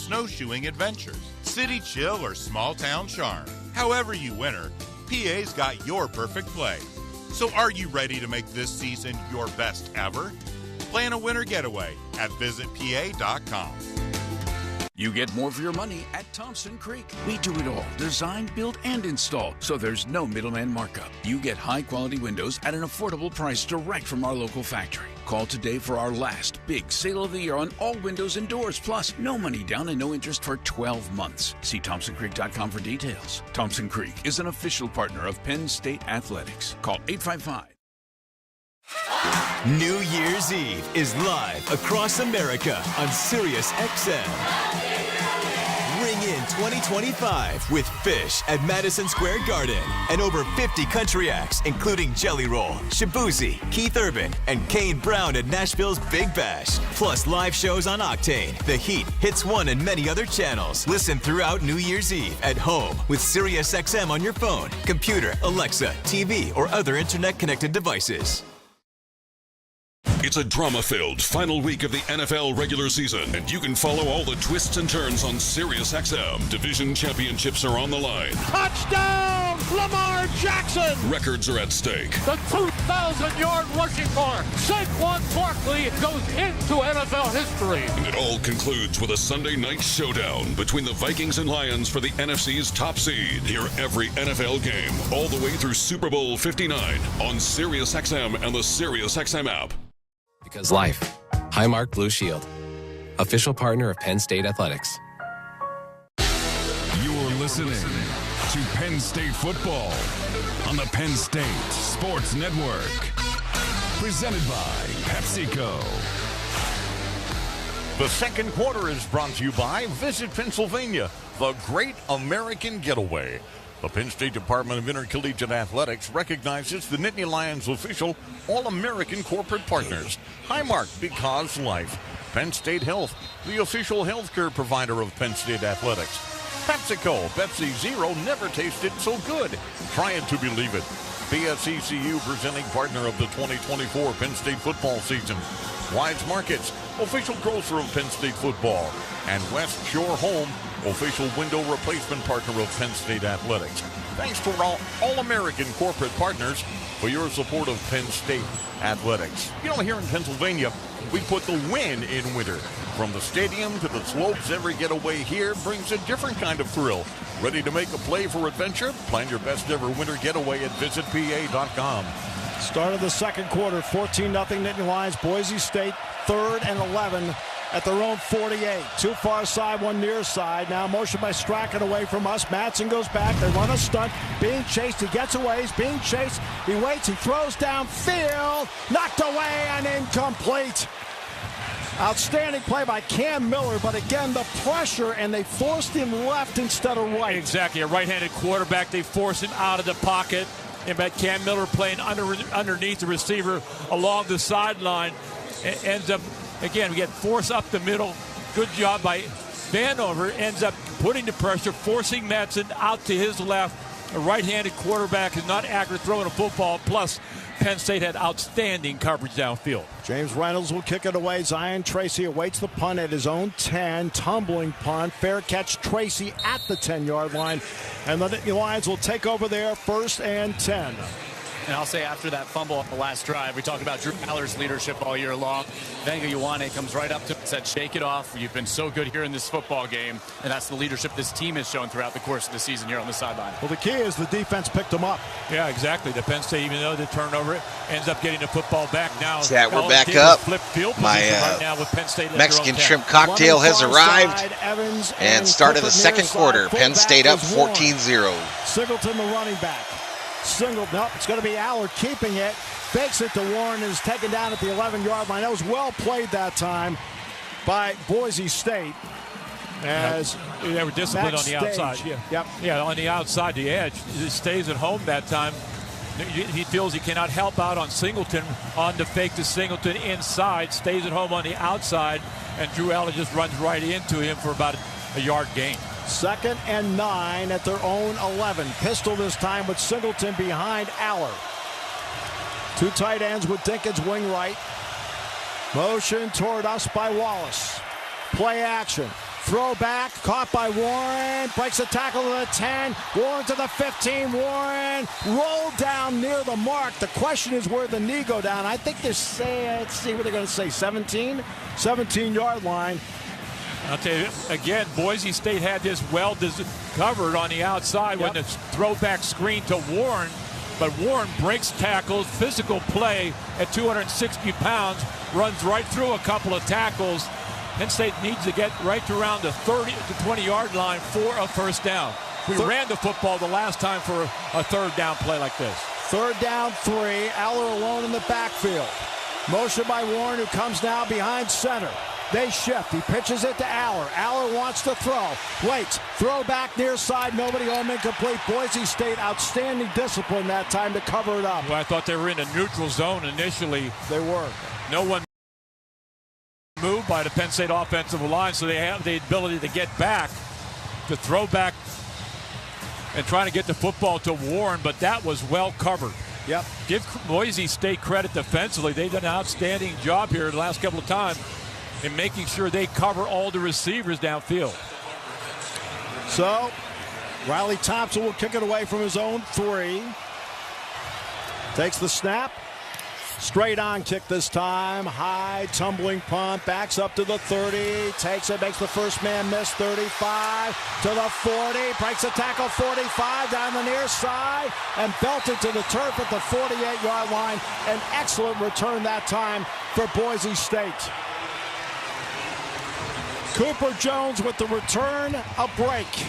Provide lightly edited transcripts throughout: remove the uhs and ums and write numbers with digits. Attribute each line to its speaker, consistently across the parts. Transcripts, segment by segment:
Speaker 1: snowshoeing adventures, city chill, or small town charm. However you winter, PA's got your perfect play. So are you ready to make this season your best ever? Plan a winter getaway at visitpa.com.
Speaker 2: You get more for your money at Thompson Creek. We do it all. Design, build, and install, so there's no middleman markup. You get high-quality windows at an affordable price direct from our local factory. Call today for our last big sale of the year on all windows and doors. Plus, no money down and no interest for 12 months. See ThompsonCreek.com for details. Thompson Creek is an official partner of Penn State Athletics. Call 855.
Speaker 3: New Year's Eve is live across America on Sirius XM. Ring in 2025 with Fish at Madison Square Garden and over 50 country acts, including Jelly Roll, Shabuzi, Keith Urban, and Kane Brown at Nashville's Big Bash. Plus live shows on Octane, The Heat, Hits One, and many other channels. Listen throughout New Year's Eve at home with Sirius XM on your phone, computer, Alexa, TV, or other internet-connected devices.
Speaker 4: It's a drama-filled final week of the NFL regular season, and you can follow all the twists and turns on SiriusXM. Division championships are on the line.
Speaker 5: Touchdown, Lamar Jackson!
Speaker 4: Records are at stake.
Speaker 5: The 2,000-yard rushing mark. Saquon Barkley goes into NFL history.
Speaker 4: And it all concludes with a Sunday night showdown between the Vikings and Lions for the NFC's top seed. Hear every NFL game all the way through Super Bowl 59 on SiriusXM and the SiriusXM app.
Speaker 6: Because life. Highmark Blue Shield. Official partner of Penn State Athletics.
Speaker 7: You're listening to Penn State football on the Penn State Sports Network. Presented by PepsiCo.
Speaker 8: The second quarter is brought to you by Visit Pennsylvania, the Great American Getaway. The Penn State Department of Intercollegiate Athletics recognizes the Nittany Lions official All-American corporate partners. Highmark, because life. Penn State Health, the official healthcare provider of Penn State Athletics. PepsiCo, Pepsi Zero never tasted so good. Try it to believe it. PSECU, presenting partner of the 2024 Penn State football season. Wise Markets, official grocer of Penn State football. And West Shore Home, official window replacement partner of Penn State Athletics. Thanks to our All-American corporate partners for your support of Penn State Athletics. You know, here in Pennsylvania, we put the win in winter. From the stadium to the slopes, every getaway here brings a different kind of thrill. Ready to make a play for adventure? Plan your best ever winter getaway at visitpa.com.
Speaker 9: Start of the second quarter, 14-0 Nittany Lions. Boise State, 3rd and 11 at their own 48. Two far side, one near side. Now motion by Strachan away from us. Madsen goes back. They run a stunt. Being chased. He gets away. He's being chased. He waits. He throws downfield. Knocked away and incomplete. Outstanding play by Cam Miller, but again, the pressure, and they forced him left instead of right.
Speaker 5: Exactly, a right-handed quarterback. They forced him out of the pocket. And by Cam Miller playing underneath the receiver along the sideline. Ends up, again, we get force up the middle. Good job by Vanover. Ends up putting the pressure, forcing Madsen out to his left. A right-handed quarterback is not accurate throwing a football. Plus, Penn State had outstanding coverage downfield.
Speaker 9: James Reynolds will kick it away. Zion Tracy awaits the punt at his own 10. Tumbling punt. Fair catch Tracy at the 10-yard line. And the Nittany Lions will take over there, 1st and 10.
Speaker 10: And I'll say after that fumble on the last drive, we talked about Drew Allar's leadership all year long. Venga Ioane comes right up to him and said, shake it off. You've been so good here in this football game. And that's the leadership this team has shown throughout the course of the season here on the sideline.
Speaker 9: Well, the key is the defense picked them up.
Speaker 5: Yeah, exactly. The Penn State, even though the turnover, ends up getting the football back. Now
Speaker 11: we're back up.
Speaker 5: Flip field
Speaker 11: My
Speaker 5: right now with Penn State
Speaker 11: Mexican shrimp cocktail has arrived. And started the second quarter. Penn State up 14-0.
Speaker 9: Singleton, the running back. Nope, it's going to be Aller keeping it. Fakes it to Warren and is taken down at the 11-yard line. That was well played that time by Boise State. As
Speaker 5: they were disciplined on the outside. Yeah, on the outside, the edge. He stays at home that time. He feels he cannot help out on Singleton on the fake to Singleton inside. Stays at home on the outside, and Drew Aller just runs right into him for about a yard gain.
Speaker 9: 2nd and 9 at their own 11. Pistol this time with Singleton behind Aller. Two tight ends with Dinkins wing right. Motion toward us by Wallace. Play action. throwback, caught by Warren, breaks the tackle to the 10, Warren to the 15, Warren rolled down near the mark. The question is where the knee go down. I think they're saying, let's see what they're going to say, 17-yard line.
Speaker 5: I'll tell you, again, Boise State had this well covered on the outside when the throwback screen to Warren. But Warren breaks tackles, physical play at 260 pounds, runs right through a couple of tackles. Penn State needs to get right to around the 30 to 20-yard line for a first down. We ran the football the last time for a third down play like this.
Speaker 9: Third down 3, Aller alone in the backfield. Motion by Warren, who comes now behind center. They shift. He pitches it to Aller. Aller wants to throw. Waits. Throw back near side. Nobody home, incomplete. Boise State, outstanding discipline that time to cover it up.
Speaker 5: Well, I thought they were in a neutral zone initially.
Speaker 9: They were.
Speaker 5: No one moved by the Penn State offensive line, so they have the ability to get back, to throw back, and trying to get the football to Warren, but that was well covered.
Speaker 9: Yep.
Speaker 5: Give Boise State credit defensively. They've done an outstanding job here the last couple of times in making sure they cover all the receivers downfield.
Speaker 9: So, Riley Thompson will kick it away from his own 3. Takes the snap. Straight on kick this time. High tumbling punt. Backs up to the 30. Takes it. Makes the first man miss. 35 to the 40. Breaks the tackle. 45 down the near side. And belted to the turf at the 48-yard line. An excellent return that time for Boise State. Cooper Jones with the return, a break.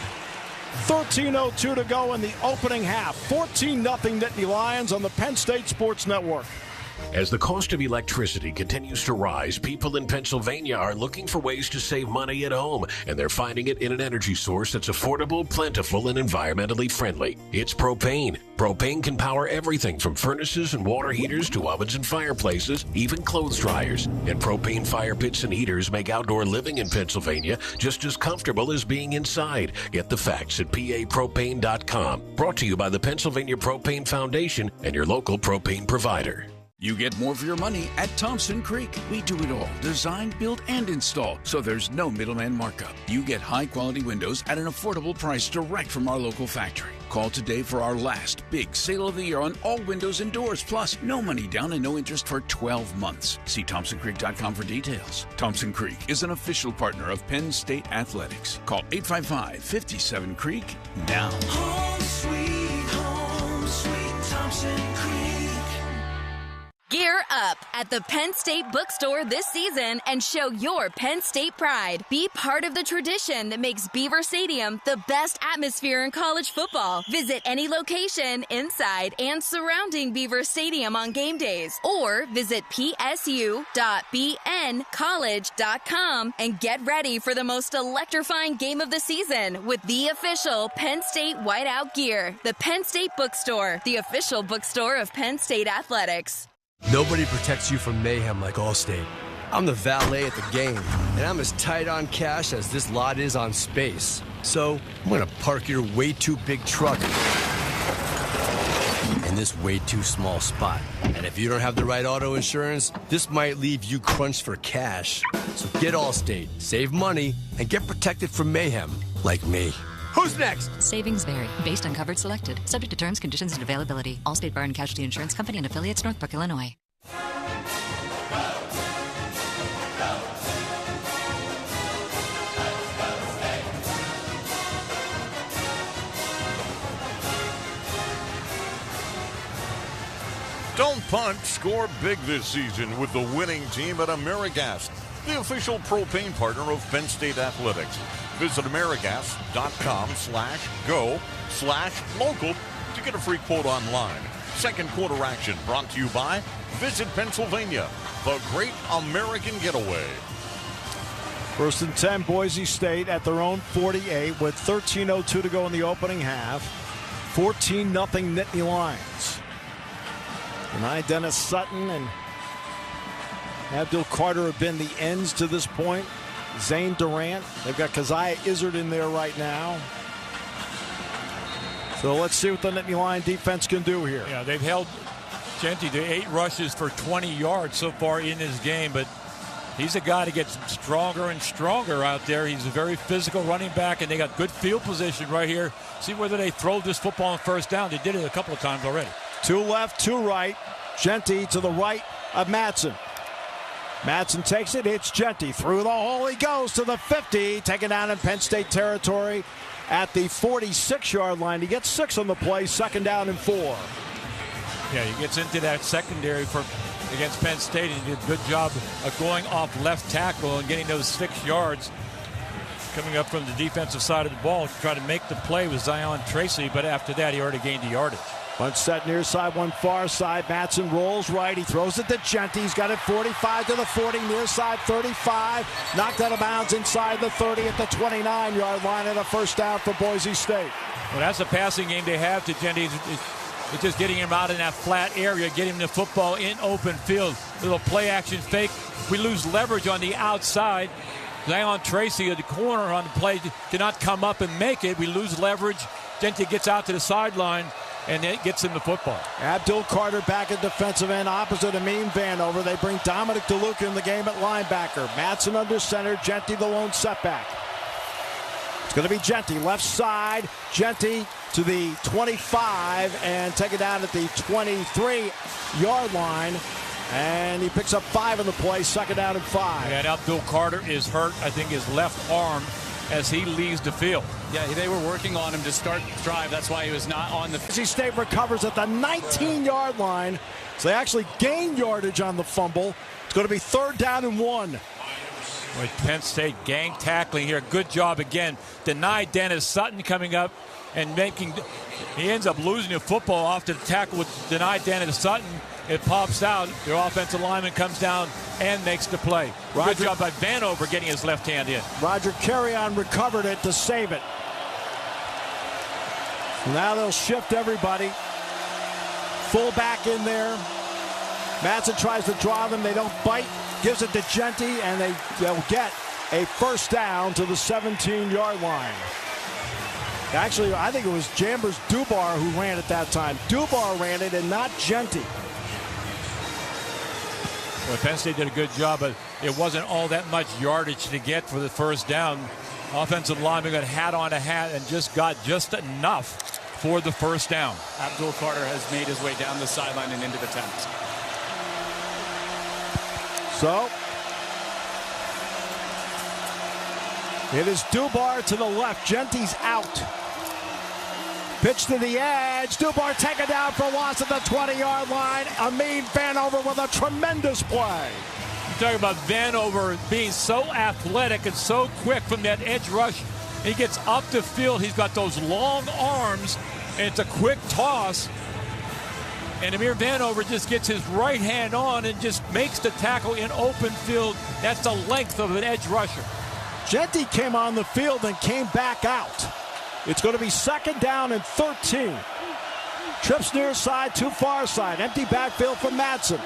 Speaker 9: 13:02 to go in the opening half. 14-0 Nittany Lions on the Penn State Sports Network.
Speaker 12: As the cost of electricity continues to rise, people in Pennsylvania are looking for ways to save money at home, and they're finding it in an energy source that's affordable, plentiful, and environmentally friendly. It's propane. Propane can power everything from furnaces and water heaters to ovens and fireplaces, even clothes dryers. And propane fire pits and heaters make outdoor living in Pennsylvania just as comfortable as being inside. Get the facts at papropane.com. Brought to you by the Pennsylvania Propane Foundation and your local propane provider.
Speaker 2: You get more for your money at Thompson Creek. We do it all. Design, build, and install, so there's no middleman markup. You get high-quality windows at an affordable price direct from our local factory. Call today for our last big sale of the year on all windows and doors. Plus, no money down and no interest for 12 months. See ThompsonCreek.com for details. Thompson Creek is an official partner of Penn State Athletics. Call 855-57-CREEK now.
Speaker 13: Home sweet Thompson Creek.
Speaker 14: Gear up at the Penn State Bookstore this season and show your Penn State pride. Be part of the tradition that makes Beaver Stadium the best atmosphere in college football. Visit any location inside and surrounding Beaver Stadium on game days, or visit psu.bncollege.com and get ready for the most electrifying game of the season with the official Penn State whiteout gear. The Penn State Bookstore, the official bookstore of Penn State Athletics.
Speaker 15: Nobody protects you from mayhem like Allstate. I'm the valet at the game, and I'm as tight on cash as this lot is on space. So I'm going to park your way too big truck in this way too small spot. And if you don't have the right auto insurance, this might leave you crunched for cash. So get Allstate, save money, and get protected from mayhem like me. Who's next?
Speaker 16: Savings vary based on coverage selected. Subject to terms, conditions, and availability. Allstate Bar and Casualty Insurance Company and affiliates, Northbrook, Illinois.
Speaker 8: Don't punt, score big this season with the winning team at AmeriGas, the official propane partner of Penn State Athletics. Visit AmeriGas.com/go/local to get a free quote online. Second quarter action brought to you by Visit Pennsylvania, the great American getaway.
Speaker 9: First and 10, Boise State at their own 48 with 13:02 to go in the opening half. 14-0 Nittany Lions. And Dennis Sutton and Abdul Carter have been the ends to this point. Zane Durant. They've got Keziah Izzard in there right now. So let's see what the Nittany Lion defense can do here.
Speaker 5: Yeah, they've held Genty to 8 rushes for 20 yards so far in this game, but He's a guy that gets stronger and stronger out there. He's a very physical running back, and they got good field position right here. See whether they throw this football on first down. They did it a couple of times already.
Speaker 9: 2 left, 2 right. Genty to the right of Madsen. Madsen takes it. It's Genty. Through the hole he goes to the 50. Taken down in Penn State territory at the 46-yard line. He gets 6 on the play. 2nd down and 4.
Speaker 5: Yeah, he gets into that secondary against Penn State, and he did a good job of going off left tackle and getting those 6 yards. Coming up from the defensive side of the ball to try to make the play with Zion Tracy, but after that he already gained the yardage.
Speaker 9: One set near side, one far side. Madsen rolls right. He throws it to Genty. He's got it 45 to the 40, near side 35. Knocked out of bounds inside the 30 at the 29-yard line, and a first down for Boise State.
Speaker 5: Well, that's the passing game they have to Genty. It's just getting him out in that flat area, getting him the football in open field. Little play action fake. We lose leverage on the outside. Zion Tracy at the corner on the play did not come up and make it. We lose leverage. Genty gets out to the sideline, and it gets him the football.
Speaker 9: Abdul Carter back at defensive end opposite Amin Vanover. They bring Dominic DeLuca in the game at linebacker. Madsen under center. Genty the lone setback. It's going to be Genty left side. Genty to the 25 and take it down at the 23-yard line. And he picks up 5 on the play. 2nd down and 5.
Speaker 5: And Abdul Carter is hurt, I think, his left arm as he leaves the field.
Speaker 10: Yeah, they were working on him to start the drive. That's why he was not on the...
Speaker 9: Boise State recovers at the 19-yard line. So they actually gain yardage on the fumble. It's going to be 3rd down and 1.
Speaker 5: With Penn State gang tackling here. Good job again. Denied Dennis Sutton coming up and making... He ends up losing the football off the tackle with denied Dennis Sutton. It pops out. Their offensive lineman comes down and makes the play. Good job by Vanover getting his left hand in.
Speaker 9: Roger Carrion recovered it to save it. Now they'll shift everybody. Full back in there. Madsen tries to draw them. They don't bite. Gives it to Genty, and they'll get a first down to the 17-yard line. Actually, I think it was Jambers Dubar who ran it that time. Dubar ran it and not Genty.
Speaker 5: Well, Penn State did a good job, but it wasn't all that much yardage to get for the first down. Offensive lineman got hat on a hat and just got just enough for the first down.
Speaker 10: Abdul Carter has made his way down the sideline and into the tent.
Speaker 9: So it is Dubar to the left. Genty's out. Pitch to the edge. Dubar taken down for loss at the 20-yard line. Amin Vanover with a tremendous play.
Speaker 5: You're talking about Vanover being so athletic and so quick from that edge rush. He gets up the field. He's got those long arms, and it's a quick toss. And Amir Vanover just gets his right hand on and just makes the tackle in open field. That's the length of an edge rusher.
Speaker 9: Genty came on the field and came back out. It's going to be 2nd down and 13. Trips near side to far side. Empty backfield for Madsen.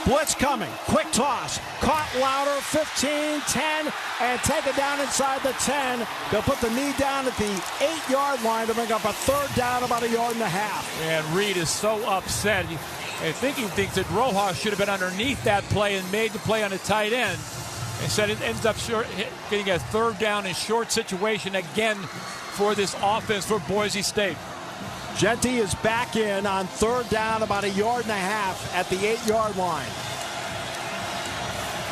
Speaker 9: Blitz coming. Quick toss. Caught Louder. 15, 10, and take it down inside the 10. They'll put the knee down at the 8-yard line to bring up a 3rd down about 1.5 yards.
Speaker 5: And Reed is so upset. I think he thinks that Rojas should have been underneath that play and made the play on the tight end. Instead, it ends up getting a 3rd down and short situation again for this offense for Boise State.
Speaker 9: Genty is back in on 3rd down about 1.5 yards at the 8-yard line.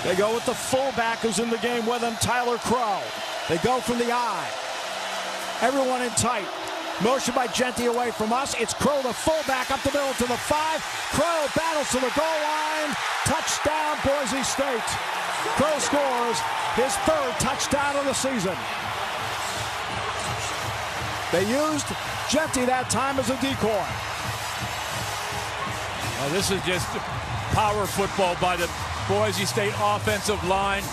Speaker 9: They go with the fullback who's in the game with him, Tyler Crow. They go from the eye. Everyone in tight. Motion by Genty away from us. It's Crow, the fullback, up the middle to the 5. Crow battles to the goal line. Touchdown, Boise State. Crow scores his 3rd touchdown of the season. They used Genty that time as a decoy.
Speaker 5: Well, this is just power football by the Boise State offensive line.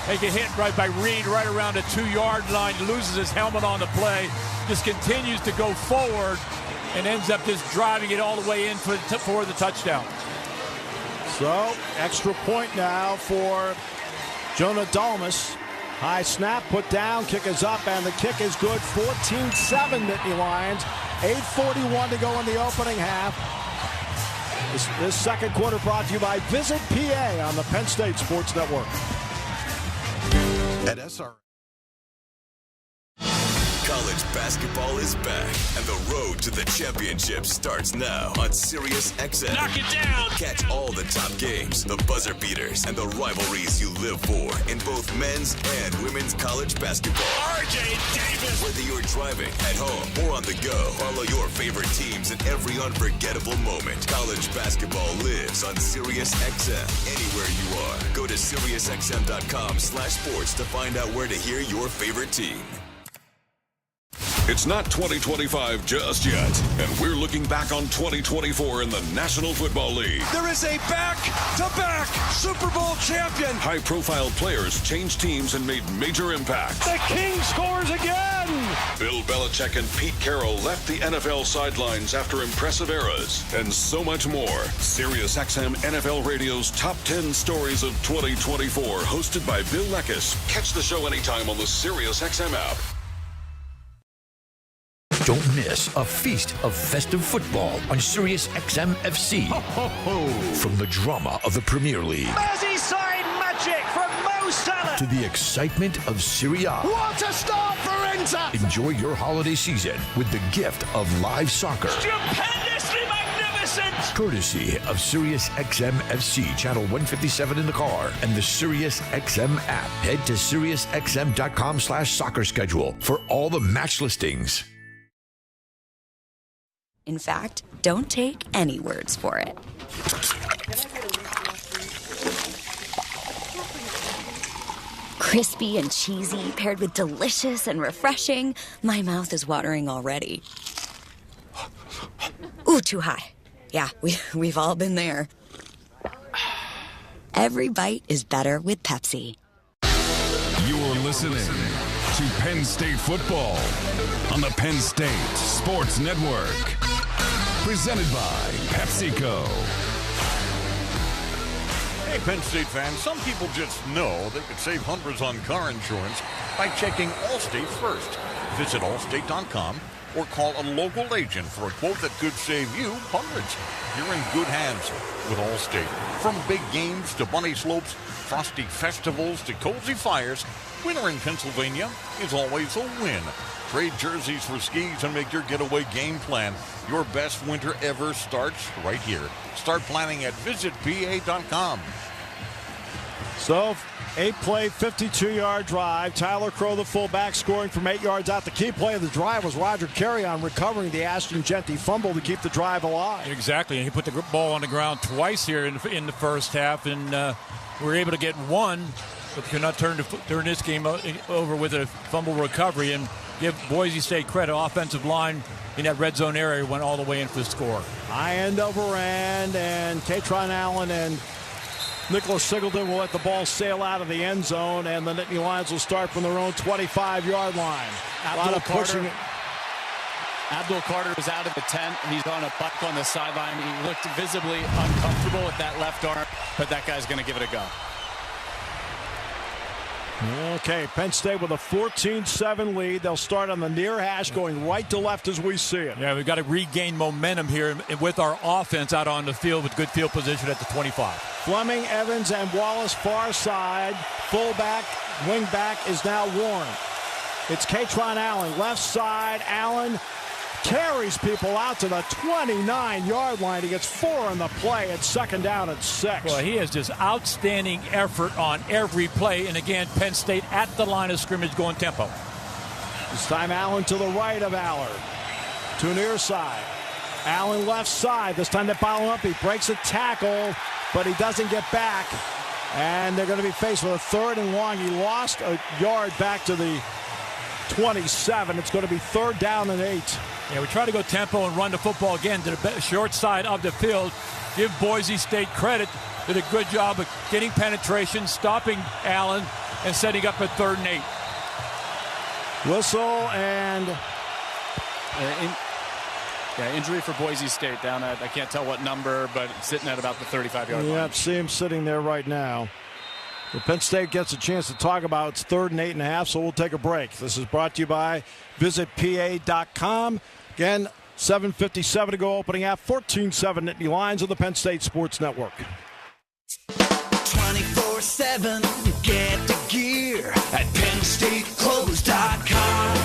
Speaker 5: They get hit right by Reed right around the 2-yard line. Loses his helmet on the play. Just continues to go forward and ends up just driving it all the way in for the touchdown.
Speaker 9: So, extra point now for Jonah Dalmas. High snap, put down, kick is up, and the kick is good. 14-7 Nittany Lions. 8:41 to go in the opening half. This second quarter brought to you by Visit PA on the Penn State Sports Network.
Speaker 3: At SR. College basketball is back, and the road to the championship starts now on Sirius XM.
Speaker 13: Knock it down!
Speaker 3: Catch all the top games, the buzzer beaters, and the rivalries you live for in both men's and women's college basketball.
Speaker 13: RJ Davis!
Speaker 3: Whether you're driving, at home, or on the go, follow your favorite teams in every unforgettable moment. College basketball lives on Sirius XM. Anywhere you are, go to SiriusXM.com/sports to find out where to hear your favorite team.
Speaker 4: It's not 2025 just yet, and we're looking back on 2024 in the National Football League.
Speaker 13: There is a back-to-back Super Bowl champion.
Speaker 4: High-profile players changed teams and made major impacts.
Speaker 13: The King scores again.
Speaker 4: Bill Belichick and Pete Carroll left the NFL sidelines after impressive eras, and so much more. SiriusXM NFL Radio's Top 10 Stories of 2024, hosted by Bill Leckis. Catch the show anytime on the SiriusXM app.
Speaker 17: Don't miss a feast of festive football on Sirius XM FC. Ho, ho, ho. From the drama of the Premier League.
Speaker 13: Merseyside magic from Mo Salah.
Speaker 17: To the excitement of Serie A.
Speaker 13: What a start for Inter.
Speaker 17: Enjoy your holiday season with the gift of live soccer.
Speaker 13: Stupendously magnificent.
Speaker 17: Courtesy of Sirius XM FC, channel 157 in the car, and the Sirius XM app. Head to SiriusXM.com/soccer schedule for all the match listings.
Speaker 18: In fact, don't take any words for it. Crispy and cheesy, paired with delicious and refreshing. My mouth is watering already. Ooh, too high. Yeah, we've all been there. Every bite is better with Pepsi.
Speaker 7: You're listening to Penn State football on the Penn State Sports Network. Presented by PepsiCo.
Speaker 8: Hey, Penn State fans, some people just know they could save hundreds on car insurance by checking Allstate first. Visit allstate.com or call a local agent for a quote that could save you hundreds. You're in good hands with Allstate. From big games to bunny slopes, frosty festivals to cozy fires, winter in Pennsylvania is always a win. Trade jerseys for skis and make your getaway game plan. Your best winter ever starts right here. Start planning at visitpa.com.
Speaker 9: So, 8-play, 52-yard drive. Tyler Crow, the fullback, scoring from 8 yards out. The key play of the drive was Roger Carrion recovering the Ashton Genty fumble to keep the drive alive.
Speaker 5: Exactly, and he put the ball on the ground twice here in the first half, and we were able to get one, but could not turn this game over with a fumble recovery. And give Boise State credit, offensive line in that red zone area went all the way in for the score.
Speaker 9: High end over end, and Katron Allen and Nicholas Singleton will let the ball sail out of the end zone, and the Nittany Lions will start from their own 25-yard line.
Speaker 10: Abdul Carter is out of the tent. He's on a buck on the sideline. He looked visibly uncomfortable with that left arm, but that guy's going to give it a go.
Speaker 9: Okay, Penn State with a 14-7 lead. They'll start on the near hash, going right to left as we see it.
Speaker 5: Yeah, we've got to regain momentum here with our offense out on the field with good field position at the 25.
Speaker 9: Fleming, Evans, and Wallace far side. Fullback, wingback is now Warren. It's Katron Allen, left side. Allen carries people out to the 29-yard line. He gets 4 on the play. It's second down at 6.
Speaker 5: Well, he has just outstanding effort on every play. And again, Penn State at the line of scrimmage going tempo.
Speaker 9: This time Allen to the right of Allard. To near side. Allen left side. This time they pile him up. He breaks a tackle, but he doesn't get back. And they're going to be faced with a 3rd and long. He lost a yard back to the 27. It's going to be 3rd down and 8.
Speaker 5: Yeah, we try to go tempo and run the football again to the short side of the field. Give Boise State credit. Did a good job of getting penetration, stopping Allen, and setting up a 3rd and 8.
Speaker 9: Whistle and
Speaker 10: injury for Boise State down at, I can't tell what number, but sitting at about the 35-yard line.
Speaker 9: Yep, see him sitting there right now. Well, Penn State gets a chance to talk about its 3rd and 8.5, so we'll take a break. This is brought to you by visitpa.com. Again, 7:57 to go, opening half, 14-7 Nittany Lions on the Penn State Sports Network.
Speaker 19: 24/7, get the gear at PennStateClothes.com.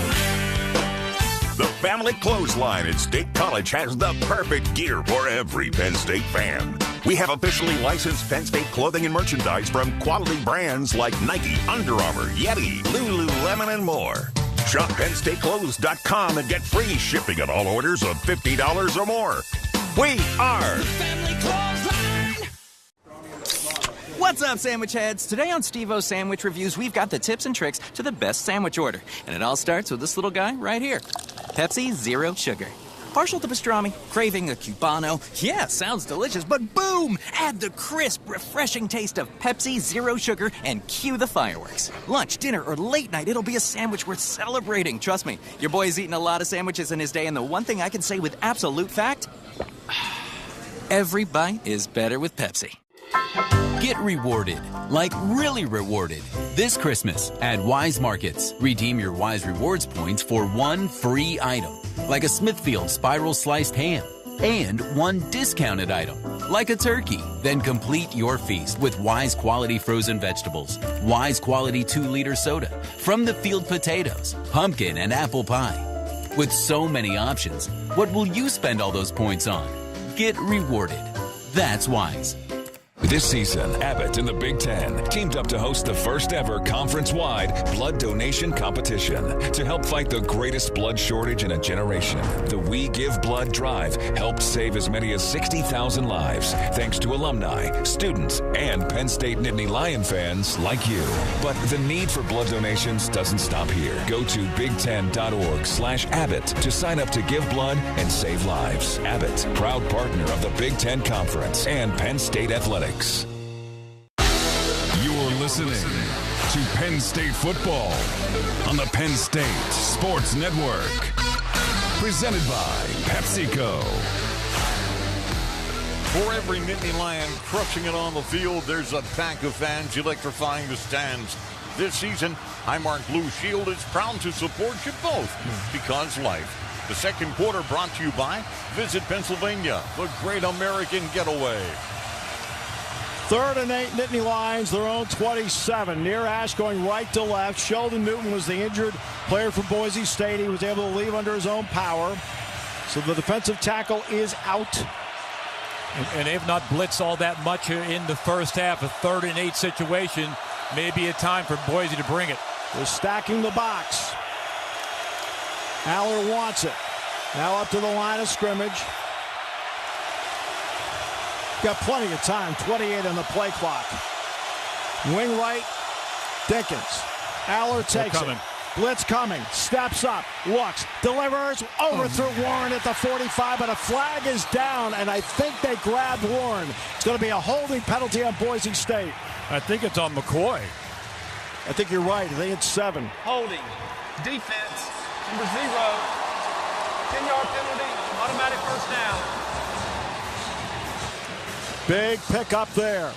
Speaker 20: The Family Clothesline at State College has the perfect gear for every Penn State fan. We have officially licensed Penn State clothing and merchandise from quality brands like Nike, Under Armour, Yeti, Lululemon, and more. Shop PennStateClothes.com and get free shipping on all orders of $50 or more. We are
Speaker 19: Family Clothesline.
Speaker 21: What's up, sandwich heads? Today on Steve-O's Sandwich Reviews, we've got the tips and tricks to the best sandwich order. And it all starts with this little guy right here. Pepsi Zero Sugar. Partial to pastrami, craving a Cubano. Yeah, sounds delicious, but boom! Add the crisp, refreshing taste of Pepsi Zero Sugar and cue the fireworks. Lunch, dinner, or late night, it'll be a sandwich worth celebrating. Trust me, your boy's eaten a lot of sandwiches in his day, and the one thing I can say with absolute fact, every bite is better with Pepsi.
Speaker 22: Get rewarded, like really rewarded, this Christmas at Wise Markets. Redeem your Wise Rewards points for one free item, like a Smithfield Spiral Sliced Ham, and one discounted item, like a turkey. Then complete your feast with Wise Quality Frozen Vegetables, Wise Quality 2-liter soda, From the Field Potatoes, pumpkin and apple pie. With so many options, what will you spend all those points on? Get rewarded. That's Wise.
Speaker 7: This season, Abbott in the Big Ten teamed up to host the first ever conference-wide blood donation competition to help fight the greatest blood shortage in a generation. The We Give Blood Drive helped save as many as 60,000 lives thanks to alumni, students, and Penn State Nittany Lion fans like you. But the need for blood donations doesn't stop here. Go to big10.org/Abbott to sign up to give blood and save lives. Abbott, proud partner of the Big Ten Conference and Penn State Athletics. You're listening to Penn State football on the Penn State Sports Network. Presented by PepsiCo.
Speaker 8: For every Nittany Lion crushing it on the field, there's a pack of fans electrifying the stands. This season, Highmark Blue Shield is proud to support you both because life. The second quarter brought to you by Visit Pennsylvania, the Great American Getaway.
Speaker 9: 3rd and 8, Nittany Lions, their own 27. Near Ash going right to left. Sheldon Newton was the injured player from Boise State. He was able to leave under his own power. So the defensive tackle is out.
Speaker 5: And they've not blitzed all that much in the first half. A 3rd and 8 situation. Maybe a time for Boise to bring it.
Speaker 9: They're stacking the box. Aller wants it. Now up to the line of scrimmage. Got plenty of time, 28 on the play clock. Wing right, Dinkins. Aller takes it. Blitz coming, steps up, looks, delivers, overthrew Warren at the 45, but a flag is down, and I think they grabbed Warren. It's going to be a holding penalty on Boise State.
Speaker 5: I think it's on McCoy.
Speaker 9: I think you're right. I think it's 7.
Speaker 23: Holding. Defense, number 0. 10-yard penalty, automatic first down.
Speaker 9: Big pickup there.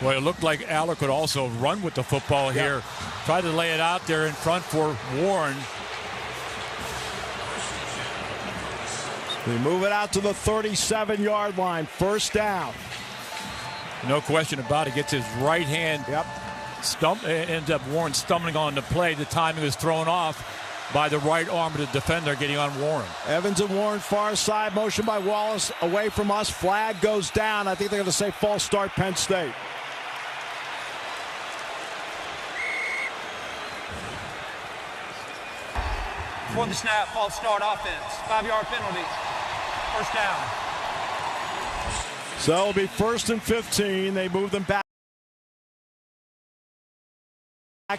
Speaker 5: Well, it looked like Aller could also run with the football here. Tried to lay it out there in front for Warren.
Speaker 9: We move it out to the 37-yard line. First down.
Speaker 5: No question about it. Gets his right hand. Ends up Warren stumbling on the play. The timing was thrown off by the right arm of the defender getting on Warren.
Speaker 9: Evans and Warren far side. Motion by Wallace away from us. Flag goes down. I think they're going to say false start Penn State.
Speaker 23: Before the snap, false start offense. 5-yard penalty. First down.
Speaker 9: So it'll be 1st and 15. They move them back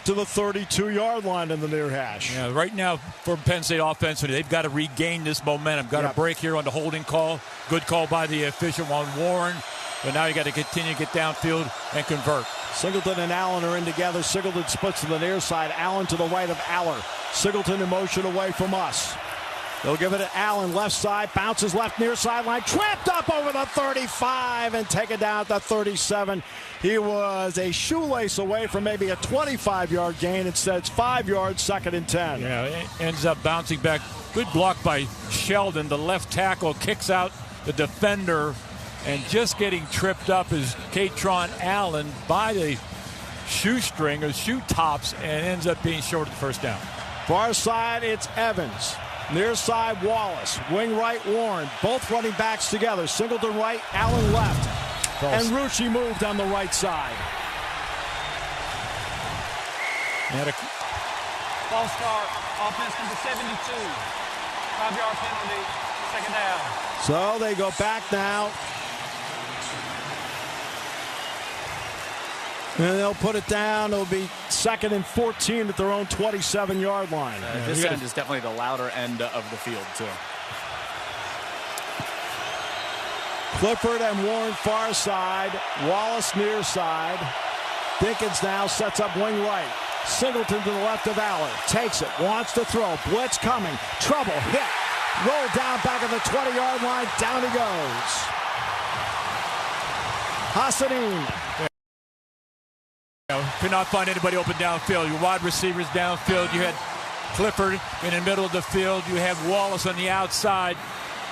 Speaker 9: to the 32-yard line in the near hash.
Speaker 5: Yeah, right now for Penn State offensively, they've got to regain this momentum. Got a break here on the holding call. Good call by the official on Warren. But now you got to continue to get downfield and convert.
Speaker 9: Singleton and Allen are in together. Singleton splits to the near side. Allen to the right of Aller. Singleton in motion away from us. They'll give it to Allen, left side, bounces left near sideline, trapped up over the 35 and taken down at the 37. He was a shoelace away from maybe a 25-yard gain. Instead, it's 5 yards, 2nd and 10.
Speaker 5: Yeah, it ends up bouncing back. Good block by Sheldon. The left tackle kicks out the defender, and just getting tripped up is Katron Allen by the shoestring or shoe tops, and ends up being short of the first down.
Speaker 9: Far side, it's Evans. Near side, Wallace. Wing right, Warren. Both running backs together. Singleton right, Allen left.
Speaker 5: False.
Speaker 9: And Rucci moved on the right side.
Speaker 23: False start. Offense number 72. 5-yard penalty. 2nd down.
Speaker 9: So they go back now. And they'll put it down. It'll be 2nd and 14 at their own 27-yard line.
Speaker 10: This end is definitely the louder end of the field, too.
Speaker 9: Clifford and Warren far side. Wallace near side. Dinkins now sets up wing right. Singleton to the left of Allen. Takes it. Wants to throw. Blitz coming. Trouble. Hit. Roll down back at the 20-yard line. Down he goes. Hassanin.
Speaker 5: Could not find anybody open downfield. Your wide receivers downfield. You had Clifford in the middle of the field. You have Wallace on the outside.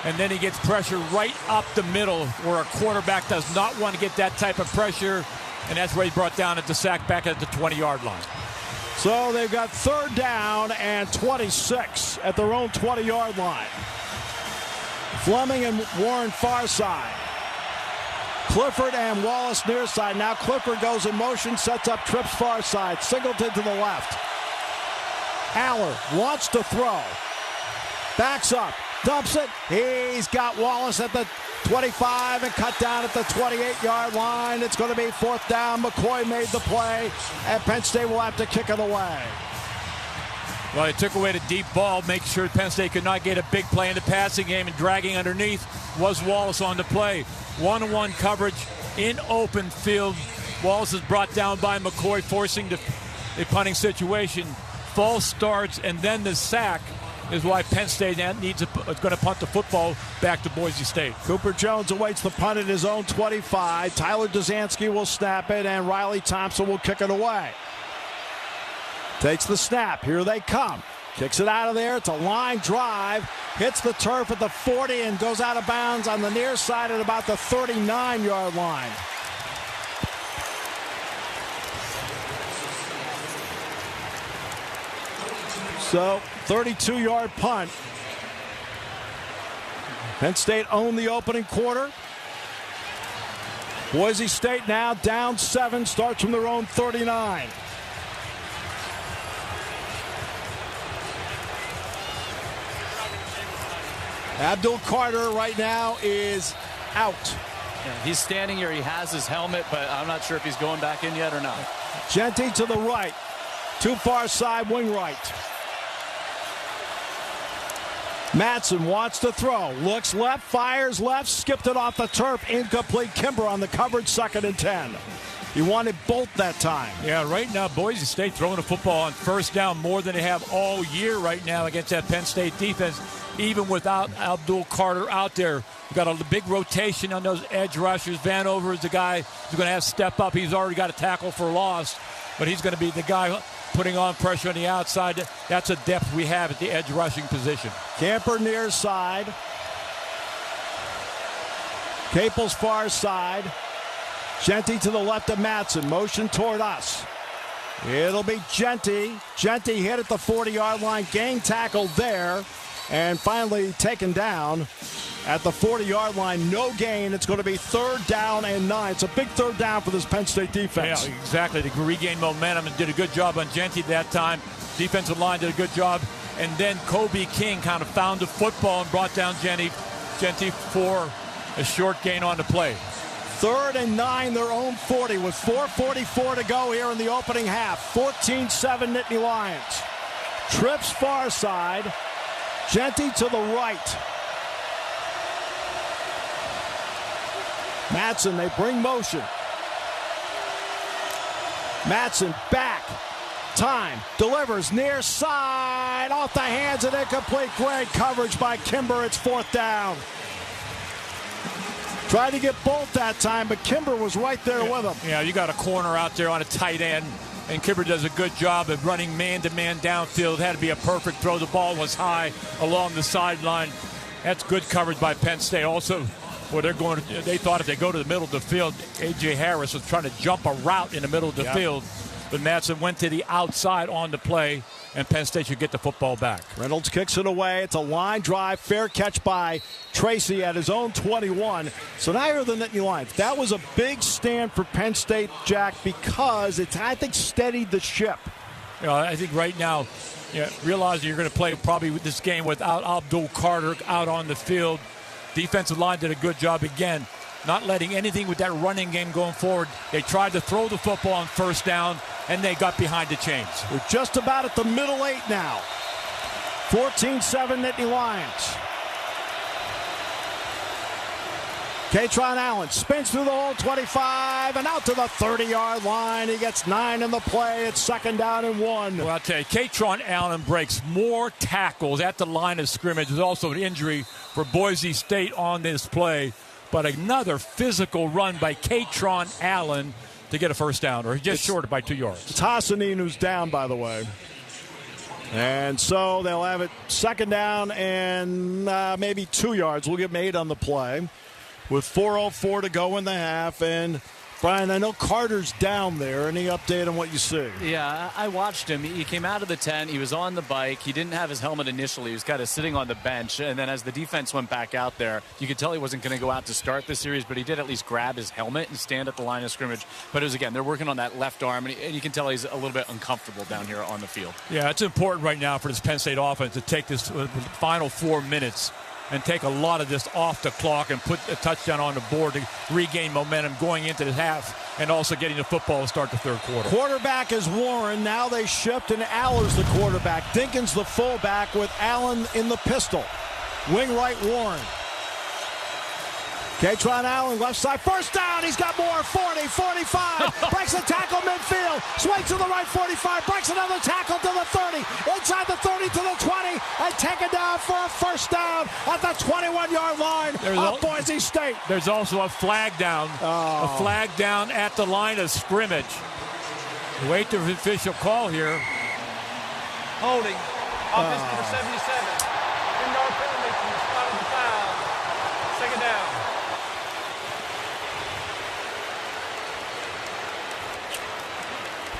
Speaker 5: And then he gets pressure right up the middle where a quarterback does not want to get that type of pressure. And that's where he brought down at the sack back at the 20-yard line.
Speaker 9: So they've got 3rd down and 26 at their own 20-yard line. Fleming and Warren far side. Clifford and Wallace near side. Now Clifford goes in motion, sets up trips far side. Singleton to the left. Aller wants to throw. Backs up. Dumps it. He's got Wallace at the 25 and cut down at the 28-yard line. It's going to be 4th down. McCoy made the play, and Penn State will have to kick it away.
Speaker 5: Well, he took away the deep ball, make sure Penn State could not get a big play in the passing game, and dragging underneath was Wallace on the play. One-on-one coverage in open field. Wallace is brought down by McCoy, forcing the punting situation. False starts, and then the sack is why Penn State is going to punt the football back to Boise State.
Speaker 9: Cooper Jones awaits the punt at his own 25. Tyler Dzansky will snap it, and Riley Thompson will kick it away. Takes the snap. Here they come. Kicks it out of there. It's a line drive. Hits the turf at the 40 and goes out of bounds on the near side at about the 39-yard line. So, 32-yard punt. Penn State owned the opening quarter. Boise State now down 7, starts from their own 39. Abdul Carter right now is out.
Speaker 10: Yeah, he's standing here. He has his helmet, but I'm not sure if he's going back in yet or not.
Speaker 9: Genty to the right. Too far side, wing right. Matson wants to throw. Looks left, fires left, skipped it off the turf. Incomplete. Kimber on the coverage, 2nd and 10. He wanted both that time.
Speaker 5: Yeah, right now Boise State throwing the football on 1st down more than they have all year right now against that Penn State defense, even without Abdul Carter out there. We've got a big rotation on those edge rushers. Vanover is the guy who's going to have to step up. He's already got a tackle for loss, but he's going to be the guy putting on pressure on the outside. That's a depth we have at the edge rushing position.
Speaker 9: Camper near side. Caples far side. Genty to the left of Matson. Motion toward us. It'll be Genty. Genty hit at the 40-yard line. Gang tackle there. And finally taken down at the 40-yard line. No gain. It's going to be 3rd down and 9. It's a big 3rd down for this Penn State defense.
Speaker 5: Yeah, exactly. They regained momentum and did a good job on Genty that time. Defensive line did a good job. And then Kobe King kind of found the football and brought down Genty for a short gain on the play.
Speaker 9: 3rd and 9, their own 40 with 4:44 to go here in the opening half. 14-7 Nittany Lions. Trips far side. Genty to the right. Matson, they bring motion. Matson back. Time. Delivers near side. Off the hands and incomplete. Great coverage by Kimber. It's 4th down. Tried to get Bolt that time, but Kimber was right there with him.
Speaker 5: Yeah, you got a corner out there on a tight end, and Kimber does a good job of running man-to-man downfield. Had to be a perfect throw. The ball was high along the sideline. That's good coverage by Penn State. Also, where they thought if they go to the middle of the field, A.J. Harris was trying to jump a route in the middle of the field. But Madsen went to the outside on the play, and Penn State should get the football back.
Speaker 9: Reynolds kicks it away. It's a line drive. Fair catch by Tracy at his own 21. So now you're the Nittany Lions. That was a big stand for Penn State, Jack, because it's, I think, steadied the ship.
Speaker 5: You know, I think right now, realizing you're going to play probably this game without Abdul Carter out on the field. Defensive line did a good job again, not letting anything with that running game going forward. They tried to throw the football on 1st down, and they got behind the chains.
Speaker 9: We're just about at the middle 8 now. 14-7 Nittany Lions. Katron Allen spins through the whole 25 and out to the 30-yard line. He gets 9 in the play. It's 2nd down and 1.
Speaker 5: Well, I'll tell you, Katron Allen breaks more tackles at the line of scrimmage. There's also an injury for Boise State on this play. But another physical run by Katron Allen to get a 1st down, or just short by 2 yards.
Speaker 9: It's Hassanin who's down, by the way. And so they'll have it 2nd down and maybe 2 yards. We'll get made on the play with 4:04 to go in the half. And Brian, I know Carter's down there. Any update on what you see?
Speaker 10: Yeah, I watched him. He came out of the tent. He was on the bike. He didn't have his helmet initially. He was kind of sitting on the bench. And then as the defense went back out there, you could tell he wasn't going to go out to start the series, but he did at least grab his helmet and stand at the line of scrimmage. But it was, again, they're working on that left arm, and you can tell he's a little bit uncomfortable down here on the field.
Speaker 5: Yeah, it's important right now for this Penn State offense to take this final 4 minutes and take a lot of this off the clock and put a touchdown on the board to regain momentum going into the half and also getting the football to start the 3rd quarter.
Speaker 9: Quarterback is Warren. Now they shift, and Aller's the quarterback. Dinkins the fullback with Allen in the pistol. Wing right Warren. Katron Allen, left side, 1st down. He's got more, 40, 45. Breaks a tackle midfield. Swings to the right, 45. Breaks another tackle to the 30. Inside the 30 to the 20. And taken down for a 1st down at the 21-yard line of Boise State.
Speaker 5: There's also a flag down. A flag down at the line of scrimmage. Wait for the official call here.
Speaker 23: Holding. Offense number 77. 10-yard penalty from the spot of the foul. 2nd down.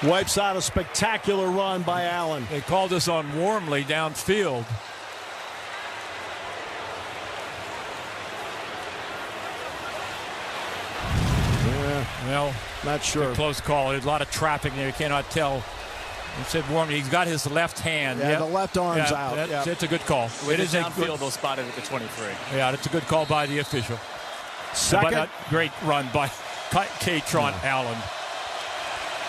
Speaker 9: Wipes out a spectacular run by Allen.
Speaker 5: They called this on Wormley downfield.
Speaker 9: Yeah,
Speaker 5: well,
Speaker 9: not sure.
Speaker 5: Close call. There's a lot of traffic there. You cannot tell. He said Wormley. He's got his left hand.
Speaker 9: Yeah, the left arm's out.
Speaker 5: It's a good call.
Speaker 10: It is downfield. They'll spot it at the 23.
Speaker 5: Yeah, it's a good call by the official.
Speaker 9: Second.
Speaker 5: But a great run by Katron Allen.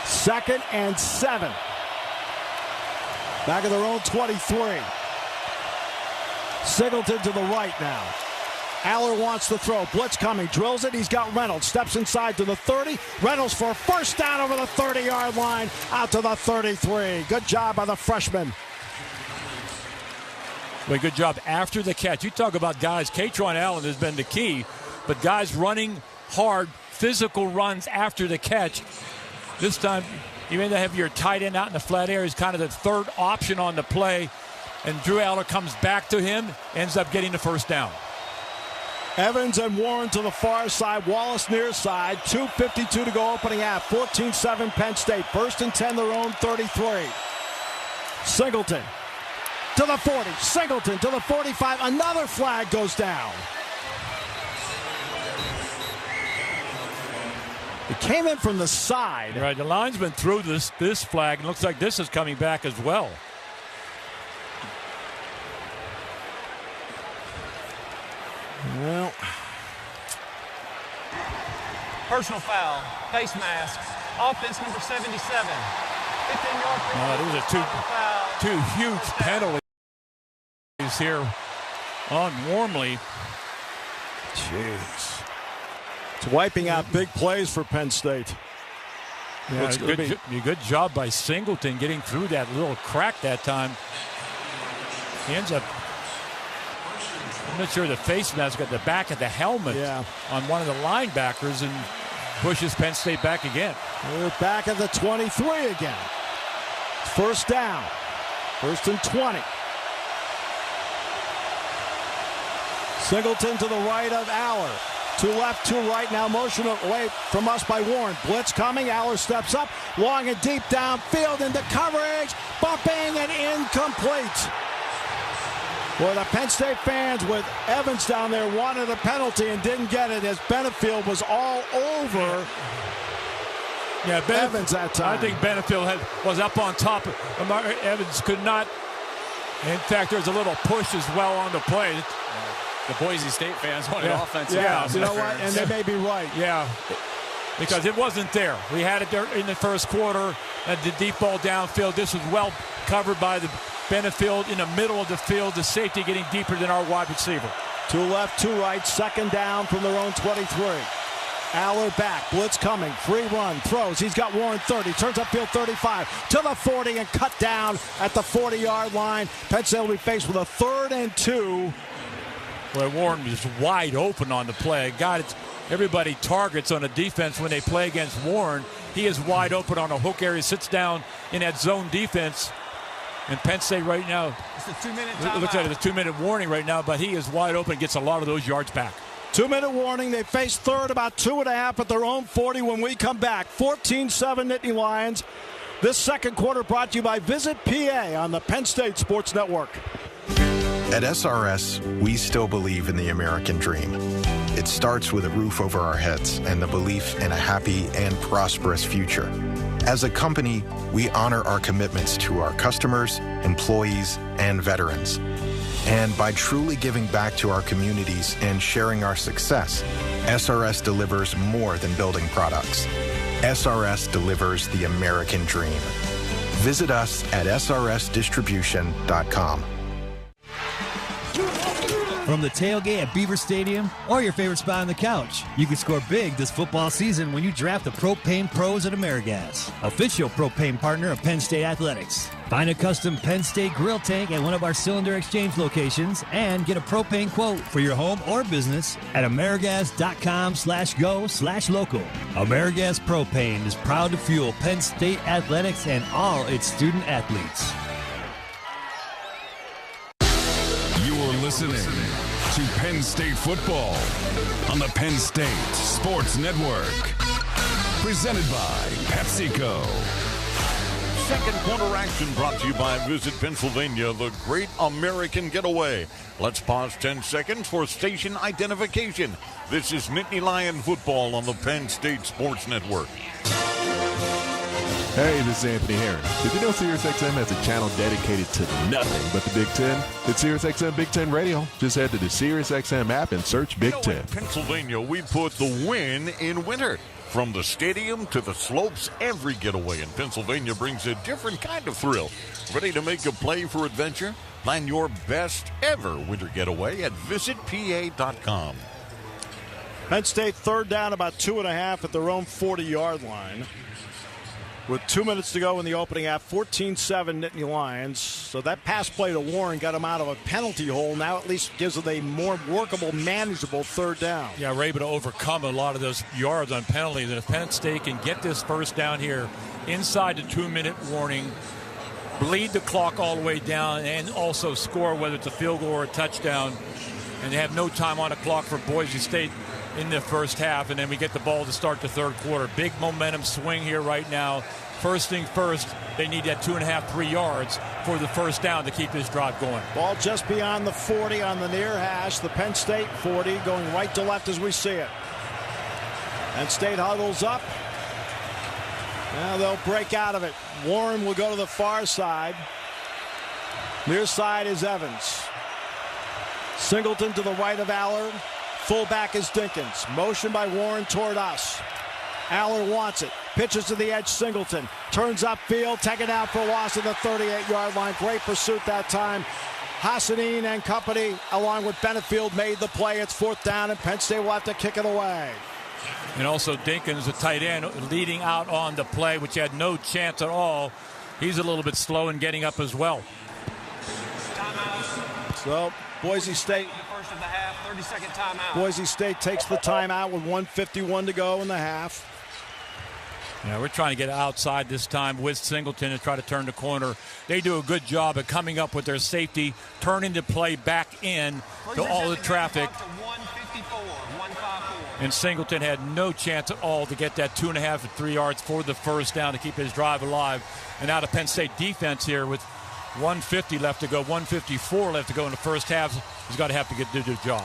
Speaker 9: 2nd and 7. Back of their own 23. Singleton to the right now. Aller wants to throw. Blitz coming. Drills it. He's got Reynolds. Steps inside to the 30. Reynolds for a 1st down over the 30-yard line. Out to the 33. Good job by the freshman.
Speaker 5: Well, good job after the catch. You talk about guys. Katron Allen has been the key. But guys running hard, physical runs after the catch. This time, you may have your tight end out in the flat area. He's kind of the 3rd option on the play. And Drew Aller comes back to him, ends up getting the 1st down.
Speaker 9: Evans and Warren to the far side. Wallace near side. 2:52 to go opening half. 14-7 Penn State. 1st and 10, their own 33. Singleton to the 40. Singleton to the 45. Another flag goes down. It came in from the side.
Speaker 5: Right, the linesman threw this flag, and looks like this is coming back as well.
Speaker 9: Well,
Speaker 23: personal foul, face masks, offense number 77. 15-yard penalty.
Speaker 5: Those are two huge penalties here on Wormley.
Speaker 9: Jeez. It's wiping out big plays for Penn State.
Speaker 5: Yeah, good job by Singleton getting through that little crack that time. He ends up, I'm not sure the face mask got the back of the helmet on one of the linebackers and pushes Penn State back again.
Speaker 9: We're back at the 23 again. First down. 1st and 20. Singleton to the right of Aller. To left, to right. Now motion away from us by Warren. Blitz coming. Aller steps up. Long and deep downfield into coverage. Bumping and incomplete. Well, the Penn State fans with Evans down there wanted a penalty and didn't get it as Benefield was all over Evans that time.
Speaker 5: I think Benefield was up on top. Evans could not. In fact, there's a little push as well on the play.
Speaker 10: The Boise State fans wanted offensive.
Speaker 9: Yeah, you know what? And they may be right.
Speaker 5: Yeah, because it wasn't there. We had it there in the first quarter. The deep ball downfield. This was well covered by the Benefield in the middle of the field. The safety getting deeper than our wide receiver.
Speaker 9: To left, to right. 2nd down from their own 23. Aller back. Blitz coming. Free run. Throws. He's got Warren 30. Turns upfield 35. To the 40 and cut down at the 40-yard line. Penn State will be faced with a 3rd and 2.
Speaker 5: Well, Warren was wide open on the play. Everybody targets on a defense when they play against Warren. He is wide open on a hook area. Sits down in that zone defense. And Penn State right now,
Speaker 23: it's a 2-minute timeout.
Speaker 5: Looks like it's a 2-minute warning right now, but he is wide open, gets a lot of those yards back.
Speaker 9: 2-minute warning. They face 3rd, about 2.5 at their own 40 when we come back. 14-7 Nittany Lions. This second quarter brought to you by Visit PA on the Penn State Sports Network.
Speaker 1: At SRS, we still believe in the American dream. It starts with a roof over our heads and the belief in a happy and prosperous future. As a company, we honor our commitments to our customers, employees, and veterans. And by truly giving back to our communities and sharing our success, SRS delivers more than building products. SRS delivers the American dream. Visit us at srsdistribution.com.
Speaker 6: From the tailgate at Beaver Stadium or your favorite spot on the couch, you can score big this football season when you draft the Propane Pros at AmeriGas, official propane partner of Penn State Athletics. Find a custom Penn State grill tank at one of our Cylinder Exchange locations and get a propane quote for your home or business at amerigas.com/go/local. AmeriGas Propane is proud to fuel Penn State Athletics and all its student athletes.
Speaker 7: Listening to Penn State football on the Penn State Sports Network. Presented by PepsiCo.
Speaker 8: Second quarter action brought to you by Visit Pennsylvania, the Great American Getaway. Let's pause 10 seconds for station identification. This is Nittany Lion football on the Penn State Sports Network.
Speaker 11: Hey, this is Anthony Herron. Did you know SiriusXM has a channel dedicated to nothing but the Big Ten? It's SiriusXM Big Ten Radio. Just head to the SiriusXM app and search Big Ten.
Speaker 8: In Pennsylvania, we put the win in winter. From the stadium to the slopes, every getaway in Pennsylvania brings a different kind of thrill. Ready to make a play for adventure? Plan your best ever winter getaway at visitpa.com.
Speaker 9: Penn State 3rd down, about 2.5 at their own 40-yard line. With 2 minutes to go in the opening half, 14-7 Nittany Lions. So that pass play to Warren got him out of a penalty hole. Now at least gives it a more workable, manageable 3rd down.
Speaker 5: Yeah, we're able to overcome a lot of those yards on penalties. And if Penn State can get this first down here inside the 2-minute warning, bleed the clock all the way down, and also score, whether it's a field goal or a touchdown, and they have no time on the clock for Boise State in the first half, and then we get the ball to start the third quarter. Big momentum swing here right now. First thing first, they need that 2.5, 3 yards for the first down to keep this drive going.
Speaker 9: Ball just beyond the 40 on the near hash. The Penn State 40 going right to left as we see it. Penn State huddles up. Now they'll break out of it. Warren will go to the far side. Near side is Evans. Singleton to the right of Aller. Fullback is Dinkins. Motion by Warren toward us. Aller wants it. Pitches to the edge, Singleton. Turns upfield, taken out for a loss at the 38-yard line. Great pursuit that time. Hassanin and company, along with Benefield, made the play. It's 4th down, and Penn State will have to kick it away.
Speaker 5: And also Dinkins, the tight end, leading out on the play, which had no chance at all. He's a little bit slow in getting up as well.
Speaker 9: So Boise State.
Speaker 23: First of the half, 30-second timeout.
Speaker 9: Boise State takes the timeout with 1:51 to go in the half.
Speaker 5: Yeah, we're trying to get outside this time with Singleton and try to turn the corner. They do a good job of coming up with their safety, turning the play back in to all the traffic. And Singleton had no chance at all to get that 2.5 to 3 yards for the first down to keep his drive alive. And out of Penn State defense here with 150 left to go, 154 left to go in the first half, he's got to have to do the job.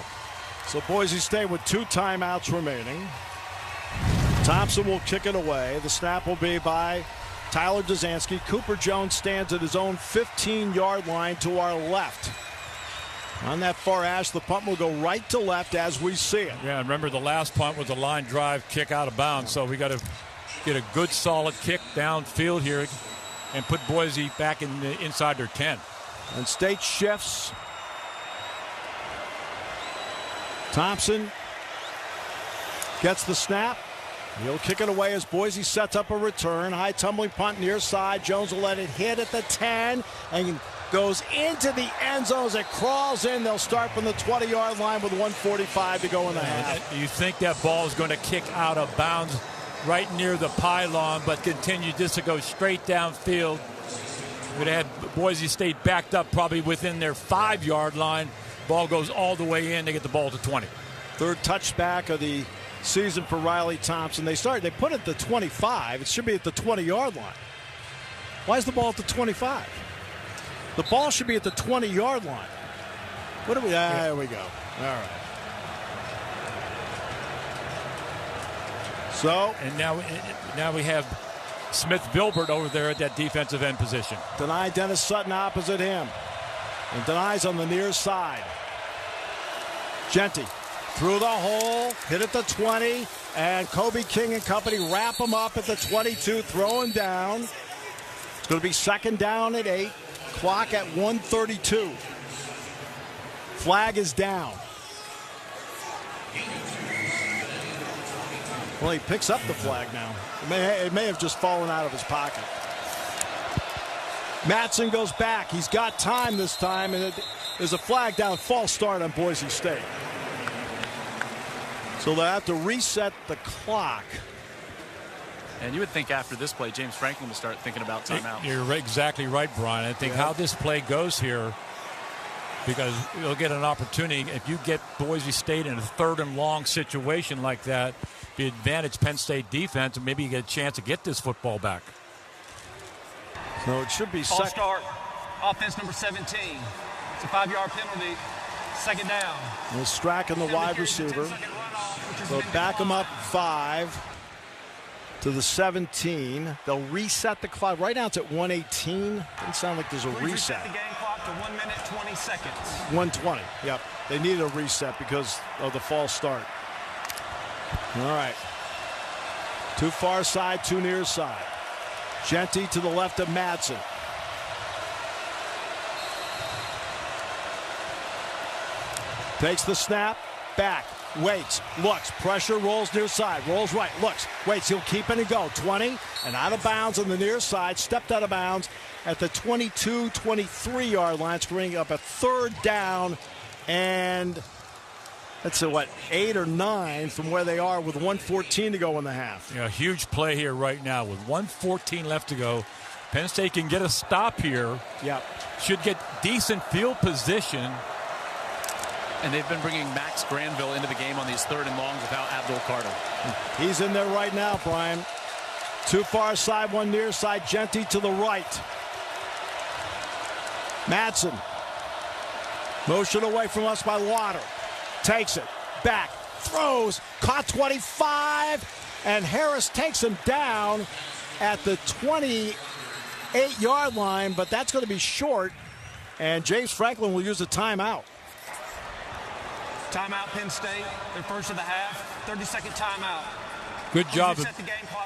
Speaker 9: So Boise State with 2 timeouts remaining. Thompson will kick it away. The snap will be by Tyler Dzansky. Cooper Jones stands at his own 15-yard line to our left. On that far hash, the punt will go right to left as we see it.
Speaker 5: Yeah, remember the last punt was a line drive kick out of bounds, so we got to get a good solid kick downfield here and put Boise back in inside their 10.
Speaker 9: And State shifts. Thompson gets the snap. He'll kick it away as Boise sets up a return. High tumbling punt near side. Jones will let it hit at the 10 and goes into the end zone as it crawls in. They'll start from the 20-yard line with 1:45 to go in the half.
Speaker 5: You think that ball is going to kick out of bounds right near the pylon, but continued just to go straight downfield. We'd had Boise State backed up probably within their 5-yard line. Ball goes all the way in. They get the ball to 20.
Speaker 9: Third touchback of the season for Riley Thompson. They put it at the 25. It should be at the 20-yard line. Why is the ball at the 25? The ball should be at the 20-yard line. What do we? There we go. All right. So
Speaker 5: and now we have Smith Vilbert over there at that defensive end position.
Speaker 9: Deny Dennis Sutton opposite him, and Deny's on the near side. Genty through the hole, hit at the 20, and Kobe King and company wrap him up at the 22, throwing down. It's going to be second down at 8. Clock at 1:32. Flag is down. Well, he picks up the flag now. It may have just fallen out of his pocket. Matson goes back. He's got time this time, and there's a flag down. False start on Boise State. So they'll have to reset the clock.
Speaker 10: And you would think after this play, James Franklin would start thinking about timeout.
Speaker 5: You're exactly right, Brian. I think how this play goes here, because you'll get an opportunity. If you get Boise State in a 3rd and long situation like that, the advantage Penn State defense, and maybe you get a chance to get this football back.
Speaker 9: So it should be
Speaker 23: False start. Offense number 17. It's a 5-yard penalty. Second down.
Speaker 9: We're Strachan, the wide receiver. So back him up 5 to the 17. They'll reset the clock. Right now it's at 1:18. Doesn't sound like there's a reset.
Speaker 23: Reset the game clock to 1 minute 20 seconds.
Speaker 9: 1:20. Yep. They needed a reset because of the false start. All right. 2 far side, 2 near side. Genty to the left of Madsen. Takes the snap. Back. Waits, looks, pressure, rolls near side, rolls right, looks, waits, he'll keep it and go. 20 and out of bounds on the near side, stepped out of bounds at the 22, 23-yard line, screwing up a 3rd down, and that's 8 or 9 from where they are with 1:14 to go in the half.
Speaker 5: Yeah, huge play here right now with 1:14 left to go. Penn State can get a stop here.
Speaker 9: Yep.
Speaker 5: Should get decent field position.
Speaker 10: And they've been bringing Max Granville into the game on these 3rd and longs without Abdul Carter.
Speaker 9: He's in there right now, Brian. 2 far side, 1 near side. Genty to the right. Madsen. Motion away from us by Water. Takes it. Back. Throws. Caught 25. And Harris takes him down at the 28-yard line. But that's going to be short. And James Franklin will use a timeout.
Speaker 23: Timeout, Penn State. Their first of the half. 30-second timeout.
Speaker 5: Good job of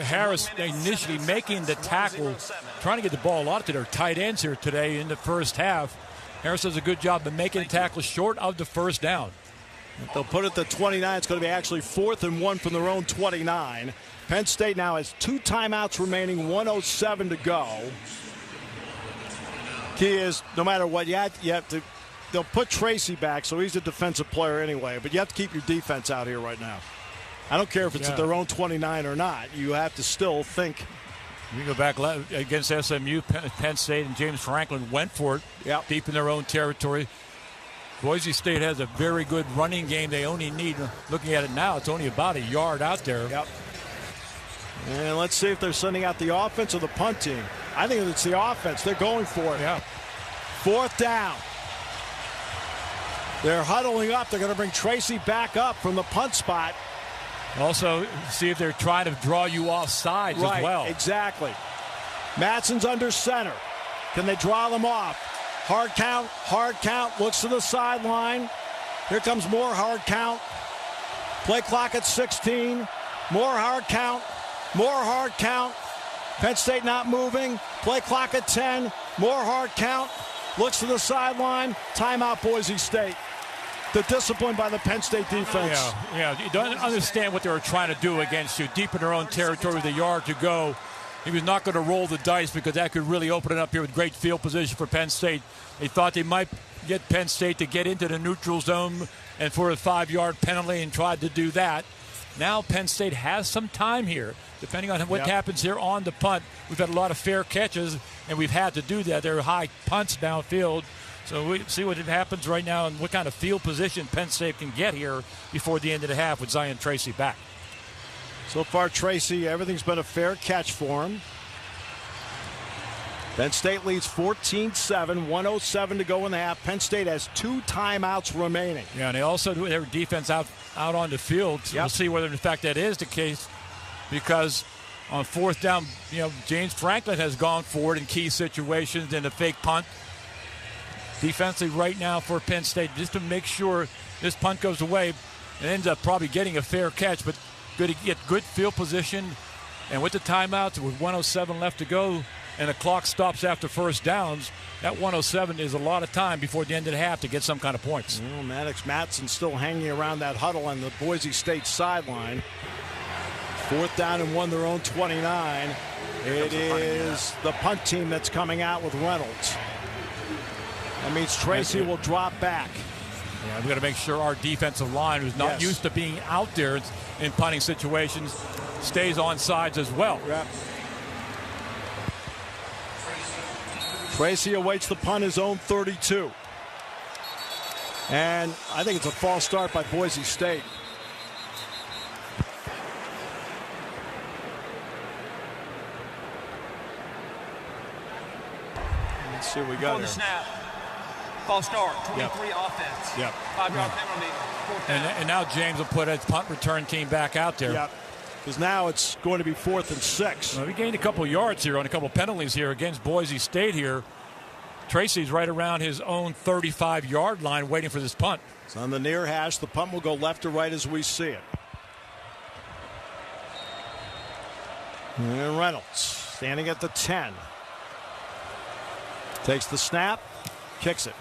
Speaker 5: Harris initially making the tackle, trying to get the ball a lot to their tight ends here today in the first half. Harris does a good job of making the tackle short of the first down.
Speaker 9: They'll put it to 29. It's going to be actually 4th and 1 from their own 29. Penn State now has 2 timeouts remaining, 1:07 to go. Key is, no matter what, you have to, they'll put Tracy back, so he's a defensive player anyway, but you have to keep your defense out here right now. I don't care if it's at their own 29 or not. You have to still think.
Speaker 5: You go back against SMU, Penn State and James Franklin went for it deep in their own territory. Boise State has a very good running game. They only need, looking at it now, it's only about a yard out there.
Speaker 9: Yep. And let's see if they're sending out the offense or the punt team. I think it's the offense. They're going for it.
Speaker 5: Yeah.
Speaker 9: 4th down. They're huddling up. They're going to bring Tracy back up from the punt spot.
Speaker 5: Also, see if they're trying to draw you off sides as well.
Speaker 9: Exactly. Matson's under center. Can they draw them off? Hard count, looks to the sideline. Here comes more hard count. Play clock at 16. More hard count. Penn State not moving. Play clock at 10. More hard count. Looks to the sideline. Timeout, Boise State. The discipline by the Penn State defense.
Speaker 5: Yeah, you don't understand what they were trying to do against you. Deep in their own territory with a yard to go. He was not going to roll the dice because that could really open it up here with great field position for Penn State. They thought they might get Penn State to get into the neutral zone and for a 5-yard penalty and tried to do that. Now Penn State has some time here. Depending on what happens here on the punt, we've had a lot of fair catches, and we've had to do that. There are high punts downfield. So we see what happens right now and what kind of field position Penn State can get here before the end of the half with Zion Tracy back.
Speaker 9: So far, Tracy, everything's been a fair catch for him. Penn State leads 14-7, 1:07 to go in the half. Penn State has 2 timeouts remaining.
Speaker 5: Yeah, and they also do their defense out on the field. So we'll see whether, in fact, that is the case, because on 4th down, James Franklin has gone forward in key situations in the fake punt. Defensively right now for Penn State, just to make sure this punt goes away and ends up probably getting a fair catch, but good to get good field position. And with the timeouts, with 1:07 left to go, and the clock stops after first downs, that 1:07 is a lot of time before the end of the half to get some kind of points.
Speaker 9: Well, Maddox Matson still hanging around that huddle on the Boise State sideline. 4th down and 1, their own 29. It is the punt team that's coming out with Reynolds. That means Tracy will drop back.
Speaker 5: Yeah, we've got to make sure our defensive line, who's not used to being out there in punting situations, stays on sides as well.
Speaker 9: Yep. Tracy awaits the punt, his own 32. And I think it's a false start by Boise State. Let's see what we got
Speaker 23: here. Snap. False start, 23 offense. 5-yard penalty.
Speaker 5: And now James will put his punt return team back out there.
Speaker 9: Yep. Because now it's going to be 4th and 6.
Speaker 5: Well, we gained a couple yards here on a couple penalties here against Boise State here. Tracy's right around his own 35-yard line waiting for this punt.
Speaker 9: It's on the near hash. The punt will go left to right as we see it. And Reynolds standing at the 10. Takes the snap, kicks it.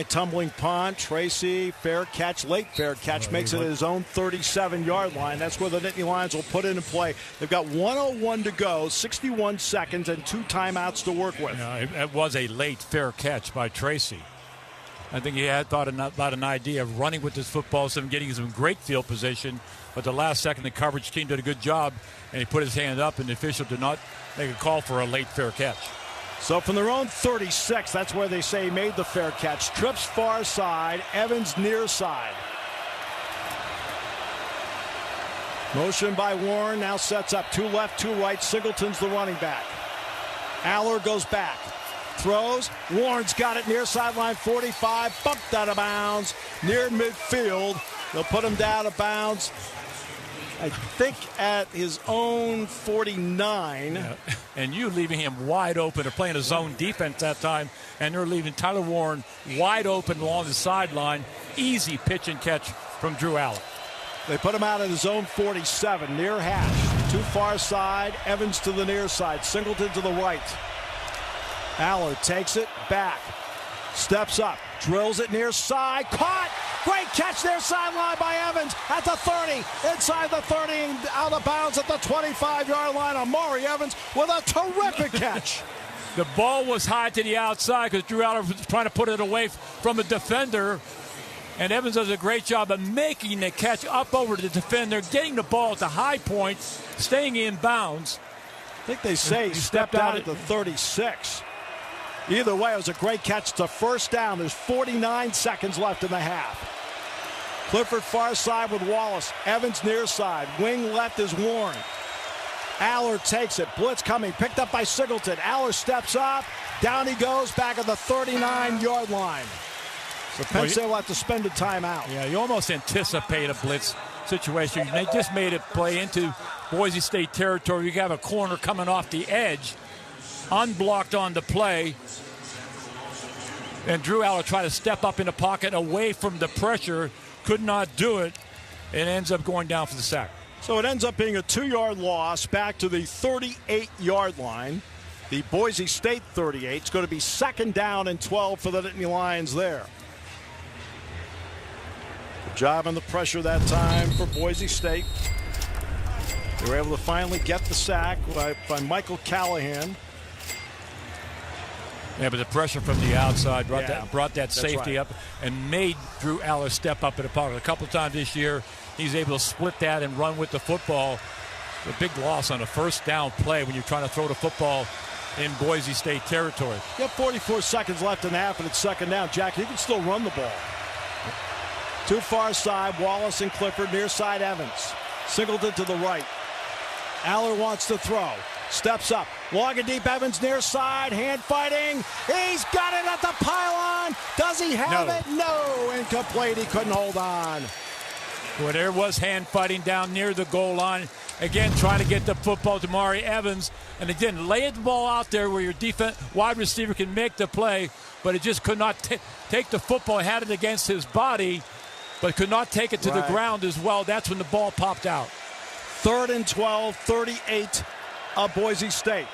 Speaker 9: Tumbling punt. Tracy, fair catch, late fair catch, makes it at his own 37-yard line. That's where the Nittany Lions will put it in play. They've got 1:01 to go, 61 seconds, and 2 timeouts to work with.
Speaker 5: It was a late fair catch by Tracy. I think he had thought about an idea of running with this football, getting some great field position, but the last second the coverage team did a good job, and he put his hand up, and the official did not make a call for a late fair catch.
Speaker 9: So from their own 36, that's where they say he made the fair catch. Trips far side, Evans near side. Motion by Warren, now sets up 2 left, 2 right. Singleton's the running back. Aller goes back. Throws. Warren's got it near sideline 45. Bumped out of bounds near midfield. They'll put him down of bounds, I think, at his own 49.
Speaker 5: Yeah. And you leaving him wide open. They're playing a zone defense that time, and they're leaving Tyler Warren wide open along the sideline. Easy pitch and catch from Drew Aller.
Speaker 9: They put him out at his own 47, near hash. Too far side, Evans to the near side, Singleton to the right. Aller takes it back. Steps up, drills it near side, caught. Great catch near sideline by Evans at the 30, inside the 30, and out of bounds at the 25-yard line. Amari Evans with a terrific catch.
Speaker 5: The ball was high to the outside because Drew Aller was trying to put it away from a defender. And Evans does a great job of making the catch up over to the defender, getting the ball at the high point, staying in bounds.
Speaker 9: I think they say he stepped out at the 36. Either way, it was a great catch. It's a first down. There's 49 seconds left in the half. Clifford far side with Wallace. Evans near side. Wing left is Warren. Aller takes it. Blitz coming. Picked up by Singleton. Aller steps up. Down he goes back at the 39-yard line. So Penn State will have to spend a timeout.
Speaker 5: Yeah, you almost anticipate a blitz situation. They just made it play into Boise State territory. You have a corner coming off the edge, unblocked on the play. And Drew Aller tried to step up in the pocket away from the pressure. Could not do it. And ends up going down for the sack.
Speaker 9: So it ends up being a 2-yard loss back to the 38-yard line. The Boise State 38. It's going to be second down and 12 for the Nittany Lions there. Good job on the pressure that time for Boise State. They were able to finally get the sack by Michael Callahan.
Speaker 5: Yeah, but the pressure from the outside brought that safety up and made Drew Aller step up in the pocket. A couple of times this year, he's able to split that and run with the football. A big loss on a first down play when you're trying to throw the football in Boise State territory.
Speaker 9: You have 44 seconds left in the half, and it's second down. Jack, you can still run the ball. Too far side, Wallace and Clifford, near side Evans. Singleton to the right. Aller wants to throw. Steps up. Long and deep, Evans near side. Hand fighting. He's got it at the pylon. Does he have it? No. Incomplete. He couldn't hold on.
Speaker 5: Well, there was hand fighting down near the goal line. Again, trying to get the football to Amari Evans. And again, lay the ball out there where your wide receiver can make the play. But it just could not take the football. Had it against his body, but could not take it to the ground as well. That's when the ball popped out.
Speaker 9: 3rd and 12, 38 of Boise State.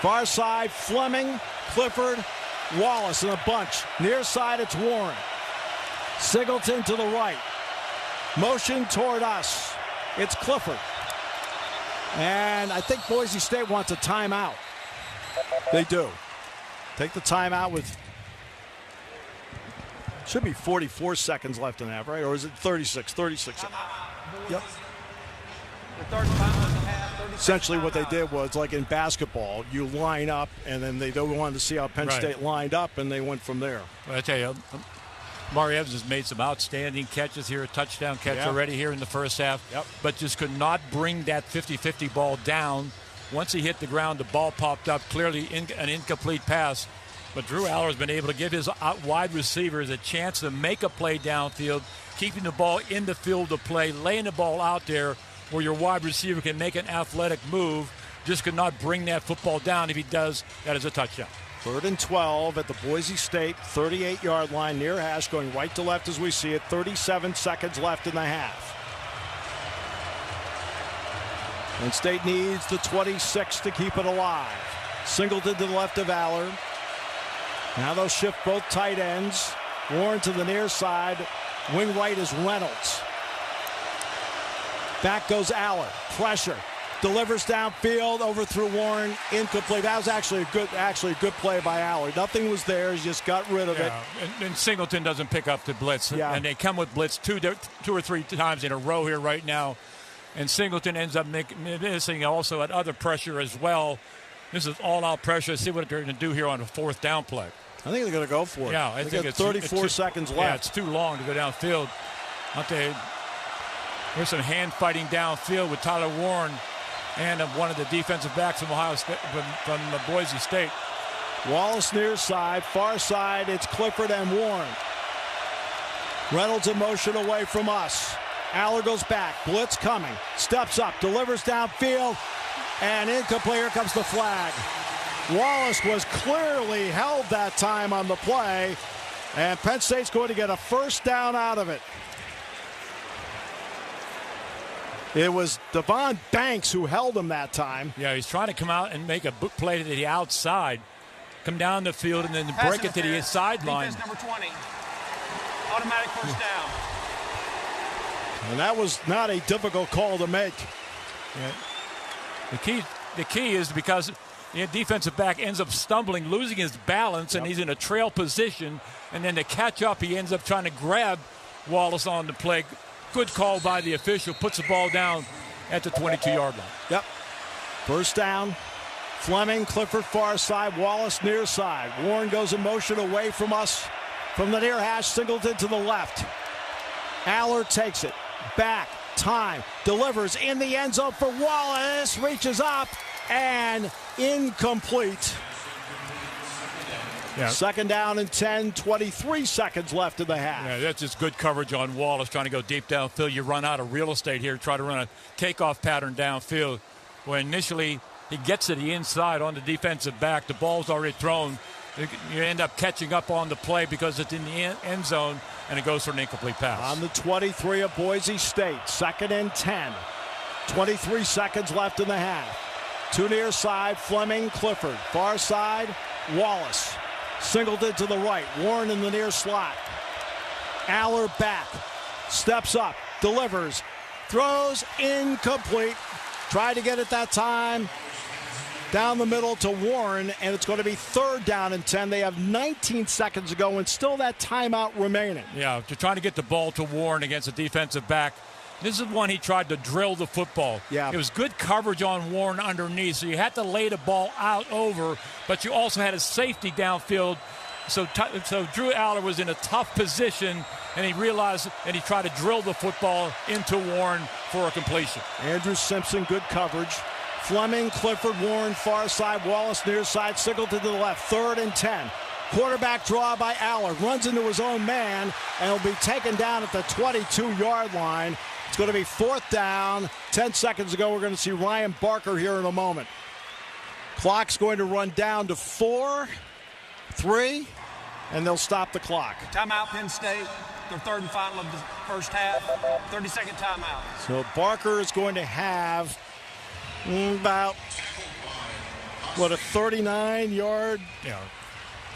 Speaker 9: Far side, Fleming, Clifford, Wallace in a bunch. Near side, it's Warren. Singleton to the right. Motion toward us. It's Clifford. And I think Boise State wants a timeout. They do. Take the timeout with, should be 44 seconds left in that, right? Or is it 36? 36. Yep. Essentially what they did was, like in basketball, you line up, and then they wanted to see how Penn State lined up, and they went from there.
Speaker 5: Well, I tell you, Amari Evans has made some outstanding catches here, a touchdown catch already here in the first half, but just could not bring that 50-50 ball down. Once he hit the ground, the ball popped up, clearly an incomplete pass. But Drew Aller has been able to give his wide receivers a chance to make a play downfield, keeping the ball in the field of play, laying the ball out there where your wide receiver can make an athletic move. Just could not bring that football down. If he does, that is a touchdown.
Speaker 9: 3rd and 12 at the Boise State 38-yard line near hash, going right to left as we see it. 37 seconds left in the half. Penn State needs the 26 to keep it alive. Singleton to the left of Aller. Now they'll shift both tight ends. Warren to the near side. Wing right is Reynolds. Back goes Aller. Pressure. Delivers downfield, overthrew Warren, incomplete. That was actually a good play by Aller. Nothing was there. He just got rid of it.
Speaker 5: And Singleton doesn't pick up the blitz.
Speaker 9: Yeah.
Speaker 5: And they come with blitz two or three times in a row here right now. And Singleton ends up missing also at other pressure as well. This is all-out pressure. See what they're going to do here on a 4th down play.
Speaker 9: I think they're going to go for it.
Speaker 5: Yeah, I think
Speaker 9: it's 34 seconds left.
Speaker 5: Yeah, it's too long to go downfield. There's some hand fighting downfield with Tyler Warren and one of the defensive backs from Ohio State, from Boise State.
Speaker 9: Wallace near side, far side, it's Clifford and Warren. Reynolds in motion away from us. Aller goes back, blitz coming, steps up, delivers downfield, and incomplete. Here comes the flag. Wallace was clearly held that time on the play, and Penn State's going to get a first down out of it. It was Devon Banks who held him that time.
Speaker 5: Yeah, he's trying to come out and make a play to the outside. come down the field, and then break it to the sideline.
Speaker 23: Defense number 20. Automatic first down.
Speaker 9: And that was not a difficult call to make.
Speaker 5: Yeah. The key is because the defensive back ends up stumbling, losing his balance, and he's in a trail position. And then to catch up, he ends up trying to grab Wallace on the play. Good call by the official. Puts the ball down at the 22-yard line.
Speaker 9: Yep. First down. Fleming, Clifford far side, Wallace near side. Warren goes in motion away from us from the near hash. Singleton to the left. Aller takes it. Back. Time. Delivers in the end zone for Wallace. Reaches up and incomplete.
Speaker 5: Yeah.
Speaker 9: Second down and 10, 23 seconds left in the half.
Speaker 5: Yeah, that's just good coverage on Wallace trying to go deep downfield. You run out of real estate here, try to run a takeoff pattern downfield where initially he gets to the inside on the defensive back. The ball's already thrown. You end up catching up on the play because it's in the end zone, and it goes for an incomplete pass.
Speaker 9: On the 23 of Boise State, second and 10. 23 seconds left in the half. Two near side, Fleming, Clifford. Far side, Wallace. Singleton to the right. Warren in the near slot. Aller back. Steps up. Delivers. Throws. Incomplete. Tried to get it that time. Down the middle to Warren, and it's going to be third down and 10. They have 19 seconds to go and still that timeout remaining.
Speaker 5: Yeah, to try to get the ball to Warren against a defensive back. This is one he tried to drill the football.
Speaker 9: Yeah.
Speaker 5: It was good coverage on Warren underneath, so you had to lay the ball out over, but you also had a safety downfield. So Drew Aller was in a tough position, and he realized, and he tried to drill the football into Warren for a completion.
Speaker 9: Andrew Simpson, good coverage. Fleming, Clifford, Warren, far side, Wallace near side, Singleton to the left. Third and 10. Quarterback draw by Aller. Runs into his own man, and will be taken down at the 22-yard line. It's going to be fourth down. 10 seconds ago, we're going to see Ryan Barker here in a moment. Clock's going to run down to 4, 3, and they'll stop the clock.
Speaker 23: Timeout, Penn State. Their third and final of the first half. 30-second timeout.
Speaker 9: So Barker is going to have about, a 39-yard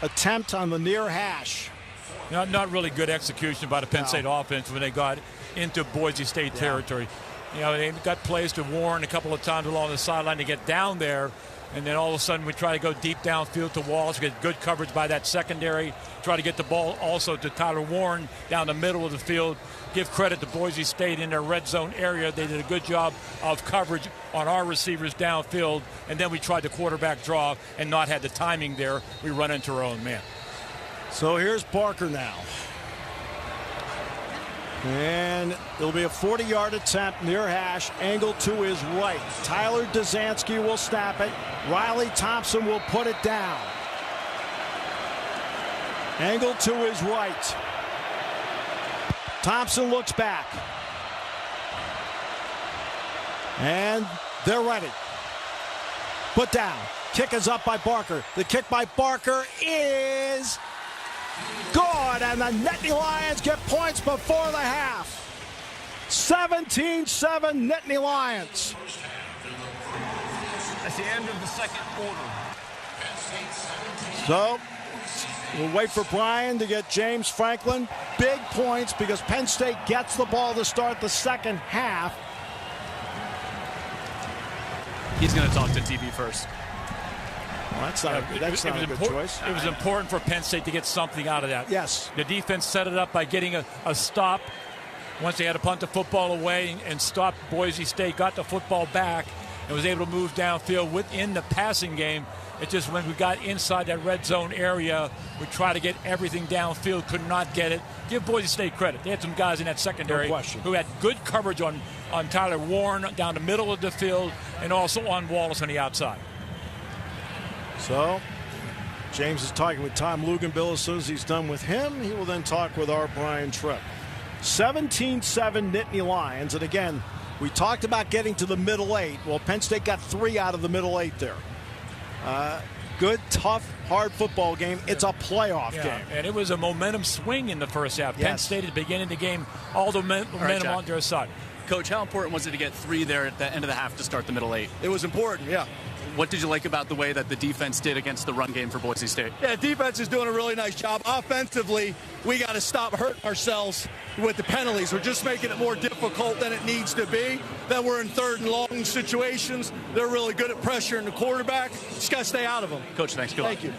Speaker 9: attempt on the near hash.
Speaker 5: Not really good execution by the Penn State offense when they got into Boise State territory. They got plays to Warren a couple of times along the sideline to get down there, and then all of a sudden we try to go deep downfield to Wallace, get good coverage by that secondary, try to get the ball also to Tyler Warren down the middle of the field. Give credit to Boise State in their red zone area. They did a good job of coverage on our receivers downfield, and then we tried the quarterback draw and not had the timing there. We run into our own man.
Speaker 9: So here's Barker now. And it'll be a 40-yard attempt near hash, angle to his right. Tyler Dzansky will snap it. Riley Thompson will put it down. Angle to his right. Thompson looks back. And they're ready. Put down. Kick is up by Barker. The kick by Barker is good, and the Nittany Lions get points before the half. 17-7 Nittany Lions.
Speaker 23: That's the end of the second quarter.
Speaker 9: So we'll wait for Brian to get James Franklin. Big points because Penn State gets the ball to start the second half.
Speaker 10: He's going to talk to TV first.
Speaker 9: Well, that's not a good choice.
Speaker 5: It was important for Penn State to get something out of that.
Speaker 9: Yes.
Speaker 5: The defense set it up by getting a stop once they had to punt the football away and stopped Boise State, got the football back, and was able to move downfield within the passing game. It's just when we got inside that red zone area, we tried to get everything downfield, could not get it. Give Boise State credit. They had some guys in that secondary who had good coverage on Tyler Warren down the middle of the field and also on Wallace on the outside.
Speaker 9: So James is talking with Tom Luganbill. As soon as he's done with him, he will then talk with our Brian Tripp. 17-7 Nittany Lions. And again, we talked about getting to the middle eight. Well, Penn State got 3 out of the middle 8 there. Good, tough, hard football game. It's a playoff game.
Speaker 5: And it was a momentum swing in the first half.
Speaker 9: Yes.
Speaker 5: Penn State at the beginning of the game, all the momentum on their side.
Speaker 10: Coach, how important was it to get 3 there at the end of the half to start the middle 8?
Speaker 2: It was important, yeah.
Speaker 10: what did you like about the way that the defense did against the run game for Boise State?
Speaker 23: Yeah, defense is doing a really nice job. Offensively, we got to stop hurting ourselves with the penalties. We're just making it more difficult than it needs to be. Then we're in third and long situations. They're really good at pressuring the quarterback. Just got to stay out of them.
Speaker 10: Coach, thanks. Good luck.
Speaker 23: Thank you.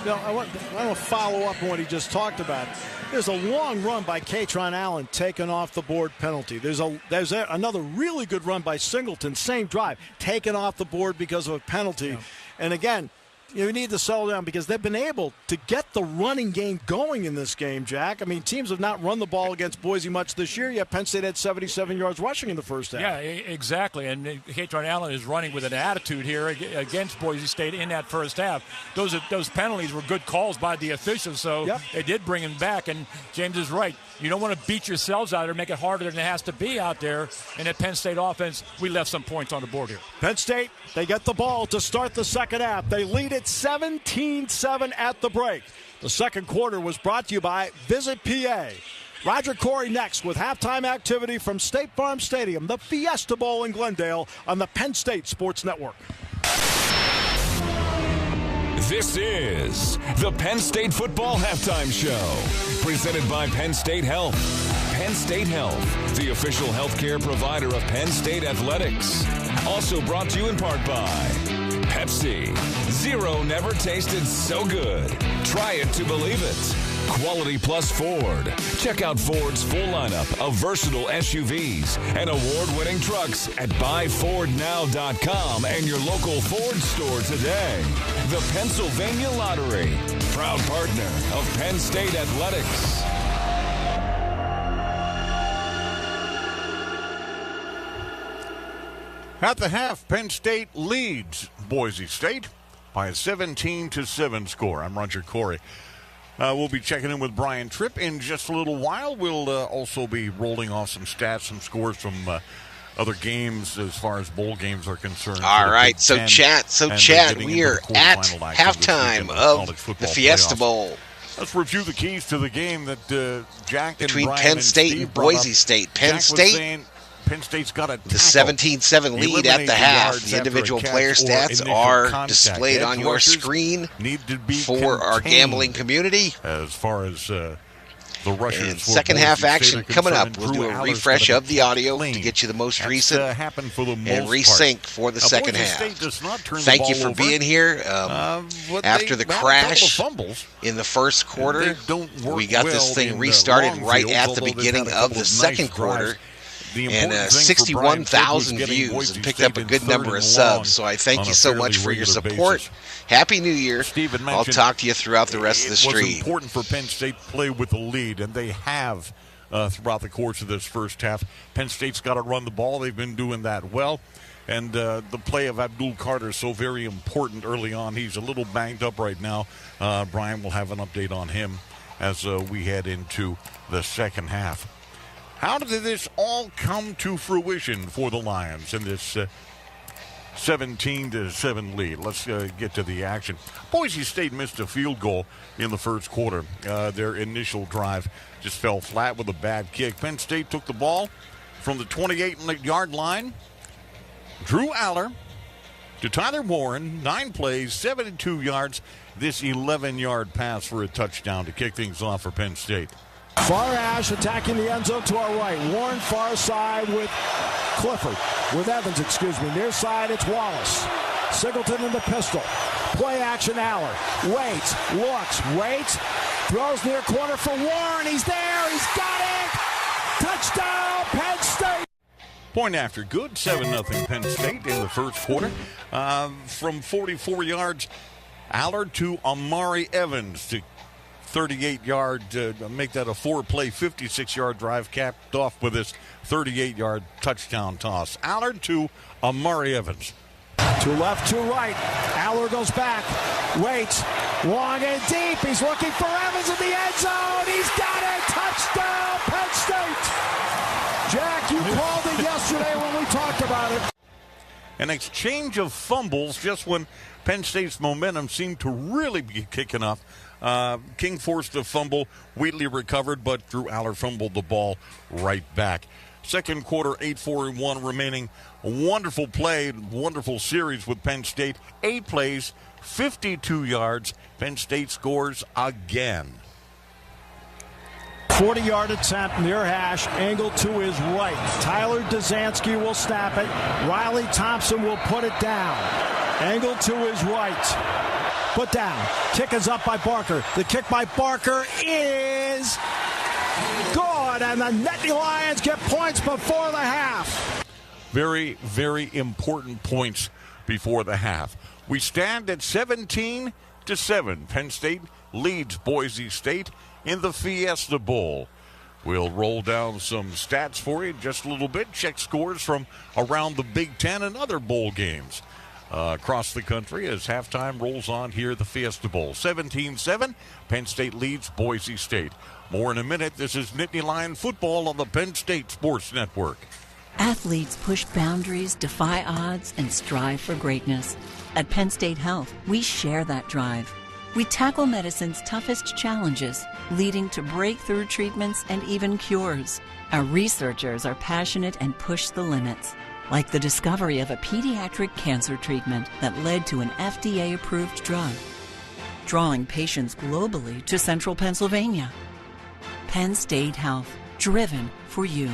Speaker 9: No, I want to follow up on what he just talked about. There's a long run by Katron Allen taken off the board penalty. There's another really good run by Singleton, same drive, taken off the board because of a penalty. Yeah. And again, you need to settle down because they've been able to get the running game going in this game, Jack. I mean, teams have not run the ball against Boise much this year, yet Penn State had 77 yards rushing in the first half.
Speaker 5: Yeah, exactly. And Katron Allen is running with an attitude here against Boise State in that first half. Those penalties were good calls by the officials, so they did bring him back. And James is right. You don't want to beat yourselves out there, make it harder than it has to be out there. And at Penn State offense, we left some points on the board here.
Speaker 9: Penn State, they get the ball to start the second half. They lead it 17-7 at the break. The second quarter was brought to you by Visit PA. Roger Corey next with halftime activity from State Farm Stadium, the Fiesta Bowl in Glendale on the Penn State Sports Network.
Speaker 7: This is the Penn State Football Halftime Show, presented by Penn State Health. Penn State Health, the official healthcare provider of Penn State Athletics. Also brought to you in part by Pepsi. Zero never tasted so good. Try it to believe it. Quality Plus Ford. Check out Ford's full lineup of versatile SUVs and award-winning trucks at buyfordnow.com and your local Ford store today. The Pennsylvania Lottery, proud partner of Penn State Athletics.
Speaker 8: At the half, Penn State leads Boise State by a 17-7 score. I'm Roger Corey. We'll be checking in with Brian Tripp in just a little while. We'll also be rolling off some stats, some scores from other games as far as bowl games are concerned.
Speaker 2: All right, so chat. We are at halftime of the Fiesta Bowl.
Speaker 8: Let's review the keys to the game that Jack
Speaker 2: between
Speaker 8: and Brian
Speaker 2: Penn
Speaker 8: and
Speaker 2: State
Speaker 8: Steve
Speaker 2: and Boise State. Penn State.
Speaker 8: Penn State's got a
Speaker 2: the 17-7 lead at the half. The individual player stats are displayed on your screen for our gambling community.
Speaker 8: As far as the rushers,
Speaker 2: and second half action coming up. We'll do a refresh of the audio to get you the most recent and resync for the second half. Thank you for being here. After the crash in the first quarter, we got this thing restarted right at the beginning of the second quarter. And 61,000 views and picked up a good number of subs. So I thank you so much for your support. Happy New Year. I'll talk to you throughout the rest of the stream.
Speaker 8: It was important for Penn State to play with the lead, and they have throughout the course of this first half. Penn State's got to run the ball. They've been doing that well. And the play of Abdul Carter is so very important early on. He's a little banged up right now. Brian will have an update on him as we head into the second half. How did this all come to fruition for the Lions in this 17-7 lead? Let's get to the action. Boise State missed a field goal in the first quarter. Their initial drive just fell flat with a bad kick. Penn State took the ball from the 28-yard line. Drew Aller to Tyler Warren, 9 plays, 72 yards. This 11-yard pass for a touchdown to kick things off for Penn State.
Speaker 9: Far Ash attacking the end zone to our right. Warren far side with Evans, Near side, it's Wallace. Singleton in the pistol. Play action, Aller. Waits, looks, throws near corner for Warren. He's there, he's got it. Touchdown, Penn State.
Speaker 8: Point after good, 7-0 Penn State in the first quarter. From 44 yards, Aller to Amari Evans to 38-yard, make that a 4-play, 56-yard drive, capped off with this 38-yard touchdown toss. Allard to Amari Evans.
Speaker 9: To left, to right. Aller goes back, waits, long and deep. He's looking for Evans in the end zone. He's got it. Touchdown, Penn State. Jack, you called it yesterday when we talked about it.
Speaker 8: An exchange of fumbles just when Penn State's momentum seemed to really be kicking up. King forced a fumble. Wheatley recovered, but Drew Aller fumbled the ball right back. Second quarter, 8:41 remaining. A wonderful play, wonderful series with Penn State. 8 plays, 52 yards. Penn State scores again.
Speaker 9: 40-yard attempt near hash, angled to his right. Tyler Dzansky will snap it. Riley Thompson will put it down. Angled to his right. Put down. Kick is up by Barker. The kick by Barker is good, and the Nittany Lions get points before the half.
Speaker 8: Very, very important points before the half. We stand at 17-7. Penn State leads Boise State in the Fiesta Bowl. We'll roll down some stats for you in just a little bit. Check scores from around the Big Ten and other bowl games across the country as halftime rolls on here at the Fiesta Bowl. 17-7, Penn State leads Boise State. More in a minute. This is Nittany Lion football on the Penn State Sports Network.
Speaker 12: Athletes push boundaries, defy odds, and strive for greatness. At Penn State Health, we share that drive. We tackle medicine's toughest challenges, leading to breakthrough treatments and even cures. Our researchers are passionate and push the limits, like the discovery of a pediatric cancer treatment that led to an FDA-approved drug, drawing patients globally to central Pennsylvania. Penn State Health, driven for you.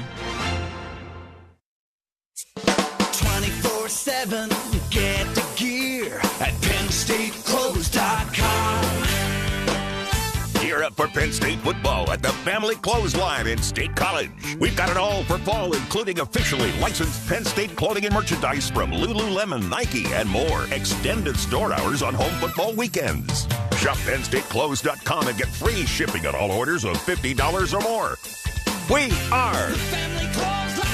Speaker 19: 24/7, get the gear at PennStateClothes.com.
Speaker 20: Gear up for Penn State football at the Family Clothesline in State College. We've got it all for fall, including officially licensed Penn State clothing and merchandise from Lululemon, Nike, and more. Extended store hours on home football weekends. Shop PennStateClothes.com and get free shipping on all orders of $50 or more. We are
Speaker 19: Family Clothesline.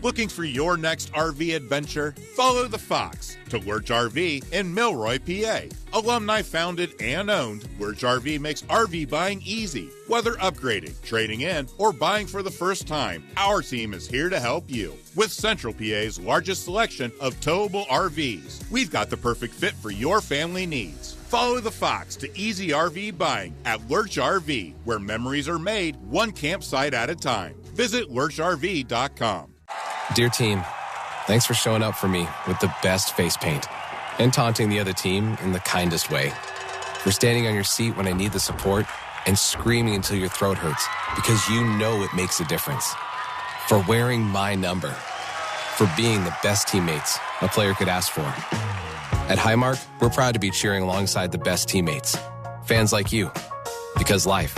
Speaker 14: Looking for your next RV adventure? Follow the Fox to Lurch RV in Milroy, PA. Alumni founded and owned, Lurch RV makes RV buying easy. Whether upgrading, trading in, or buying for the first time, our team is here to help you. With Central PA's largest selection of towable RVs, we've got the perfect fit for your family needs. Follow the Fox to easy RV buying at Lurch RV, where memories are made one campsite at a time. Visit lurchrv.com.
Speaker 15: Dear team, thanks for showing up for me with the best face paint and taunting the other team in the kindest way. For standing on your seat when I need the support and screaming until your throat hurts because you know it makes a difference. For wearing my number. For being the best teammates a player could ask for. At Highmark, we're proud to be cheering alongside the best teammates. Fans like you. Because life.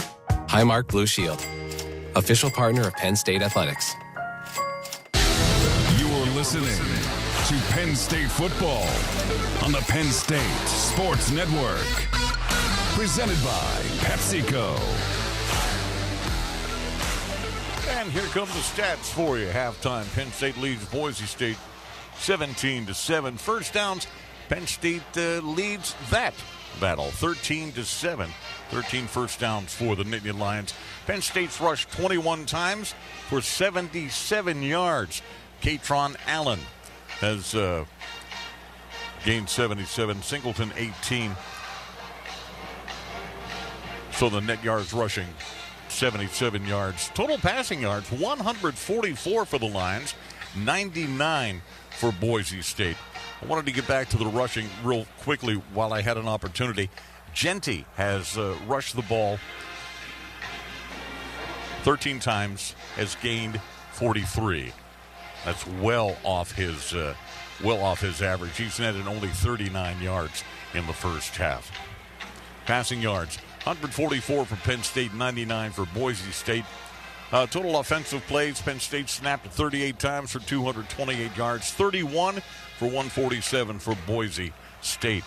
Speaker 15: Highmark Blue Shield. Official partner of Penn State Athletics.
Speaker 4: Listening to Penn State football on the Penn State Sports Network. Presented by PepsiCo.
Speaker 8: And here come the stats for you. Halftime, Penn State leads Boise State 17-7. First downs, Penn State leads that battle 13-7. 13 first downs for the Nittany Lions. Penn State's rushed 21 times for 77 yards. Katron Allen has gained 77. Singleton 18. So the net yards rushing 77 yards. Total passing yards 144 for the Lions, 99 for Boise State. I wanted to get back to the rushing real quickly while I had an opportunity. Genty has rushed the ball 13 times, has gained 43. That's well off his average. He's netted only 39 yards in the first half. Passing yards, 144 for Penn State, 99 for Boise State. Total offensive plays, Penn State snapped 38 times for 228 yards, 31 for 147 for Boise State.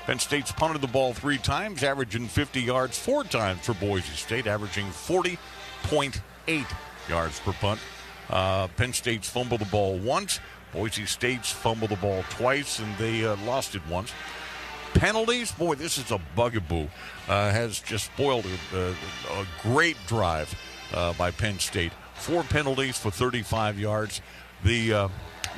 Speaker 8: Penn State's punted the ball 3 times, averaging 50 yards, 4 times for Boise State, averaging 40.8 yards per punt. Penn State's fumbled the ball once. Boise State's fumbled the ball twice, and they lost it once. Penalties, boy, this is a bugaboo. Has just spoiled a great drive by Penn State. 4 penalties for 35 yards. The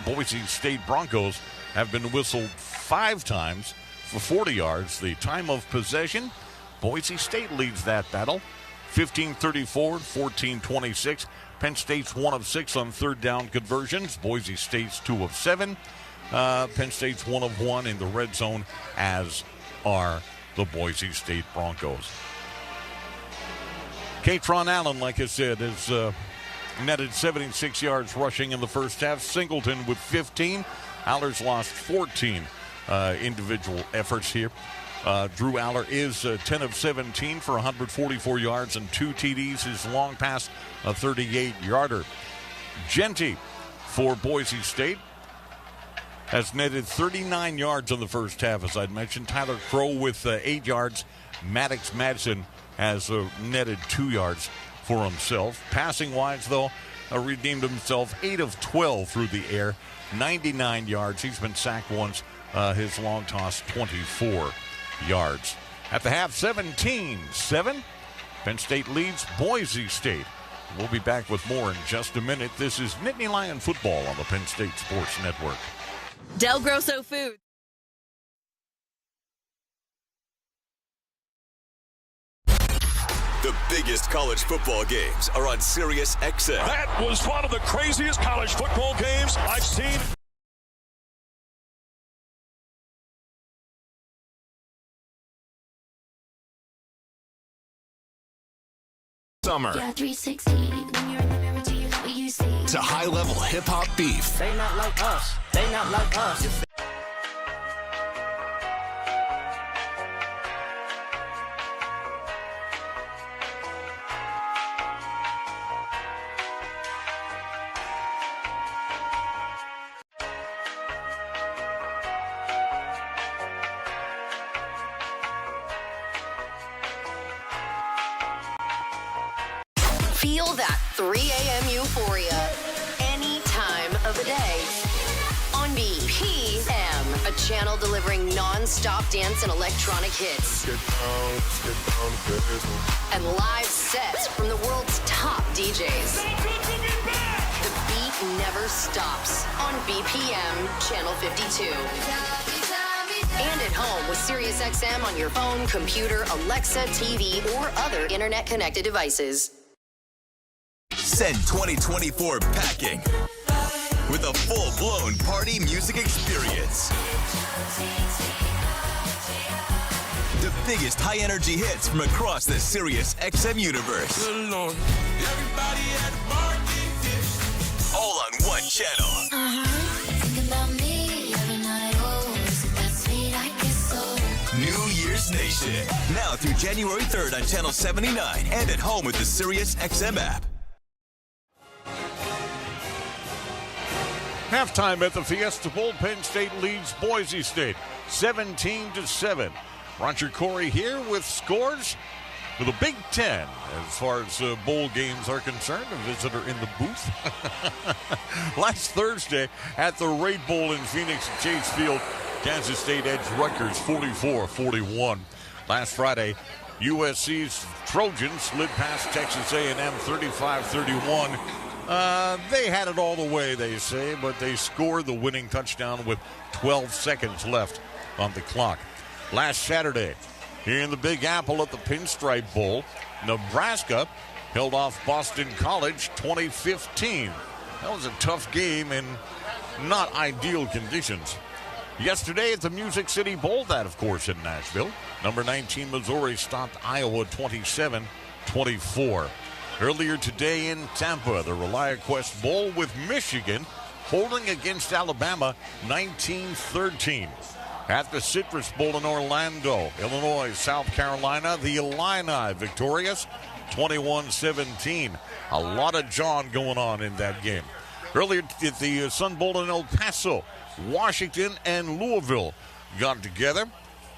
Speaker 8: Boise State Broncos have been whistled 5 times for 40 yards. The time of possession, Boise State leads that battle. 15-34, 14-26. Penn State's 1 of 6 on third down conversions. Boise State's 2 of 7. Penn State's 1 of 1 in the red zone, as are the Boise State Broncos. Katron Allen, like I said, has netted 76 yards rushing in the first half. Singleton with 15. Aller's lost 14 individual efforts here. Drew Aller is 10 of 17 for 144 yards and 2 TDs. His long pass, a 38-yarder. Genty for Boise State has netted 39 yards in the first half, as I'd mentioned. Tyler Crow with 8 yards. Maddox Madsen has netted 2 yards for himself. Passing-wise, though, redeemed himself 8 of 12 through the air. 99 yards. He's been sacked once. His long toss, 24 yards. At the half, 17-7. Penn State leads Boise State. We'll be back with more in just a minute. This is Nittany Lion football on the Penn State Sports Network.
Speaker 3: Del Grosso Foods.
Speaker 13: The biggest college football games are on Sirius XM.
Speaker 16: That was one of the craziest college football games I've seen.
Speaker 13: Summer.
Speaker 24: Yeah, 360. When you're in the mirror, do you know what you see?
Speaker 13: To high-level hip-hop beef.
Speaker 25: They not like us. They not like us.
Speaker 26: Feel that 3 a.m. euphoria any time of the day on BPM, a channel delivering non-stop dance and electronic hits. And live sets from the world's top DJs. The beat never stops on BPM Channel 52. And at home with SiriusXM on your phone, computer, Alexa, TV, or other internet-connected devices.
Speaker 13: Send 2024 packing with a full-blown party music experience. The biggest high-energy hits from across the Sirius XM universe. All on one channel. New Year's Nation. Now through January 3rd on Channel 79 and at home with the Sirius XM app.
Speaker 8: Halftime at the Fiesta Bowl. Penn State leads Boise State 17-7. Roger Corey here with scores for the Big Ten. As far as bowl games are concerned, a visitor in the booth. Last Thursday at the Raid Bowl in Phoenix Chase Field, Kansas State edged Rutgers 44-41. Last Friday, USC's Trojans slid past Texas A&M 35-31. They had it all the way, they say, but they scored the winning touchdown with 12 seconds left on the clock. Last Saturday, here in the Big Apple at the Pinstripe Bowl, Nebraska held off Boston College 2015. That was a tough game in not ideal conditions. Yesterday at the Music City Bowl, that of course in Nashville, number 19 Missouri stopped Iowa 27-24. Earlier today in Tampa, the ReliaQuest Bowl with Michigan holding against Alabama 19-13. At the Citrus Bowl in Orlando, Illinois, South Carolina, the Illini victorious 21-17. A lot of John going on in that game. Earlier at the Sun Bowl in El Paso, Washington and Louisville got together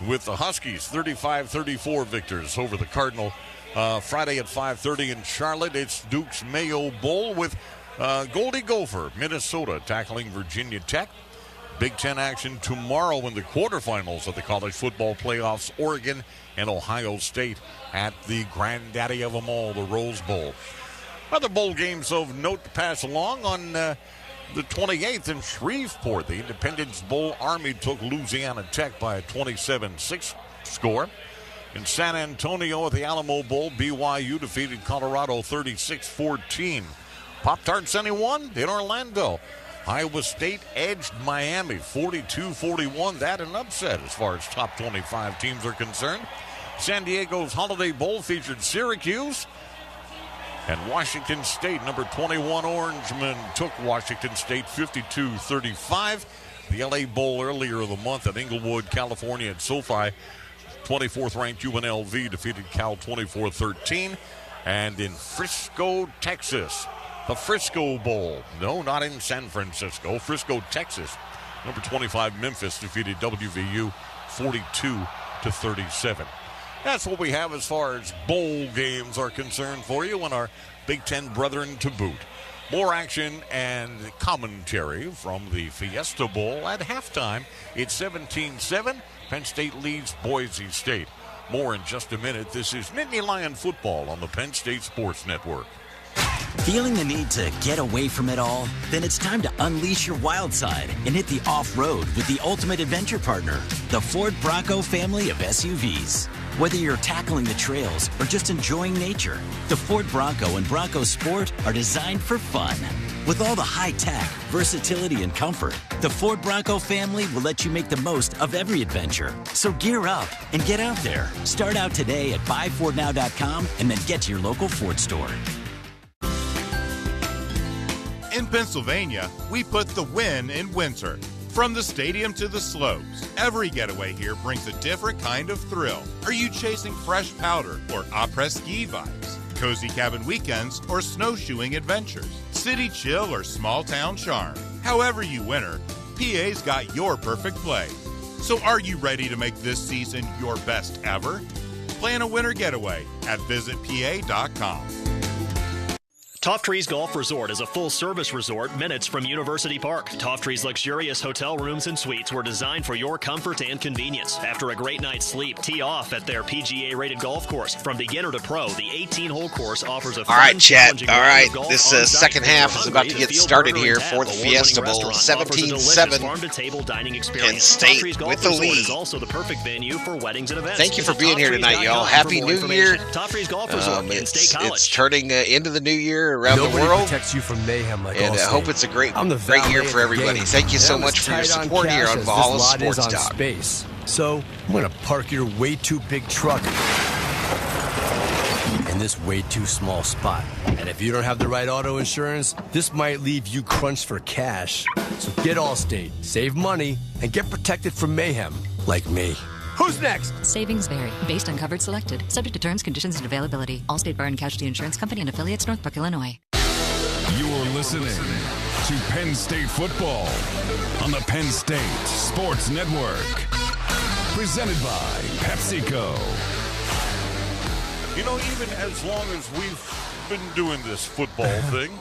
Speaker 8: with the Huskies 35-34 victors over the Cardinal. Friday at 5:30 in Charlotte, it's Duke's Mayo Bowl with Goldie Gopher, Minnesota, tackling Virginia Tech. Big Ten action tomorrow in the quarterfinals of the college football playoffs, Oregon and Ohio State at the granddaddy of them all, the Rose Bowl. Other bowl games of note to pass along on the 28th in Shreveport. The Independence Bowl, Army took Louisiana Tech by a 27-6 score. In San Antonio at the Alamo Bowl, BYU defeated Colorado 36-14. Pop-Tarts, anyone? In Orlando. Iowa State edged Miami 42-41. That an upset as far as top 25 teams are concerned. San Diego's Holiday Bowl featured Syracuse. And Washington State, number 21 Orangemen, took Washington State 52-35. The LA Bowl earlier in the month at Inglewood, California at SoFi. 24th-ranked UNLV defeated Cal 24-13. And in Frisco, Texas, the Frisco Bowl. No, not in San Francisco. Frisco, Texas. Number 25 Memphis defeated WVU 42-37. That's what we have as far as bowl games are concerned for you and our Big Ten brethren to boot. More action and commentary from the Fiesta Bowl at halftime. It's 17-7. Penn State leads Boise State. More in just a minute. This is Nittany Lion football on the Penn State Sports Network.
Speaker 1: Feeling the need to get away from it all? Then it's time to unleash your wild side and hit the off-road with the ultimate adventure partner, the Ford Bronco family of SUVs. Whether you're tackling the trails or just enjoying nature, the Ford Bronco and Bronco Sport are designed for fun. With all the high-tech, versatility, and comfort, the Ford Bronco family will let you make the most of every adventure. So gear up and get out there. Start out today at buyfordnow.com and then get to your local Ford store.
Speaker 14: In Pennsylvania, we put the win in winter. From the stadium to the slopes, every getaway here brings a different kind of thrill. Are you chasing fresh powder or après-ski vibes? Cozy cabin weekends or snowshoeing adventures? City chill or small town charm? However you winter, PA's got your perfect play. So are you ready to make this season your best ever? Plan a winter getaway at visitpa.com.
Speaker 6: Toff Trees Golf Resort is a full-service resort minutes from University Park. Toff Trees' luxurious hotel rooms and suites were designed for your comfort and convenience. After a great night's sleep, tee off at their PGA-rated golf course. From beginner to pro, the 18-hole course offers a fun, challenging round of golf
Speaker 2: this second half is about to get started here for the Fiesta Bowl. 17-7.
Speaker 6: Farm-to-table dining experience.
Speaker 2: Penn State with the lead.
Speaker 6: Is also the perfect venue for weddings and events.
Speaker 2: Thank you for being here tonight, y'all. Happy New Year.
Speaker 6: Toff Trees Golf Resort in State College.
Speaker 2: It's turning into the new year around
Speaker 17: Nobody
Speaker 2: the world.
Speaker 17: protects you from mayhem like
Speaker 2: and I hope it's a great year for everybody. Thank you so much for your support here on Valhalla Sports Talk.
Speaker 17: Space. So I'm going to park your way too big truck in this way too small spot. And if you don't have the right auto insurance, this might leave you crunched for cash. So get Allstate, save money, and get protected from mayhem like me. Who's next?
Speaker 18: Savings vary based on coverage selected. Subject to terms, conditions, and availability. Allstate Bar and Casualty Insurance Company and affiliates, Northbrook, Illinois.
Speaker 7: You're listening to Penn State football on the Penn State Sports Network. Presented by PepsiCo.
Speaker 8: You know, even as long as we've been doing this football thing,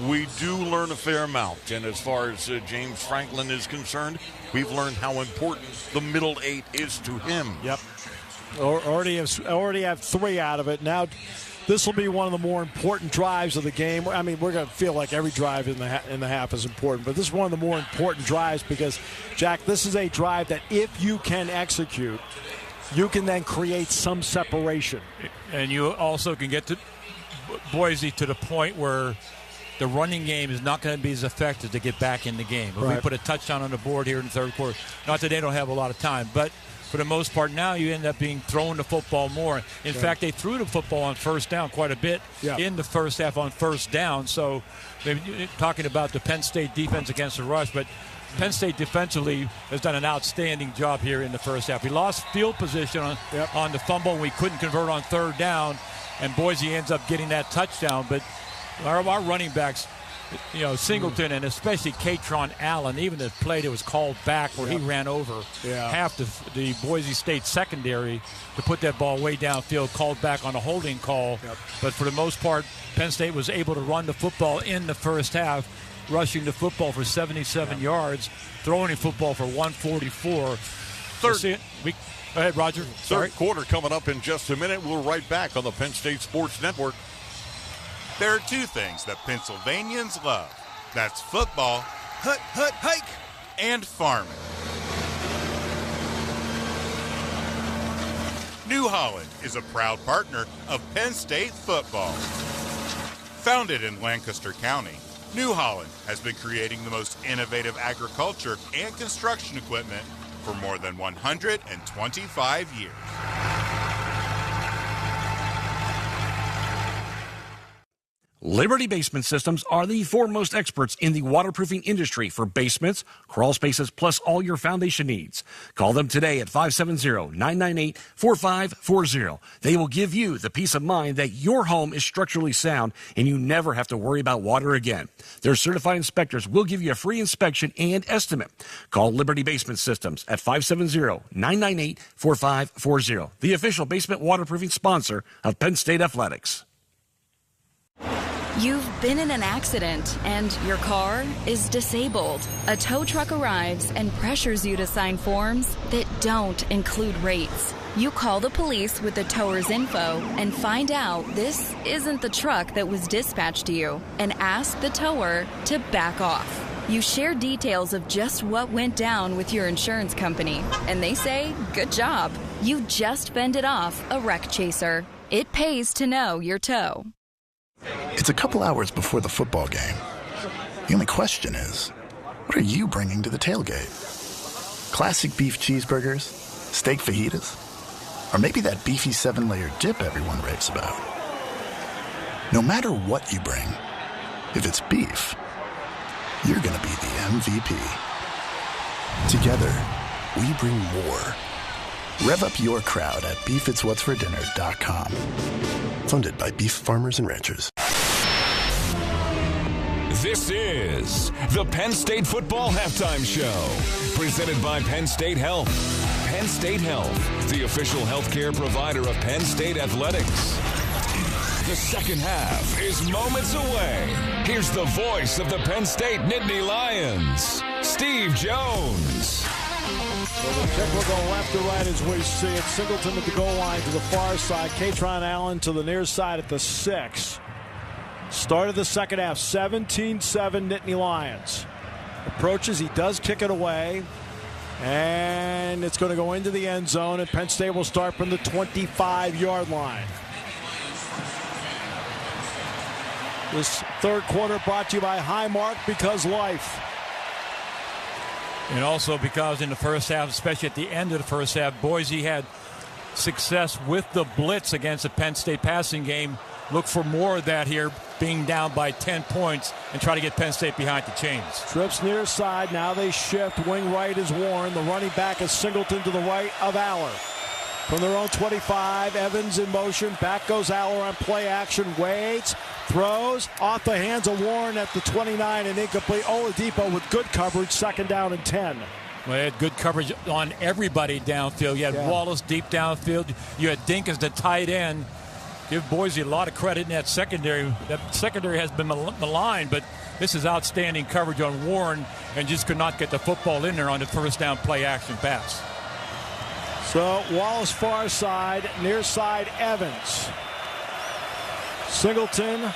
Speaker 8: we do learn a fair amount. And as far as James Franklin is concerned, we've learned how important the middle eight is to him.
Speaker 9: Yep. Already have 3 out of it. Now this will be one of the more important drives of the game. I mean, we're going to feel like every drive in the half is important, but this is one of the more important drives because, Jack, this is a drive that if you can execute, you can then create some separation.
Speaker 5: And you also can get to Boise to the point where the running game is not going to be as effective to get back in the game. If we put a touchdown on the board here in the third quarter, not that they don't have a lot of time, but for the most part, now you end up being thrown the football more. In fact, they threw the football on first down quite a bit in the first half on first down. So they're talking about the Penn State defense against the rush, but Penn State defensively has done an outstanding job here in the first half. We lost field position on the fumble, and we couldn't convert on third down, and Boise ends up getting that touchdown. But our running backs, Singleton and especially Katron Allen, even the play that was called back where he ran over half the Boise State secondary to put that ball way downfield, called back on a holding call. But for the most part, Penn State was able to run the football in the first half, rushing the football for 77 yards, throwing the football for 144. Go ahead, Roger.
Speaker 8: Third quarter coming up in just a minute. We're right back on the Penn State Sports Network.
Speaker 14: There are 2 things that Pennsylvanians love. That's football, hike, and farming. New Holland is a proud partner of Penn State football. Founded in Lancaster County, New Holland has been creating the most innovative agriculture and construction equipment for more than 125 years.
Speaker 10: Liberty Basement Systems are the foremost experts in the waterproofing industry for basements, crawl spaces, plus all your foundation needs. Call them today at 570-998-4540. They will give you the peace of mind that your home is structurally sound and you never have to worry about water again. Their certified inspectors will give you a free inspection and estimate. Call Liberty Basement Systems at 570-998-4540, the official basement waterproofing sponsor of Penn State Athletics.
Speaker 3: You've been in an accident and your car is disabled. A tow truck arrives and pressures you to sign forms that don't include rates. You call the police with the tower's info and find out this isn't the truck that was dispatched to you and ask the tower to back off. You share details of just what went down with your insurance company and they say, good job. You just fended off a wreck chaser. It pays to know your tow.
Speaker 11: It's a couple hours before the football game. The only question is, what are you bringing to the tailgate? Classic beef cheeseburgers? Steak fajitas? Or maybe that beefy 7-layer dip everyone raves about? No matter what you bring, if it's beef, you're gonna be the MVP. Together, we bring more. Rev up your crowd at beefitswhatsfordinner.com. Funded by Beef Farmers and Ranchers.
Speaker 7: This is the Penn State Football Halftime Show, presented by Penn State Health. Penn State Health, the official healthcare provider of Penn State Athletics. The second half is moments away. Here's the voice of the Penn State Nittany Lions, Steve Jones.
Speaker 9: So the kick will go left to right as we see it. Singleton at the goal line to the far side. Katron Allen to the near side at the 6. Start of the second half, 17-7 Nittany Lions. Approaches, he does kick it away. And it's going to go into the end zone, and Penn State will start from the 25-yard line. This third quarter brought to you by Highmark, because life.
Speaker 5: And also because in the first half, especially at the end of the first half, Boise had success with the blitz against the Penn State passing game. Look for more of that here, being down by 10 points, and try to get Penn State behind the chains.
Speaker 9: Trips near side. Now they shift. Wing right is Warren. The running back is Singleton to the right of Aller. From their own 25, Evans in motion. Back goes Aller on play action. Waits, throws, off the hands of Warren at the 29 and incomplete. Oladipo with good coverage, second down and 10.
Speaker 5: Well, they had good coverage on everybody downfield. You had Wallace deep downfield. You had Dink as the tight end. Give Boise a lot of credit in that secondary. That secondary has been maligned, but this is outstanding coverage on Warren, and just could not get the football in there on the first down play action pass.
Speaker 9: So Wallace far side, near side Evans. Singleton,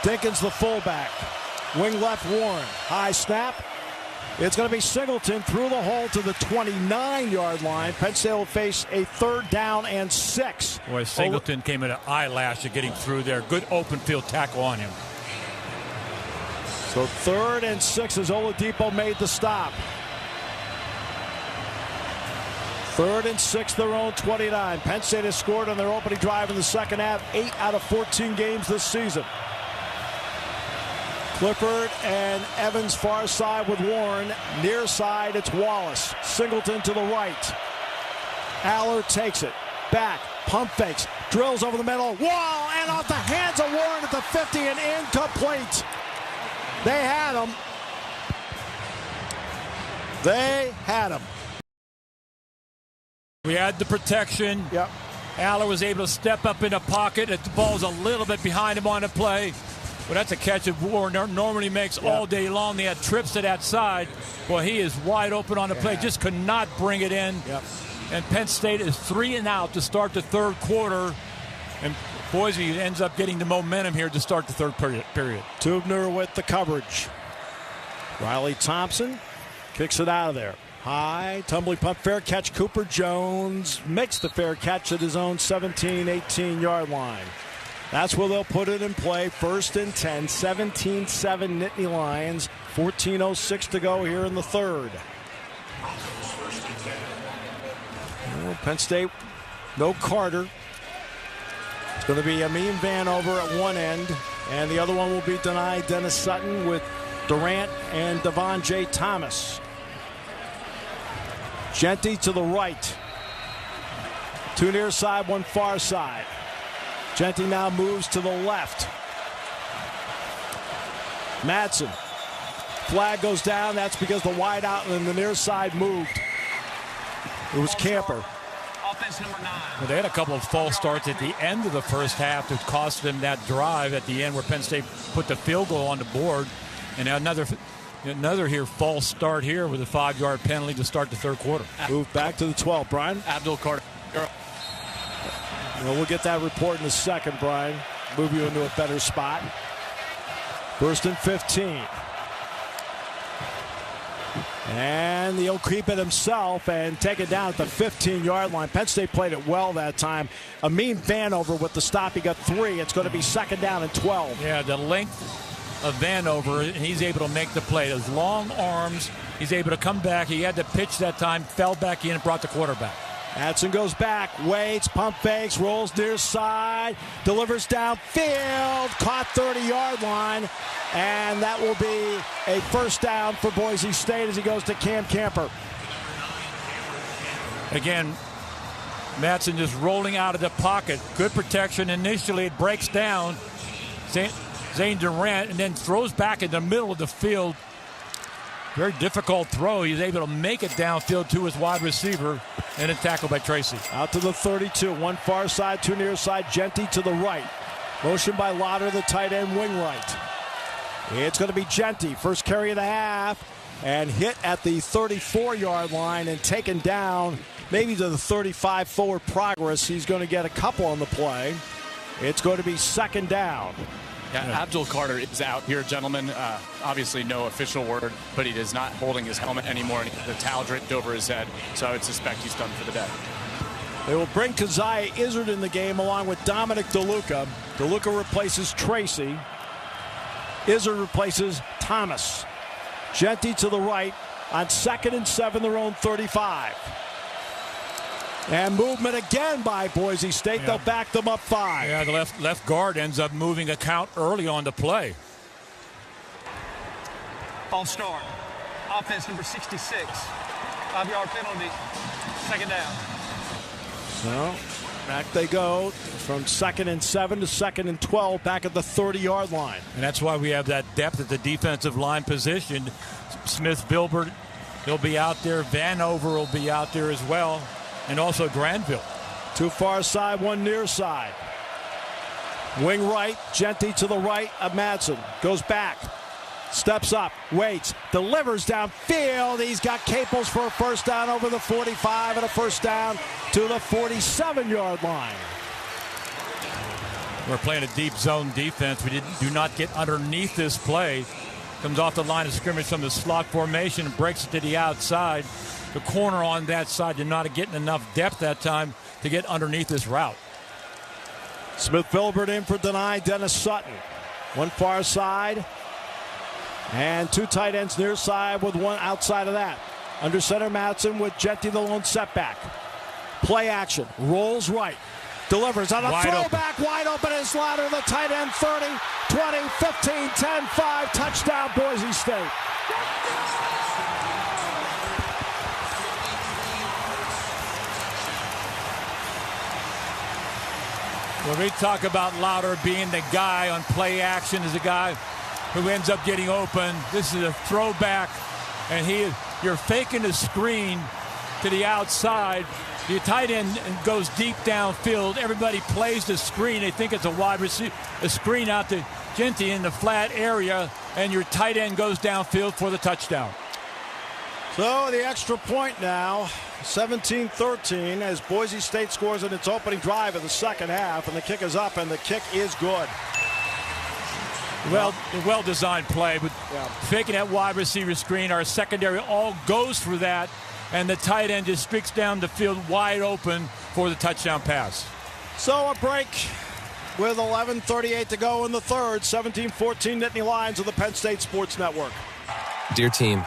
Speaker 9: Dinkins the fullback. Wing left Warren. High snap. It's going to be Singleton through the hole to the 29-yard line. Penn State will face a third down and 6.
Speaker 5: Boy, Singleton came at an eyelash of getting through there. Good open field tackle on him.
Speaker 9: So 3rd and 6 as Oladipo made the stop. 3rd and 6, their own 29. Penn State has scored on their opening drive in the second half 8 out of 14 games this season. Clifford and Evans far side with Warren. Near side, it's Wallace. Singleton to the right. Aller takes it. Back. Pump fakes. Drills over the middle. Wall! And off the hands of Warren at the 50 and incomplete. They had him. They had him.
Speaker 5: We had the protection.
Speaker 9: Yep.
Speaker 5: Aller was able to step up in the pocket. The ball's a little bit behind him on the play. Well, that's a catch that Warren normally makes all day long. They had trips to that side. Well, he is wide open on the play. Just could not bring it in.
Speaker 9: Yep.
Speaker 5: And Penn State is 3 and out to start the third quarter. And Boise ends up getting the momentum here to start the third period.
Speaker 9: Tubner with the coverage. Riley Thompson kicks it out of there. High, tumbling pump, fair catch. Cooper Jones makes the fair catch at his own 17, 18-yard line. That's where they'll put it in play. 1st and 10, 17-7 Nittany Lions. 14:06 to go here in the third. Penn State, no Carter. It's going to be Amin Vanover at one end, and the other one will be Enoy Dennis Sutton with Durant and Devon J. Thomas. Genty to the right. 2 near side, 1 far side. Genty now moves to the left. Madsen. Flag goes down. That's because the wide out and the near side moved. It was Camper.
Speaker 5: Offense number 9. Well, they had a couple of false starts at the end of the first half that cost them that drive at the end where Penn State put the field goal on the board. And another here false start here with a 5-yard penalty to start the third quarter.
Speaker 9: Move back to the 12, Brian.
Speaker 12: Abdul Carter.
Speaker 9: Well, we'll get that report in a second, Brian. Move you into a better spot. 1st and 15. And he'll keep it himself and take it down at the 15-yard line. Penn State played it well that time. Amin Vanover with the stop. He got 3. It's going to be 2nd down and 12.
Speaker 5: Yeah, the length of Vanover, and he's able to make the play. His long arms, he's able to come back. He had to pitch that time, fell back in, and brought the quarterback.
Speaker 9: Madsen goes back, waits, pump fakes, rolls near side, delivers downfield, caught 30-yard line, and that will be a 1st down for Boise State as he goes to Cam Camper.
Speaker 5: Again, Madsen just rolling out of the pocket. Good protection initially. It breaks down. Zane Durant, and then throws back in the middle of the field. Very difficult throw. He's able to make it downfield to his wide receiver, and a tackle by Tracy.
Speaker 9: Out to the 32. 1 far side, 2 near side. Genty to the right. Motion by Lauder, the tight end, wing right. It's going to be Genty. First carry of the half, and hit at the 34-yard line and taken down maybe to the 35 forward progress. He's going to get a couple on the play. It's going to be 2nd down.
Speaker 12: Yeah, Abdul Carter is out here, gentlemen. Obviously no official word, but he is not holding his helmet anymore. And the towel draped over his head, so I would suspect he's done for the day.
Speaker 9: They will bring Keziah Izzard in the game along with Dominic DeLuca. DeLuca replaces Tracy. Izzard replaces Thomas. Genty to the right on 2nd and 7, their own 35. And movement again by Boise State. They'll back them up 5.
Speaker 5: Yeah, the left guard ends up moving a count early on the play.
Speaker 19: False start. Offense number 66. 5-yard penalty. 2nd down.
Speaker 9: So back they go from 2nd and 7 to 2nd and 12 back at the 30-yard line.
Speaker 5: And that's why we have that depth at the defensive line position. Smith-Bilbert, he'll be out there. Vanover will be out there as well. And also Granville.
Speaker 9: 2 far side, 1 near side. Wing right, Genty to the right of Madsen. Goes back, steps up, waits, delivers downfield. He's got Caples for a 1st down over the 45 and a 1st down to the 47-yard line.
Speaker 5: We're playing a deep zone defense. We do not get underneath this play. Comes off the line of scrimmage from the slot formation and breaks it to the outside. The corner on that side did not get enough depth that time to get underneath this route.
Speaker 9: Smith-Bilbert in for Enoy Dennis Sutton. 1 far side and 2 tight ends near side with 1 outside of that. Under center Madsen with Genty the lone setback. Play action, rolls right, delivers on a throwback, wide open is Lauder, the tight end, 30, 20, 15, 10, 5, touchdown Boise State.
Speaker 5: When we talk about Lauder being the guy on play action, is a guy who ends up getting open. This is a throwback, and you're faking a screen to the outside. The tight end goes deep downfield. Everybody plays the screen. They think it's a wide receiver, a screen out to Genty in the flat area, and your tight end goes downfield for the touchdown.
Speaker 9: So the extra point now, 17-13, as Boise State scores in its opening drive of the second half, and the kick is up, and the kick is good.
Speaker 5: Well-designed play, but faking that wide receiver screen, our secondary all goes for that, and the tight end just streaks down the field wide open for the touchdown pass.
Speaker 9: So a break with 11:38 to go in the third. 17-14 Nittany Lions of the Penn State Sports Network.
Speaker 4: Dear team,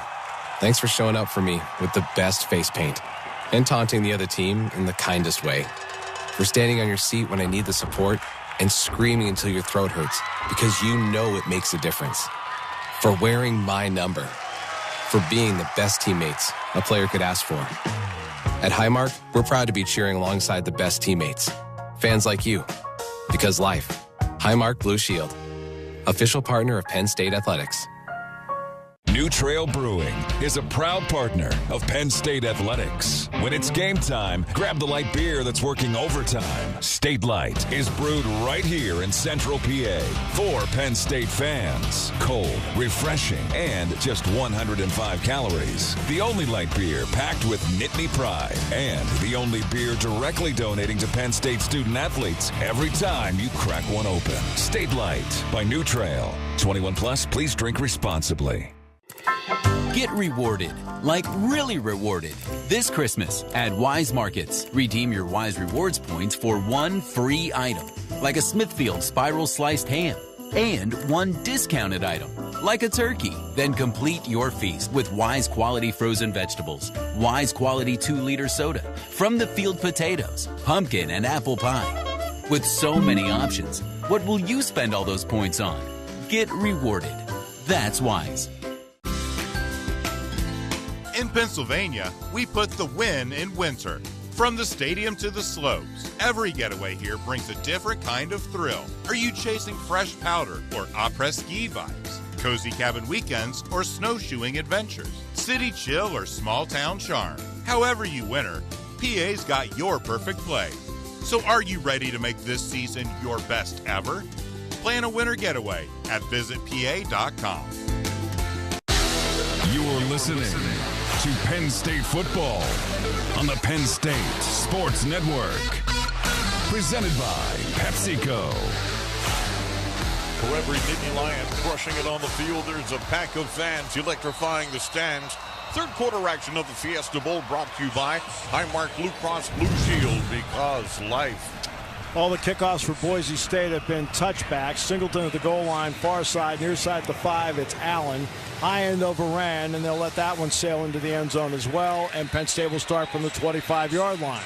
Speaker 4: thanks for showing up for me with the best face paint and taunting the other team in the kindest way. For standing on your seat when I need the support and screaming until your throat hurts because you know it makes a difference. For wearing my number. For being the best teammates a player could ask for. At Highmark, we're proud to be cheering alongside the best teammates. Fans like you. Because life. Highmark Blue Shield. Official partner of Penn State Athletics.
Speaker 7: New Trail Brewing is a proud partner of Penn State Athletics. When it's game time, grab the light beer that's working overtime. State Light is brewed right here in Central PA for Penn State fans. Cold, refreshing, and just 105 calories. The only light beer packed with Nittany pride and the only beer directly donating to Penn State student athletes every time you crack one open. State Light by New Trail. 21 plus, please drink responsibly.
Speaker 15: Get rewarded, like really rewarded, this Christmas at Wise Markets. Redeem your Wise Rewards points for one free item, like a Smithfield Spiral Sliced Ham, and one discounted item, like a turkey. Then complete your feast with Wise Quality Frozen Vegetables, Wise Quality 2-liter soda, From the Field potatoes, pumpkin and apple pie. With so many options, what will you spend all those points on? Get rewarded. That's Wise.
Speaker 14: In Pennsylvania, we put the win in winter. From the stadium to the slopes, every getaway here brings a different kind of thrill. Are you chasing fresh powder or après-ski vibes? Cozy cabin weekends or snowshoeing adventures? City chill or small town charm? However you winter, PA's got your perfect play. So are you ready to make this season your best ever? Plan a winter getaway at visitpa.com.
Speaker 7: You're listening to Penn State football on the Penn State Sports Network. Presented by PepsiCo.
Speaker 8: For every Nittany Lion crushing it on the field, there's a pack of fans electrifying the stands. Third quarter action of the Fiesta Bowl brought to you by Highmark Blue Cross Blue Shield, because life.
Speaker 9: All the kickoffs for Boise State have been touchbacks. Singleton at the goal line, far side, near side to 5, it's Allen. High end overran, and they'll let that one sail into the end zone as well, and Penn State will start from the 25-yard line.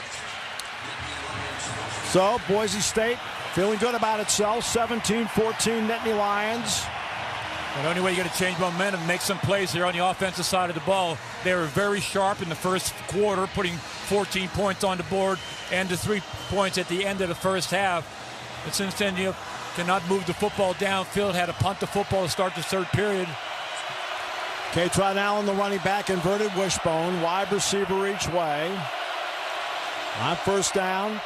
Speaker 9: So, Boise State feeling good about itself, 17-14 Nittany Lions.
Speaker 5: And the only way you're going to change momentum, make some plays here on the offensive side of the ball. They were very sharp in the first quarter, putting 14 points on the board and the 3 points at the end of the first half. And since then, you cannot move the football downfield, had to punt the football to start the third period.
Speaker 9: Katron Allen, the running back, inverted wishbone, wide receiver each way. On first down,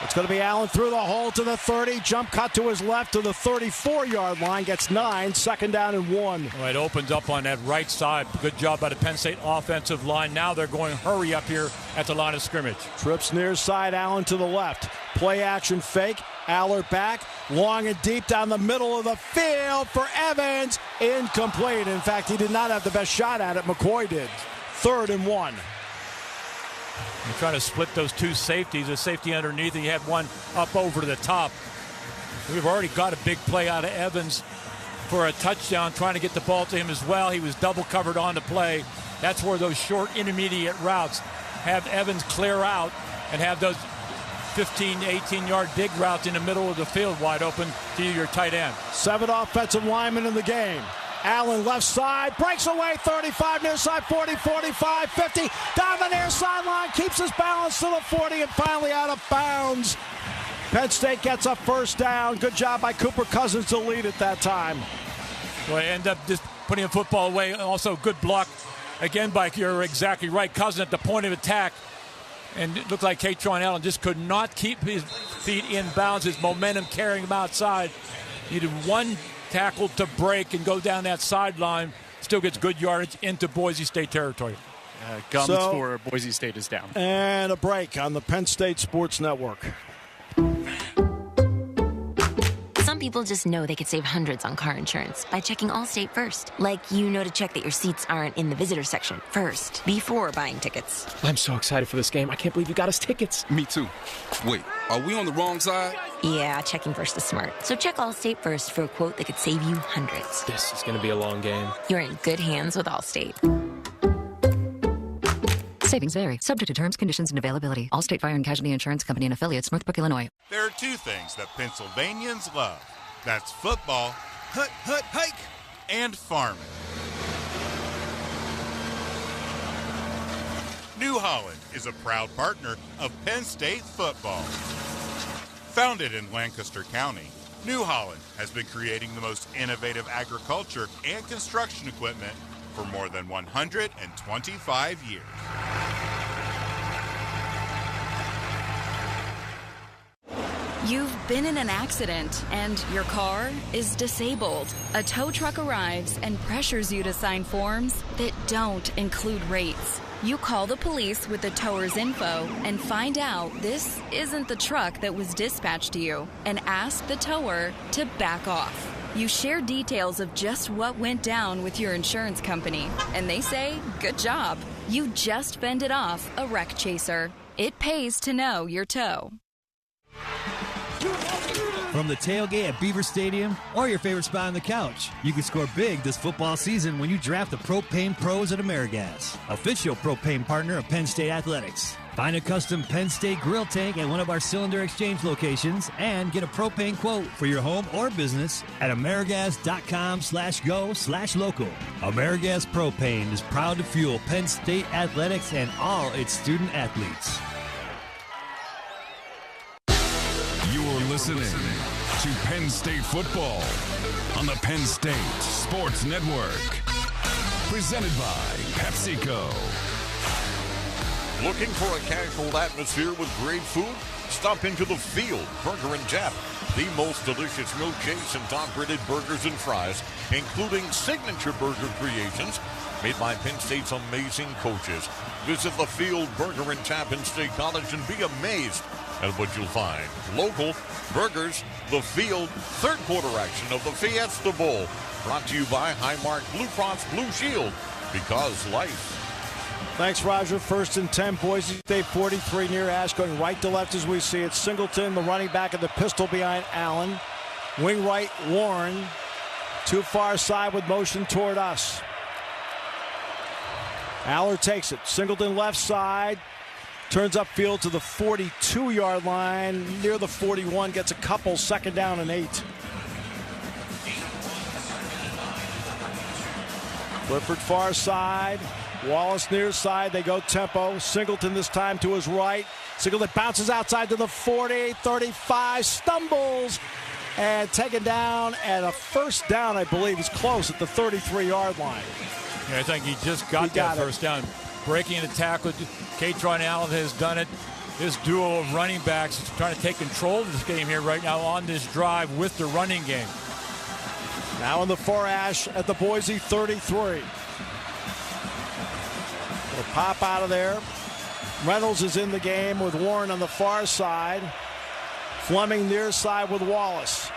Speaker 9: it's going to be Allen through the hole to the 30, jump cut to his left to the 34-yard line, gets 9, second down and 1.
Speaker 5: Well, it opens up on that right side. Good job by the Penn State offensive line. Now they're going hurry up here at the line of scrimmage.
Speaker 9: Trips near side, Allen to the left. Play action fake, Aller back, long and deep down the middle of the field for Evans. Incomplete. In fact, he did not have the best shot at it. McCoy did. 3rd and 1.
Speaker 5: You're trying to split those two safeties, a safety underneath, and you had one up over to the top. We've already got a big play out of Evans for a touchdown, trying to get the ball to him as well. He was double covered on the play. That's where those short intermediate routes have Evans clear out and have those 15, 18-yard dig routes in the middle of the field wide open to your tight end.
Speaker 9: 7 offensive linemen in the game. Allen left side, breaks away, 35, near side, 40, 45, 50, down the near sideline, keeps his balance to the 40, and finally out of bounds. Penn State gets a first down. Good job by Cooper Cousins to lead at that time.
Speaker 5: Well, end up just putting a football away. Also, good block, again, by, you're exactly right, Cousins at the point of attack. And it looked like Katron Allen just could not keep his feet in bounds, his momentum carrying him outside. Needed one tackle to break and go down that sideline. Still gets good yardage into Boise State territory.
Speaker 12: Gums for Boise State is down.
Speaker 9: And a break on the Penn State Sports Network.
Speaker 18: Some
Speaker 16: people just know they could save hundreds on car insurance by checking Allstate first. Like, you know to check that your seats aren't in the visitor section first, before buying tickets.
Speaker 4: I'm so excited for this game. I can't believe you got us tickets.
Speaker 20: Me too. Wait, are we on the wrong side?
Speaker 16: Yeah, checking first is smart. So check Allstate first for a quote that could save you hundreds.
Speaker 4: This is going to be a long game.
Speaker 16: You're in good hands with Allstate.
Speaker 18: Savings vary. Subject to terms, conditions, and availability. Allstate Fire and Casualty Insurance Company and affiliates, Northbrook, Illinois.
Speaker 14: There are two things that Pennsylvanians love. That's football, hike, and farming. New Holland is a proud partner of Penn State football. Founded in Lancaster County, New Holland has been creating the most innovative agriculture and construction equipment for more than 125 years.
Speaker 3: You've been in an accident and your car is disabled. A tow truck arrives and pressures you to sign forms that don't include rates. You call the police with the tower's info and find out this isn't the truck that was dispatched to you and ask the tower to back off. You share details of just what went down with your insurance company, and they say, good job. You just fended off a wreck chaser. It pays to know your tow.
Speaker 21: From the tailgate at Beaver Stadium or your favorite spot on the couch, you can score big this football season when you draft the Propane Pros at AmeriGas, official propane partner of Penn State Athletics. Find a custom Penn State grill tank at one of our cylinder exchange locations and get a propane quote for your home or business at amerigas.com/go/local. AmeriGas Propane is proud to fuel Penn State Athletics and all its student athletes.
Speaker 7: You're listening to Penn State football on the Penn State Sports Network. Presented by PepsiCo.
Speaker 8: Looking for a casual atmosphere with great food? Stop into the Field Burger and Tap. The most delicious no-chase and top-rated burgers and fries, including signature burger creations made by Penn State's amazing coaches. Visit the Field Burger and Tap in State College and be amazed at what you'll find. Local burgers, the Field, third quarter action of the Fiesta Bowl. Brought to you by Highmark Blue Cross Blue Shield, because life.
Speaker 9: Thanks, Roger. 1st and 10, Boise State 43 near Ash, going right to left as we see it. Singleton, the running back, at the pistol behind Allen. Wing right, Warren. Too far side with motion toward us. Aller takes it. Singleton left side. Turns upfield to the 42-yard line. Near the 41, gets a couple. 2nd down and 8. Clifford far side. Wallace near side. They go tempo. Singleton this time to his right. Singleton bounces outside to the 40, 35, stumbles, and taken down. And a 1st down, I believe, is close at the 33-yard line.
Speaker 5: Yeah, I think he just got that 1st down. Breaking the tackle. Katron Allen has done it. This duo of running backs is trying to take control of this game here right now on this drive with the running game.
Speaker 9: Now in the far Ash at the Boise 33. They'll pop out of there. Reynolds is in the game with Warren on the far side. Fleming near side with Wallace.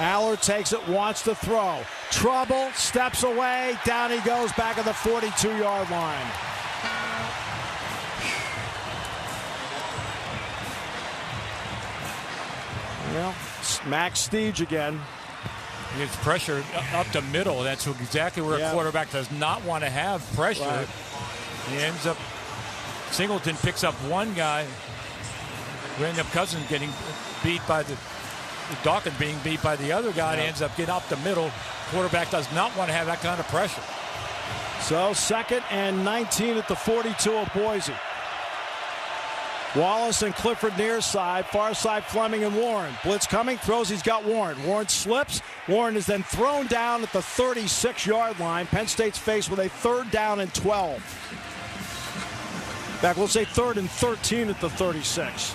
Speaker 9: Aller takes it, wants to throw. Trouble, steps away, down he goes back at the 42-yard line. Well, Max Steege again.
Speaker 5: He gets pressure up the middle. That's exactly where a quarterback does not want to have pressure.
Speaker 9: Right.
Speaker 5: He ends up, Singleton picks up one guy. We end up Cousins getting beat by Dawkins being beat by the other guy. And ends up getting up the middle. Quarterback does not want to have that kind of pressure.
Speaker 9: So 2nd and 19 at the 42 of Boise. Wallace and Clifford near side, far side Fleming and Warren. Blitz coming, throws, he's got Warren. Warren slips. Warren is then thrown down at the 36-yard line. Penn State's faced with a 3rd down and 12. In fact, we'll say 3rd and 13 at the 36.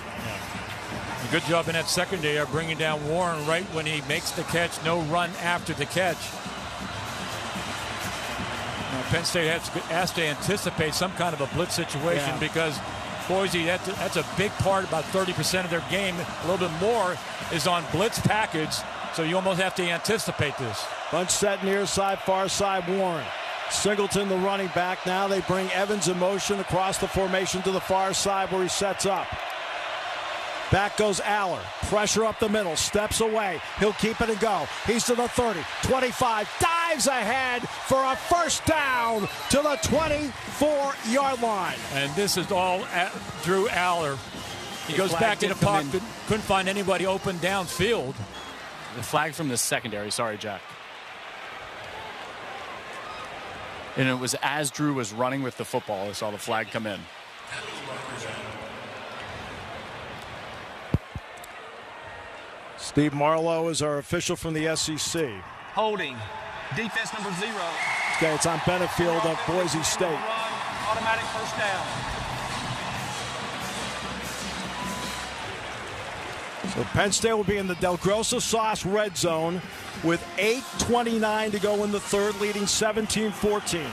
Speaker 5: Good job in that secondary of bringing down Warren right when he makes the catch. No run after the catch. Now, Penn State has to anticipate some kind of a blitz situation because Boise, that's a big part, about 30% of their game. A little bit more is on blitz package, so you almost have to anticipate this.
Speaker 9: Bunch set near side, far side, Warren. Singleton, the running back. Now they bring Evans in motion across the formation to the far side where he sets up. Back goes Aller. Pressure up the middle. Steps away. He'll keep it and go. He's to the 30, 25. Dives ahead for a first down to the 24-yard line.
Speaker 5: And this is all Drew Aller. He goes back to the pocket. Couldn't find anybody open downfield.
Speaker 12: The flag from the secondary. Sorry, Jack. And it was as Drew was running with the football, I saw the flag come in.
Speaker 9: Steve Marlowe is our official from the SEC.
Speaker 19: Holding. Defense number 0.
Speaker 9: Okay, it's on Benefield of Boise State.
Speaker 19: Run, automatic first down.
Speaker 9: So Penn State will be in the Del Grosso Sauce red zone with 8:29 to go in the third, leading 17-14.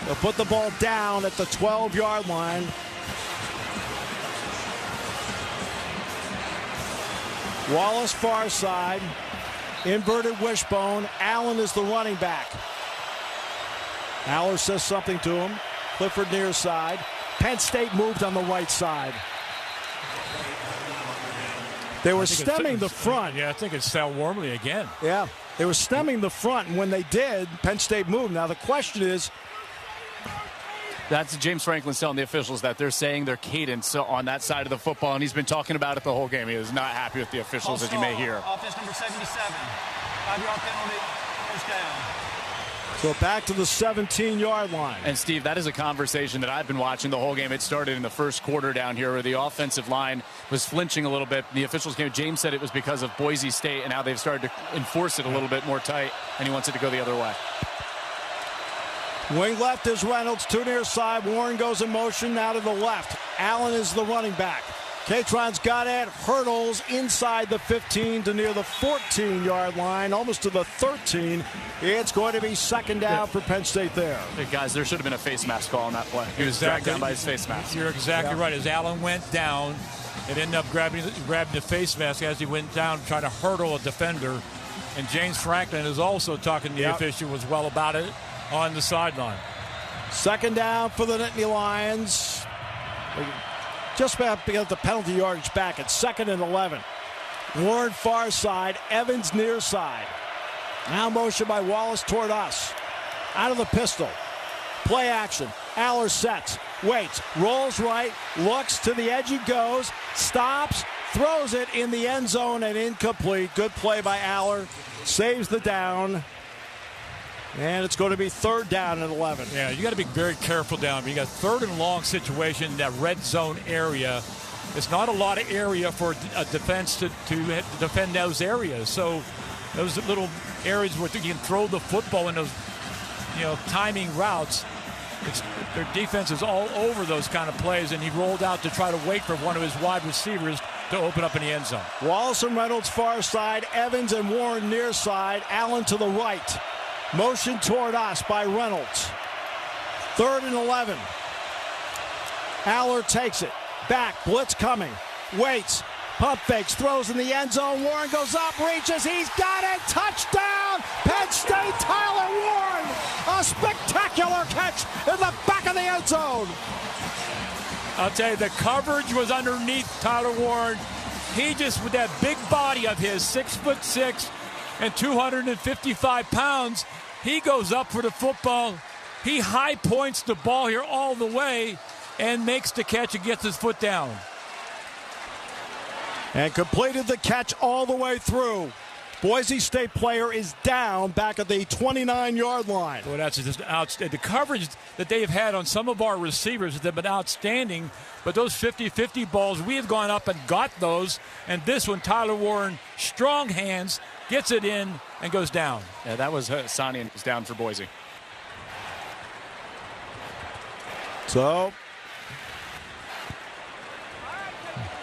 Speaker 9: They'll put the ball down at the 12-yard line. Wallace far side, inverted wishbone. Allen is the running back. Aller says something to him. Clifford near side. Penn State moved on the right side. They were stemming the front.
Speaker 5: Yeah, I think it's Sal Wormley again.
Speaker 9: Yeah, they were stemming the front, and when they did, Penn State moved. Now the question is,
Speaker 12: that's James Franklin telling the officials that they're saying their cadence on that side of the football, and he's been talking about it the whole game. He is not happy with the officials, as you may hear.
Speaker 19: Offense number 77. 5-yard penalty, first down.
Speaker 9: So back to the 17-yard line.
Speaker 12: And, Steve, that is a conversation that I've been watching the whole game. It started in the first quarter down here where the offensive line was flinching a little bit. The officials came. James said it was because of Boise State, and now they've started to enforce it a little bit more tight, and he wants it to go the other way.
Speaker 9: Wing left is Reynolds, 2 near side. Warren goes in motion now to the left. Allen is the running back. Catron's got it, hurdles inside the 15 to near the 14-yard line, almost to the 13. It's going to be second down for Penn State there.
Speaker 12: Hey, guys, there should have been a face mask call on that play. He was dragged down by his face mask.
Speaker 5: You're exactly right. As Allen went down, it ended up grabbing the face mask as he went down, trying to hurdle a defender. And James Franklin is also talking to the official as well about it on the sideline.
Speaker 9: Second down for the Nittany Lions. Just about to get the penalty yardage back at 2nd and 11. Warren far side, Evans near side. Now motion by Wallace toward us. Out of the pistol. Play action. Aller sets, waits, rolls right, looks to the edge he goes, stops, throws it in the end zone and incomplete. Good play by Aller. Saves the down. And it's going to be third down at 11.
Speaker 5: Yeah, you got to be very careful down. You got third and long situation in that red zone area. It's not a lot of area for a defense to defend those areas. So those little areas where you can throw the football in those, timing routes. Their defense is all over those kind of plays, and he rolled out to try to wait for one of his wide receivers to open up in the end zone.
Speaker 9: Wallace and Reynolds far side, Evans and Warren near side, Allen to the right. Motion toward us by Reynolds. 3rd and 11. Aller takes it. Back. Blitz coming. Waits. Pump fakes. Throws in the end zone. Warren goes up. Reaches. He's got it. Touchdown. Penn State. Tyler Warren. A spectacular catch in the back of the end zone.
Speaker 5: I'll tell you, the coverage was underneath Tyler Warren. He just, with that big body of his, 6'6", and 255 pounds, he goes up for the football. He high points the ball here all the way and makes the catch and gets his foot down.
Speaker 9: And completed the catch all the way through. Boise State player is down back at the 29-yard line.
Speaker 5: Well, that's just outstanding. The coverage that they've had on some of our receivers has been outstanding, but those 50-50 balls, we have gone up and got those, and this one, Tyler Warren, strong hands, gets it in and goes down.
Speaker 12: Yeah, that was Sani is down for Boise.
Speaker 9: So,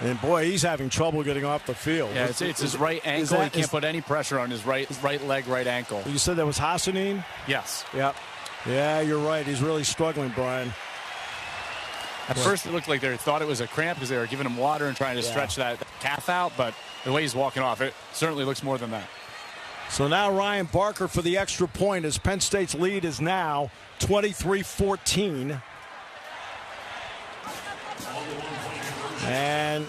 Speaker 9: and boy, he's having trouble getting off the field.
Speaker 12: Yeah, it's his right ankle. He can't put any pressure on his right leg, right ankle.
Speaker 9: You said that was Hassanin?
Speaker 12: Yes.
Speaker 9: Yep. Yeah, you're right. He's really struggling, Brian.
Speaker 12: At first, it looked like they thought it was a cramp because they were giving him water and trying to stretch that calf out, but the way he's walking off, it certainly looks more than that.
Speaker 9: So now Ryan Barker for the extra point as Penn State's lead is now 23-14. And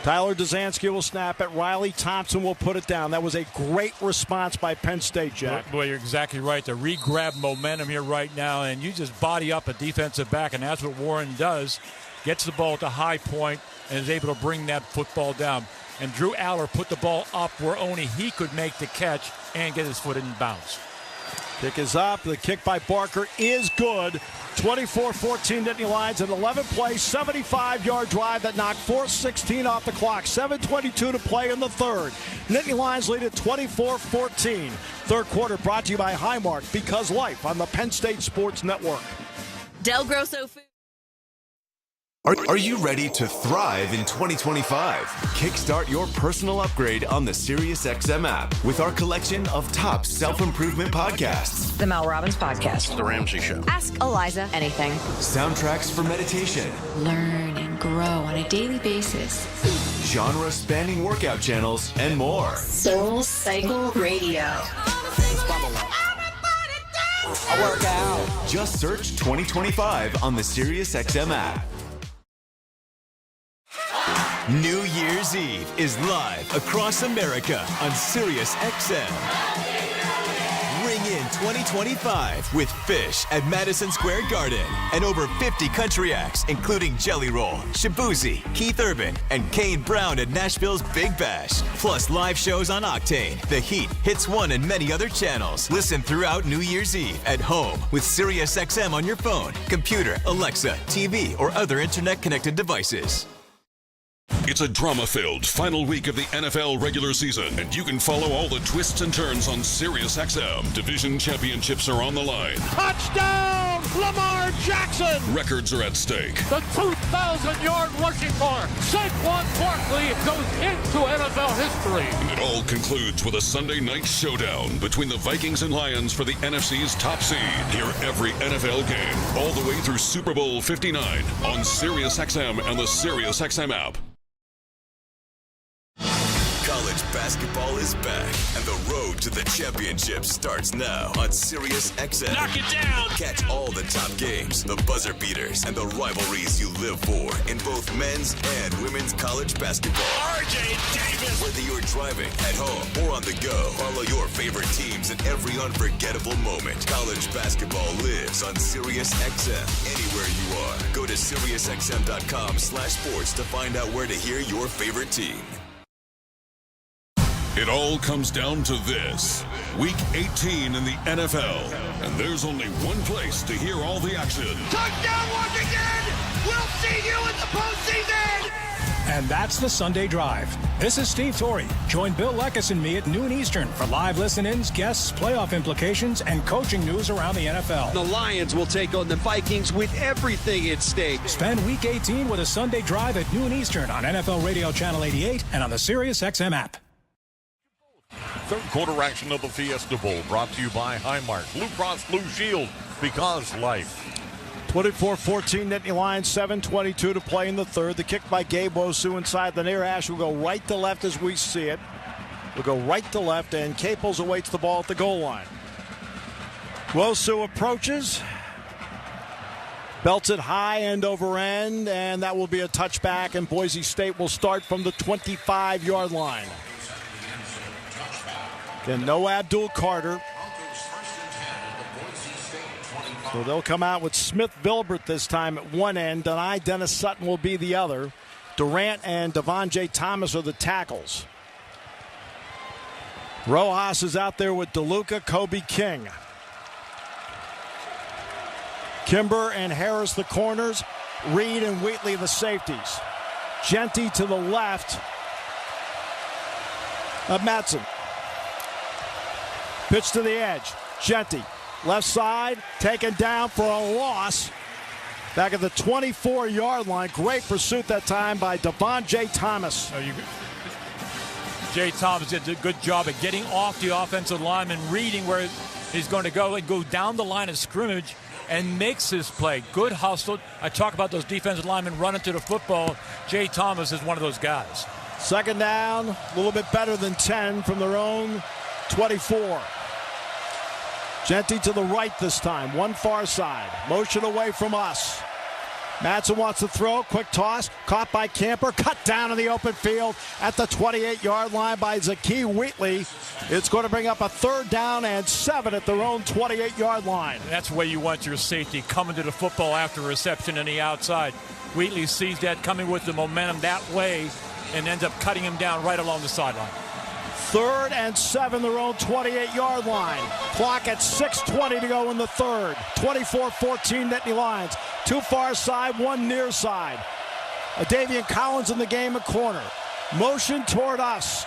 Speaker 9: Tyler Dzansky will snap it. Riley Thompson will put it down. That was a great response by Penn State, Jack.
Speaker 5: Boy, you're exactly right. To re-grab momentum here right now, and you just body up a defensive back, and that's what Warren does. Gets the ball at the high point and is able to bring that football down. And Drew Aller put the ball up where only he could make the catch and get his foot in bounds.
Speaker 9: Kick is up. The kick by Barker is good. 24-14 Nittany Lions, an 11-play, 75-yard drive that knocked 4:16 off the clock. 7:22 to play in the third. Nittany Lions lead at 24-14. Third quarter brought to you by Highmark, because life on the Penn State Sports Network.
Speaker 3: Del Grosso Food.
Speaker 13: Are you ready to thrive in 2025? Kickstart your personal upgrade on the SiriusXM app with our collection of top self-improvement podcasts.
Speaker 22: The Mel Robbins Podcast.
Speaker 13: The Ramsey Show.
Speaker 22: Ask Eliza anything.
Speaker 13: Soundtracks for meditation.
Speaker 22: Learn and grow on a daily basis.
Speaker 13: Genre-spanning workout channels and more.
Speaker 22: Soul Cycle Radio.
Speaker 13: I work out. Just search 2025 on the SiriusXM app. New Year's Eve is live across America on SiriusXM. Ring in 2025 with Fish at Madison Square Garden and over 50 country acts, including Jelly Roll, Shabuzi, Keith Urban, and Kane Brown at Nashville's Big Bash. Plus live shows on Octane, The Heat, Hits One, and many other channels. Listen throughout New Year's Eve at home with SiriusXM on your phone, computer, Alexa, TV, or other internet-connected devices.
Speaker 23: It's a drama-filled final week of the NFL regular season, and you can follow all the twists and turns on SiriusXM. Division championships are on the line.
Speaker 24: Touchdown, Lamar Jackson!
Speaker 23: Records are at stake.
Speaker 24: The 2,000-yard rushing mark. Saquon Barkley goes into NFL history.
Speaker 23: And it all concludes with a Sunday night showdown between the Vikings and Lions for the NFC's top seed. Hear every NFL game all the way through Super Bowl 59 on SiriusXM and the SiriusXM app.
Speaker 13: College basketball is back, and the road to the championship starts now on SiriusXM.
Speaker 24: Knock it down!
Speaker 13: Catch all the top games, the buzzer beaters, and the rivalries you live for in both men's and women's college basketball.
Speaker 24: RJ Davis!
Speaker 13: Whether you're driving, at home, or on the go, follow your favorite teams in every unforgettable moment. College basketball lives on SiriusXM. Anywhere you are, go to SiriusXM.com/sports to find out where to hear your favorite team.
Speaker 23: It all comes down to this. Week 18 in the NFL. And there's only one place to hear all the action.
Speaker 24: Touchdown, Washington! We'll see you in the postseason!
Speaker 25: And that's the Sunday Drive. This is Steve Torrey. Join Bill Lekkus and me at noon Eastern for live listen-ins, guests, playoff implications, and coaching news around the NFL.
Speaker 26: The Lions will take on the Vikings with everything at stake.
Speaker 25: Spend Week 18 with a Sunday Drive at noon Eastern on NFL Radio Channel 88 and on the SiriusXM app.
Speaker 8: Third quarter action of the Fiesta Bowl brought to you by Highmark, Blue Cross Blue Shield, because life.
Speaker 9: 24-14 Nittany Lions, 7:22 to play in the third. The kick by Gabe Wosu inside the near hash will go right to left as we see it. Will go right to left, and Caples awaits the ball at the goal line. Wosu approaches. Belts it high end over end, and that will be a touchback, and Boise State will start from the 25-yard line. Again, no Abdul Carter. So they'll come out with Smith Vilbert this time at one end. Dennis Sutton will be the other. Durant and Devon J. Thomas are the tackles. Rojas is out there with DeLuca, Kobe King. Kimber and Harris the corners. Reed and Wheatley the safeties. Genty to the left of Matson. Pitch to the edge. Genty, left side, taken down for a loss. Back at the 24-yard line. Great pursuit that time by Devon J. Thomas.
Speaker 5: Jay Thomas did a good job at getting off the offensive line and reading where he's going to go and go down the line of scrimmage and makes his play. Good hustle. I talk about those defensive linemen running to the football. Jay Thomas is one of those guys.
Speaker 9: Second down, a little bit better than 10 from their own 24. Genty to the right this time, one far side. Motion away from us. Madsen wants to throw, quick toss, caught by Camper, cut down in the open field at the 28-yard line by Zakee Wheatley. It's going to bring up a 3rd down and 7 at their own 28-yard line.
Speaker 5: That's where you want your safety, coming to the football after reception on the outside. Wheatley sees that coming with the momentum that way and ends up cutting him down right along the sideline.
Speaker 9: 3rd and 7, their own 28-yard line. Clock at 6:20 to go in the third. 24-14 Nittany Lions. 2 far side, 1 near side. Davian Collins in the game at corner. Motion toward us.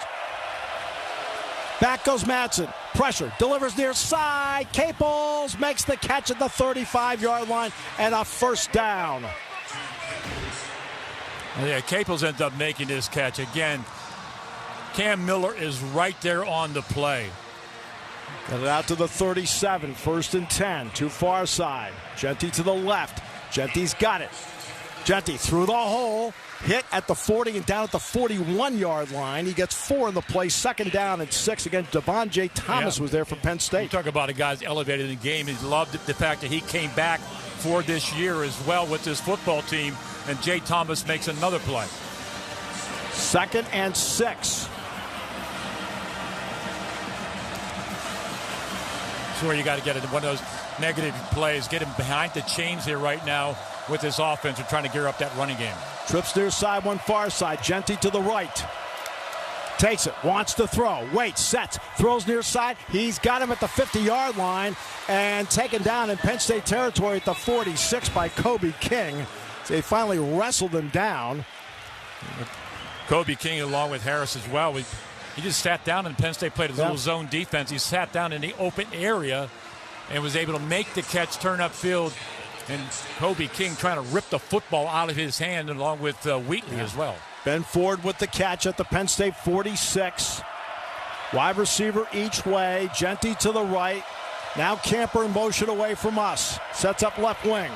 Speaker 9: Back goes Madsen. Pressure. Delivers near side. Caples makes the catch at the 35-yard line and a 1st down.
Speaker 5: Yeah, Caples ends up making this catch again. Cam Miller is right there on the play.
Speaker 9: Got it out to the 37, 1st and 10, 2 far side. Genty to the left. Genty's got it. Genty through the hole, hit at the 40 and down at the 41-yard line. He gets 4 in the play, 2nd down and 6 against Devon J. Thomas was there for Penn State.
Speaker 5: You talk about a guy's elevated in the game. He loved the fact that he came back for this year as well with this football team, and J. Thomas makes another play.
Speaker 9: 2nd and 6.
Speaker 5: Where you got to get it in one of those negative plays, get him behind the chains here right now with this offense and trying to gear up that running game.
Speaker 9: Trips near side, 1 far side. Genty to the right. Takes it, wants to throw, waits, sets, throws near side. He's got him at the 50-yard line and taken down in Penn State territory at the 46 by Kobe King. So they finally wrestled him down.
Speaker 5: Kobe King along with Harris as well. He just sat down and Penn State played a little zone defense. He sat down in the open area and was able to make the catch, turn upfield. And Kobe King trying to rip the football out of his hand along with Wheatley as well.
Speaker 9: Ben Ford with the catch at the Penn State 46. Wide receiver each way. Genty to the right. Now Camper in motion away from us. Sets up left wing.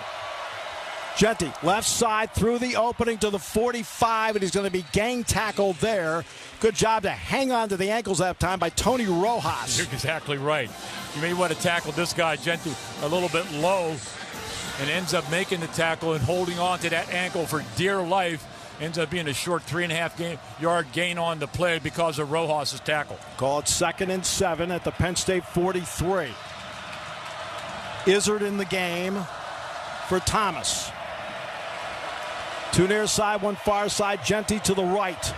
Speaker 9: Genty, left side through the opening to the 45, and he's going to be gang tackled there. Good job to hang on to the ankles that time by Tony Rojas.
Speaker 5: You're exactly right. You may want to tackle this guy, Genty, a little bit low, and ends up making the tackle and holding on to that ankle for dear life. Ends up being a short 3.5-yard gain on the play because of Rojas' tackle.
Speaker 9: Call it 2nd and 7 at the Penn State 43. Izzard in the game for Thomas. 2 near side, 1 far side. Genty to the right.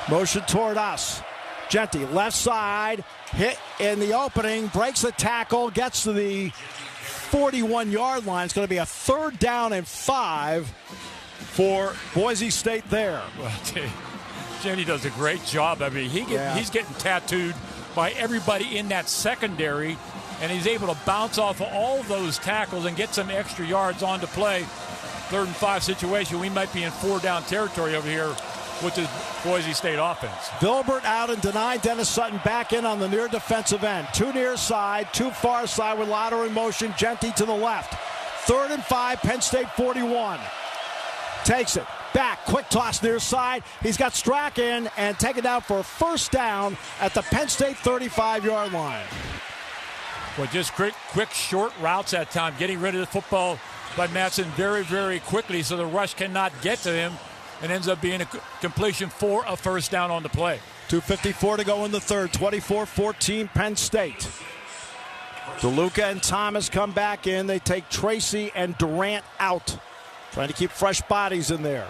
Speaker 9: Motion toward us. Genty left side, hit in the opening, breaks the tackle, gets to the 41-yard line. It's going to be a 3rd down and 5 for Boise State there.
Speaker 5: Well, Genty does a great job. I mean, he's getting tattooed by everybody in that secondary, and he's able to bounce off of all of those tackles and get some extra yards on to play. 3rd and 5 situation. We might be in 4-down territory over here with the Boise State offense.
Speaker 9: Vilbert out and denied. Dennis Sutton back in on the near defensive end. 2 near side, 2 far side with Lauder in motion. Genty to the left. 3rd and 5, Penn State 41. Takes it. Back, quick toss near side. He's got Strachan and taken down for a 1st down at the Penn State 35-yard line.
Speaker 5: Well, just quick, short routes that time. Getting rid of the football by Madsen very, very quickly so the rush cannot get to him, and ends up being a completion for a 1st down on the play.
Speaker 9: 2:54 to go in the third. 24-14 Penn State. DeLuca and Thomas come back in. They take Tracy and Durant out. Trying to keep fresh bodies in there.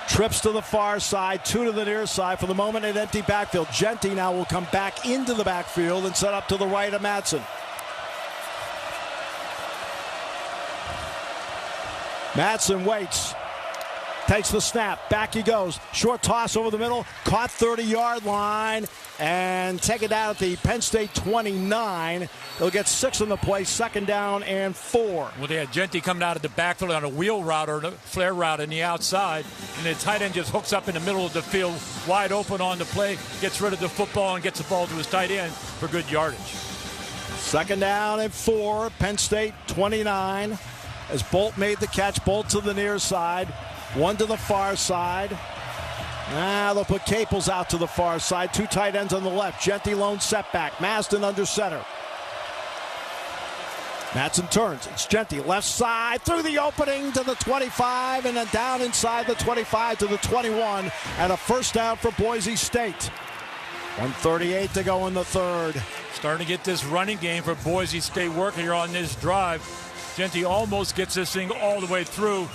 Speaker 9: Trips to the far side, 2 to the near side. For the moment, an empty backfield. Genty now will come back into the backfield and set up to the right of Madsen. Madsen waits. Takes the snap. Back he goes. Short toss over the middle. Caught 30-yard line. And taken down at the Penn State 29. They'll get 6 on the play. 2nd down and 4.
Speaker 5: Well, they had Genty coming out of the backfield on a wheel route or a flare route on the outside. And the tight end just hooks up in the middle of the field. Wide open on the play. Gets rid of the football and gets the ball to his tight end for good yardage.
Speaker 9: Second down and 4. Penn State 29. As Bolt made the catch. Bolt to the near side. One to the far side. They'll put Caples out to the far side. 2 tight ends on the left. Genty lone setback. Maston under center. Matson turns. It's Genty left side through the opening to the 25 and then down inside the 25 to the 21 and a first down for Boise State. 1:38 to go in the third.
Speaker 5: Starting to get this running game for Boise State working here on this drive. Genty almost gets this thing all the way through.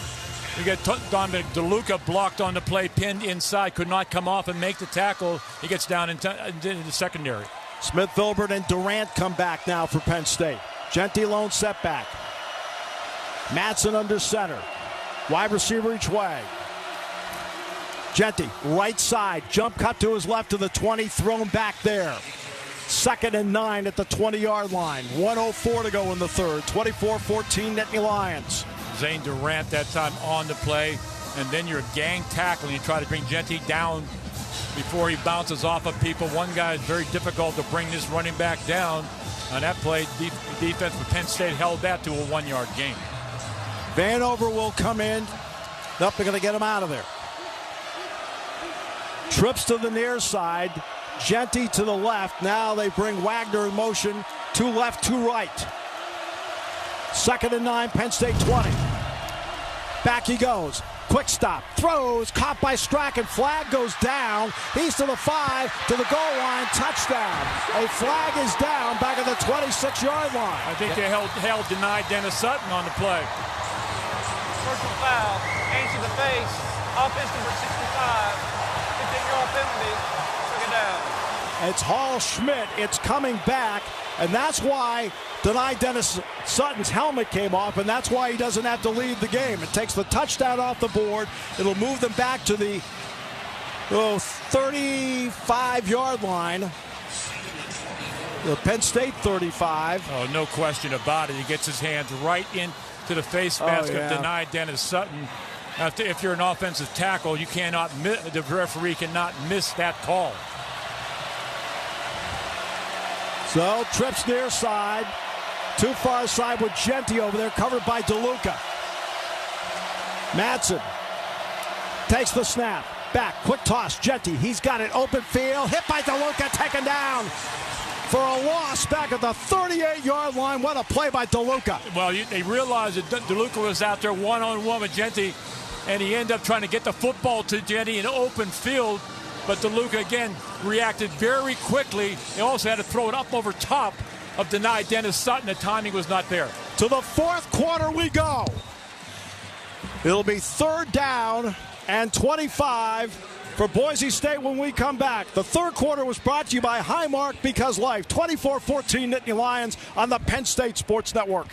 Speaker 5: You get Dominic DeLuca blocked on the play, pinned inside, could not come off and make the tackle. He gets down into the secondary.
Speaker 9: Smith, Vilbert, and Durant come back now for Penn State. Genty lone setback. Matson under center. Wide receiver each way. Genty, right side. Jump cut to his left to the 20. Thrown back there. 2nd and 9 at the 20-yard line. 1:04 to go in the third. 24-14 Nittany Lions.
Speaker 5: Zane Durant that time on the play. And then you're gang tackling. You try to bring Genty down before he bounces off of people. One guy is very difficult to bring this running back down. On that play, defense for Penn State held that to a 1-yard gain.
Speaker 9: Vanover will come in. Nope, they're going to get him out of there. Trips to the near side. Genty to the left. Now they bring Wagner in motion. 2 left, 2 right. 2nd and 9, Penn State 20. Back he goes. Quick stop. Throws. Caught by Strachan. Flag goes down. He's to the 5. To the goal line. Touchdown. A flag is down back at the 26-yard line.
Speaker 5: I think they held denied Dennis Sutton on the play.
Speaker 19: Personal foul. Hands to the face. Offense number 65. 15-yard penalty. Took it down.
Speaker 9: It's Hall Schmidt. It's coming back. And that's why denied Dennis Sutton's helmet came off, and that's why he doesn't have to leave the game. It takes the touchdown off the board. It'll move them back to the 35-yard line. The Penn State 35.
Speaker 5: Oh, no question about it. He gets his hands right into the face mask of denied Dennis Sutton. Now, if you're an offensive tackle, you cannot the referee cannot miss that call.
Speaker 9: So, trips near side. Too far side with Genty over there, covered by DeLuca. Matson takes the snap. Back, quick toss. Genty, he's got it. Open field. Hit by DeLuca, taken down for a loss back at the 38-yard line. What a play by DeLuca.
Speaker 5: Well, they realized that DeLuca was out there one-on-one with Genty, and he ended up trying to get the football to Genty in open field. But DeLuca, again, reacted very quickly. They also had to throw it up over top of denied Dennis Sutton. The timing was not there.
Speaker 9: To the fourth quarter we go. It'll be 3rd down and 25 for Boise State when we come back. The third quarter was brought to you by Highmark Because Life. 24-14 Nittany Lions on the Penn State Sports Network.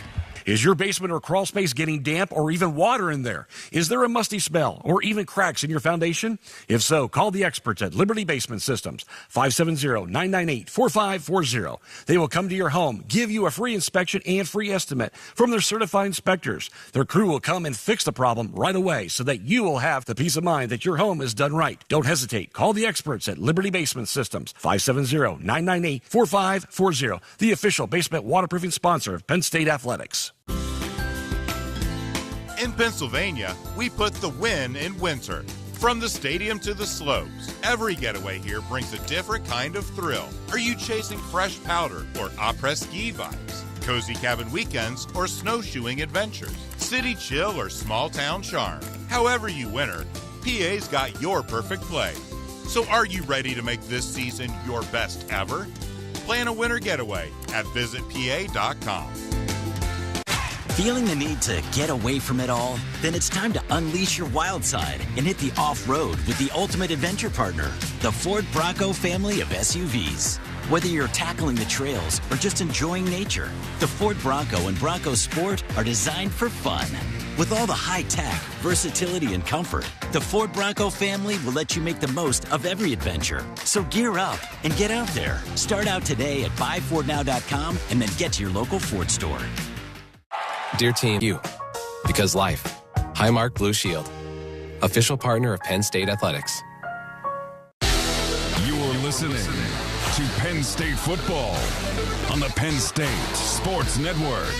Speaker 1: Is your basement or crawl space getting damp or even water in there? Is there a musty smell or even cracks in your foundation? If so, call the experts at Liberty Basement Systems, 570-998-4540. They will come to your home, give you a free inspection and free estimate from their certified inspectors. Their crew will come and fix the problem right away so that you will have the peace of mind that your home is done right. Don't hesitate. Call the experts at Liberty Basement Systems, 570-998-4540, the official basement waterproofing sponsor of Penn State Athletics.
Speaker 14: In Pennsylvania, we put the win in winter. From the stadium to the slopes, every getaway here brings a different kind of thrill. Are you chasing fresh powder or après-ski vibes? Cozy cabin weekends or snowshoeing adventures? City chill or small town charm? However you winter, PA's got your perfect play. So are you ready to make this season your best ever? Plan a winter getaway at visitpa.com.
Speaker 2: Feeling the need to get away from it all? Then it's time to unleash your wild side and hit the off-road with the ultimate adventure partner, the Ford Bronco family of SUVs. Whether you're tackling the trails or just enjoying nature, the Ford Bronco and Bronco Sport are designed for fun. With all the high-tech, versatility, and comfort, the Ford Bronco family will let you make the most of every adventure. So gear up and get out there. Start out today at buyfordnow.com and then get to your local Ford store.
Speaker 4: Dear team, you. Because life. Highmark Blue Shield. Official partner of Penn State Athletics.
Speaker 7: You're listening
Speaker 23: to Penn State football on the Penn State Sports Network.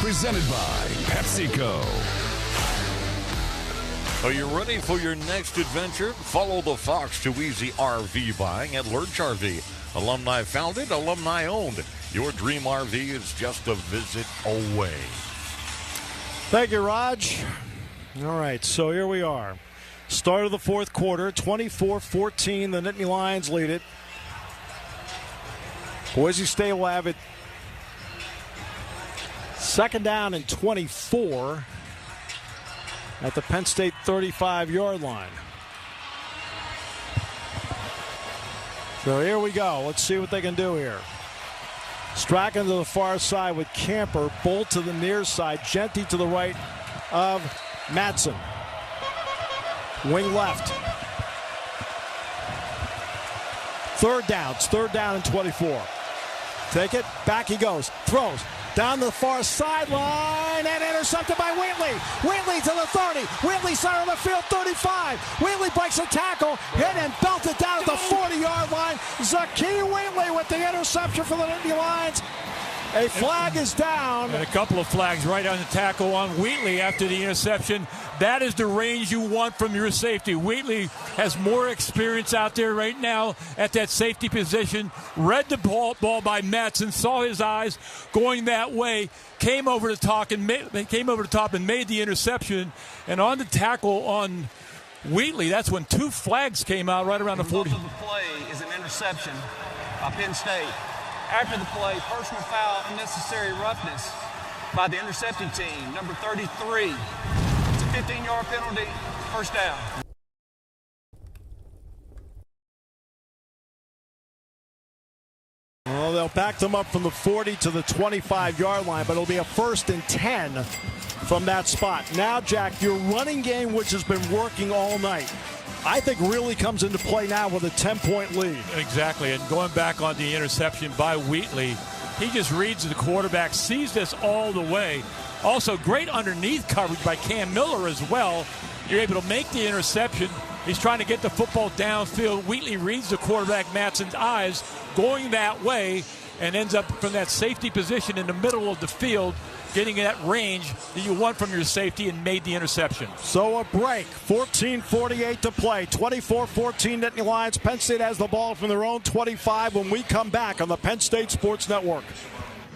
Speaker 23: Presented by PepsiCo.
Speaker 8: Are you ready for your next adventure? Follow the Fox to easy RV buying at Lurch RV. Alumni founded, alumni owned. Your dream RV is just a visit away.
Speaker 9: Thank you, Raj. All right, so here we are. Start of the fourth quarter, 24-14. The Nittany Lions lead it. Boise State will have it second down and 24 at the Penn State 35-yard line. So here we go. Let's see what they can do here. Strachan to the far side with Camper. Bolt to the near side. Genty to the right of Matson. Wing left. Third down. It's third down and 24. Take it. Back he goes. Throws. Down the far sideline and intercepted by Wheatley. Wheatley to the 30. Wheatley center of the field, 35. Wheatley breaks a tackle, hit and belted down at the 40-yard line. Zakee Wheatley with the interception for the Nittany Lions. A flag is down.
Speaker 5: And a couple of flags right on the tackle on Wheatley after the interception. That is the range you want from your safety. Wheatley has more experience out there right now at that safety position. Read the ball by Matson, saw his eyes going that way, came over the top and made the interception. And on the tackle on Wheatley, that's when two flags came out right around the 40.
Speaker 19: The play is an interception by Penn State. After the play, personal foul, unnecessary roughness by the intercepting team, number 33. It's a 15-yard penalty, first down.
Speaker 9: Well, they'll back them up from the 40 to the 25-yard line, but it'll be a 1st and 10 from that spot. Now, Jack, your running game, which has been working all night, I think really comes into play now with a 10-point lead.
Speaker 5: Exactly, and going back on the interception by Wheatley, he just reads the quarterback, sees this all the way. Also, great underneath coverage by Cam Miller as well. You're able to make the interception. He's trying to get the football downfield. Wheatley reads the quarterback Matson's eyes going that way and ends up from that safety position in the middle of the field, getting that range that you want from your safety, and made the interception.
Speaker 9: So a break, 14:48 to play, 24-14 Nittany Lions. Penn State has the ball from their own 25 when we come back on the Penn State Sports Network.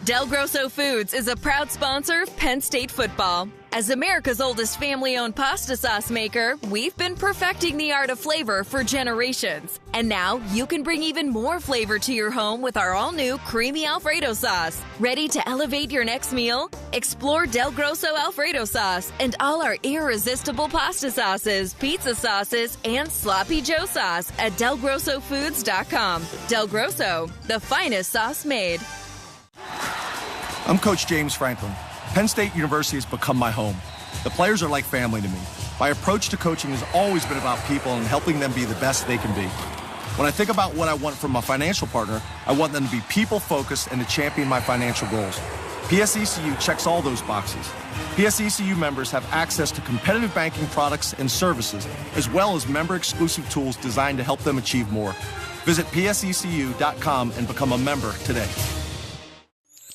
Speaker 3: Del Grosso Foods is a proud sponsor of Penn State football. As America's oldest family-owned pasta sauce maker, we've been perfecting the art of flavor for generations. And now you can bring even more flavor to your home with our all-new creamy Alfredo sauce. Ready to elevate your next meal? Explore Del Grosso Alfredo sauce and all our irresistible pasta sauces, pizza sauces, and Sloppy Joe sauce at DelGrossoFoods.com. Del Grosso, the finest sauce made.
Speaker 6: I'm Coach James Franklin. Penn State University has become my home. The players are like family to me. My approach to coaching has always been about people and helping them be the best they can be. When I think about what I want from my financial partner, I want them to be people-focused and to champion my financial goals. PSECU checks all those boxes. PSECU members have access to competitive banking products and services, as well as member-exclusive tools designed to help them achieve more. Visit PSECU.com and become a member today.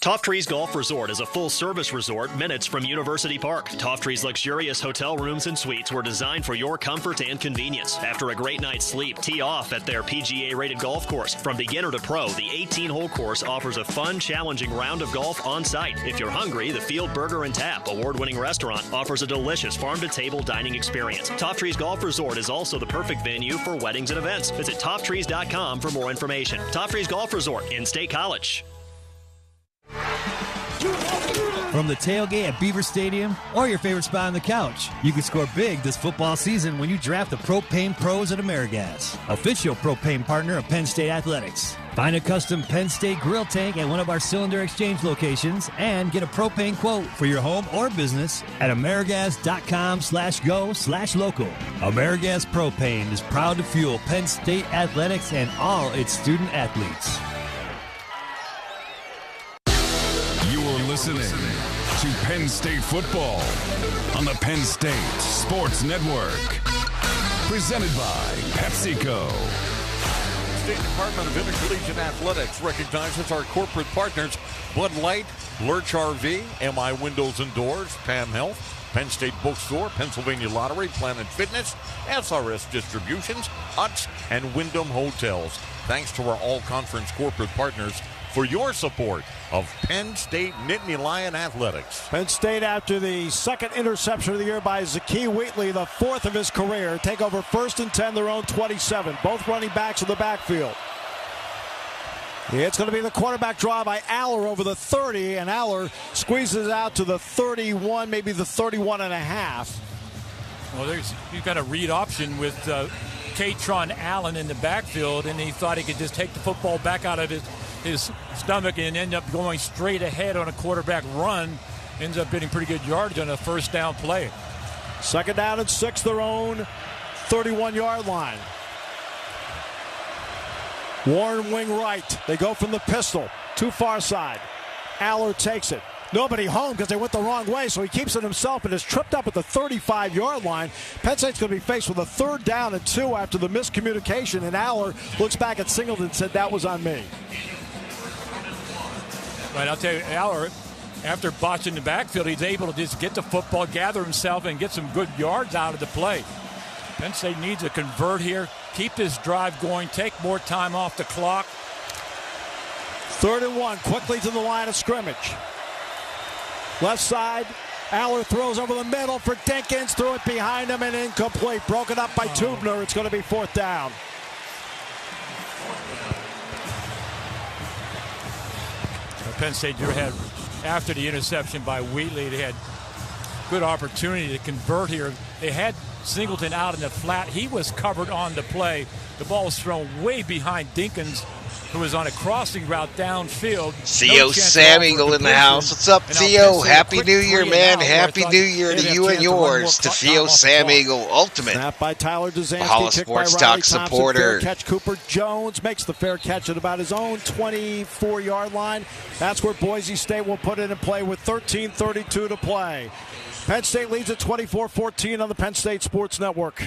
Speaker 10: Toft Trees Golf Resort is a full-service resort minutes from University Park. Toft Trees' luxurious hotel rooms and suites were designed for your comfort and convenience. After a great night's sleep, tee off at their PGA-rated golf course. From beginner to pro, the 18-hole course offers a fun, challenging round of golf on site. If you're hungry, the Field Burger and Tap, award-winning restaurant, offers a delicious farm-to-table dining experience. Toft Trees Golf Resort is also the perfect venue for weddings and events. Visit ToftTrees.com for more information. Toft Trees Golf Resort in State College.
Speaker 21: From the tailgate at Beaver Stadium or your favorite spot on the couch, you can score big this football season when you draft the Propane Pros at AmeriGas, official propane partner of Penn State Athletics. Find a custom Penn State grill tank at one of our Cylinder Exchange locations and get a propane quote for your home or business at AmeriGas.com/go/local. AmeriGas Propane is proud to fuel Penn State Athletics and all its student athletes.
Speaker 23: Listening to Penn State football on the Penn State Sports Network. Presented by PepsiCo.
Speaker 8: State Department of Intercollegiate Athletics recognizes our corporate partners Bud Light, Lurch RV, MI Windows and Doors, PAM Health, Penn State Bookstore, Pennsylvania Lottery, Planet Fitness, SRS Distributions, Utz, and Wyndham Hotels. Thanks to our all-conference corporate partners for your support of Penn State Nittany Lion Athletics.
Speaker 9: Penn State, after the second interception of the year by Zakee Wheatley, the fourth of his career, take over 1st and 10, their own 27. Both running backs in the backfield. It's going to be the quarterback draw by Aller over the 30, and Aller squeezes out to the 31, maybe the 31 and a half.
Speaker 5: Well, you've got a read option with Katron Allen in the backfield, and he thought he could just take the football back out of his stomach and end up going straight ahead on a quarterback run. Ends up getting pretty good yardage on a first down play.
Speaker 9: 2nd down and 6, their own 31-yard line. Warren wing right. They go from the pistol. Too far side. Aller takes it. Nobody home because they went the wrong way, so he keeps it himself and is tripped up at the 35-yard line. Penn State's going to be faced with a 3rd down and 2 after the miscommunication, and Aller looks back at Singleton and said, that was on me.
Speaker 5: Right, I'll tell you, Aller, after botching the backfield, he's able to just get the football, gather himself, and get some good yards out of the play. Penn State needs to convert here, keep this drive going, take more time off the clock.
Speaker 9: 3rd and 1, quickly to the line of scrimmage. Left side, Aller throws over the middle for Dinkins, threw it behind him and incomplete. Broken up by Tubner. It's going to be 4th down.
Speaker 5: Penn State had, after the interception by Wheatley, they had good opportunity to convert here. They had Singleton out in the flat. He was covered on the play. The ball was thrown way behind Dinkins, who was on a crossing route downfield.
Speaker 11: Theo Sam Eagle in the house. What's up, Theo? Happy New Year, man. Happy New Year to you and yours. To Theo Sam Eagle, ultimate
Speaker 9: Snap by Tyler Duzansky.
Speaker 11: Valhalla Sports Talk supporter.
Speaker 9: Fair catch. Cooper Jones makes the fair catch at about his own 24-yard line. That's where Boise State will put it in play with 13:32 to play. Penn State leads at 24-14 on the Penn State Sports Network.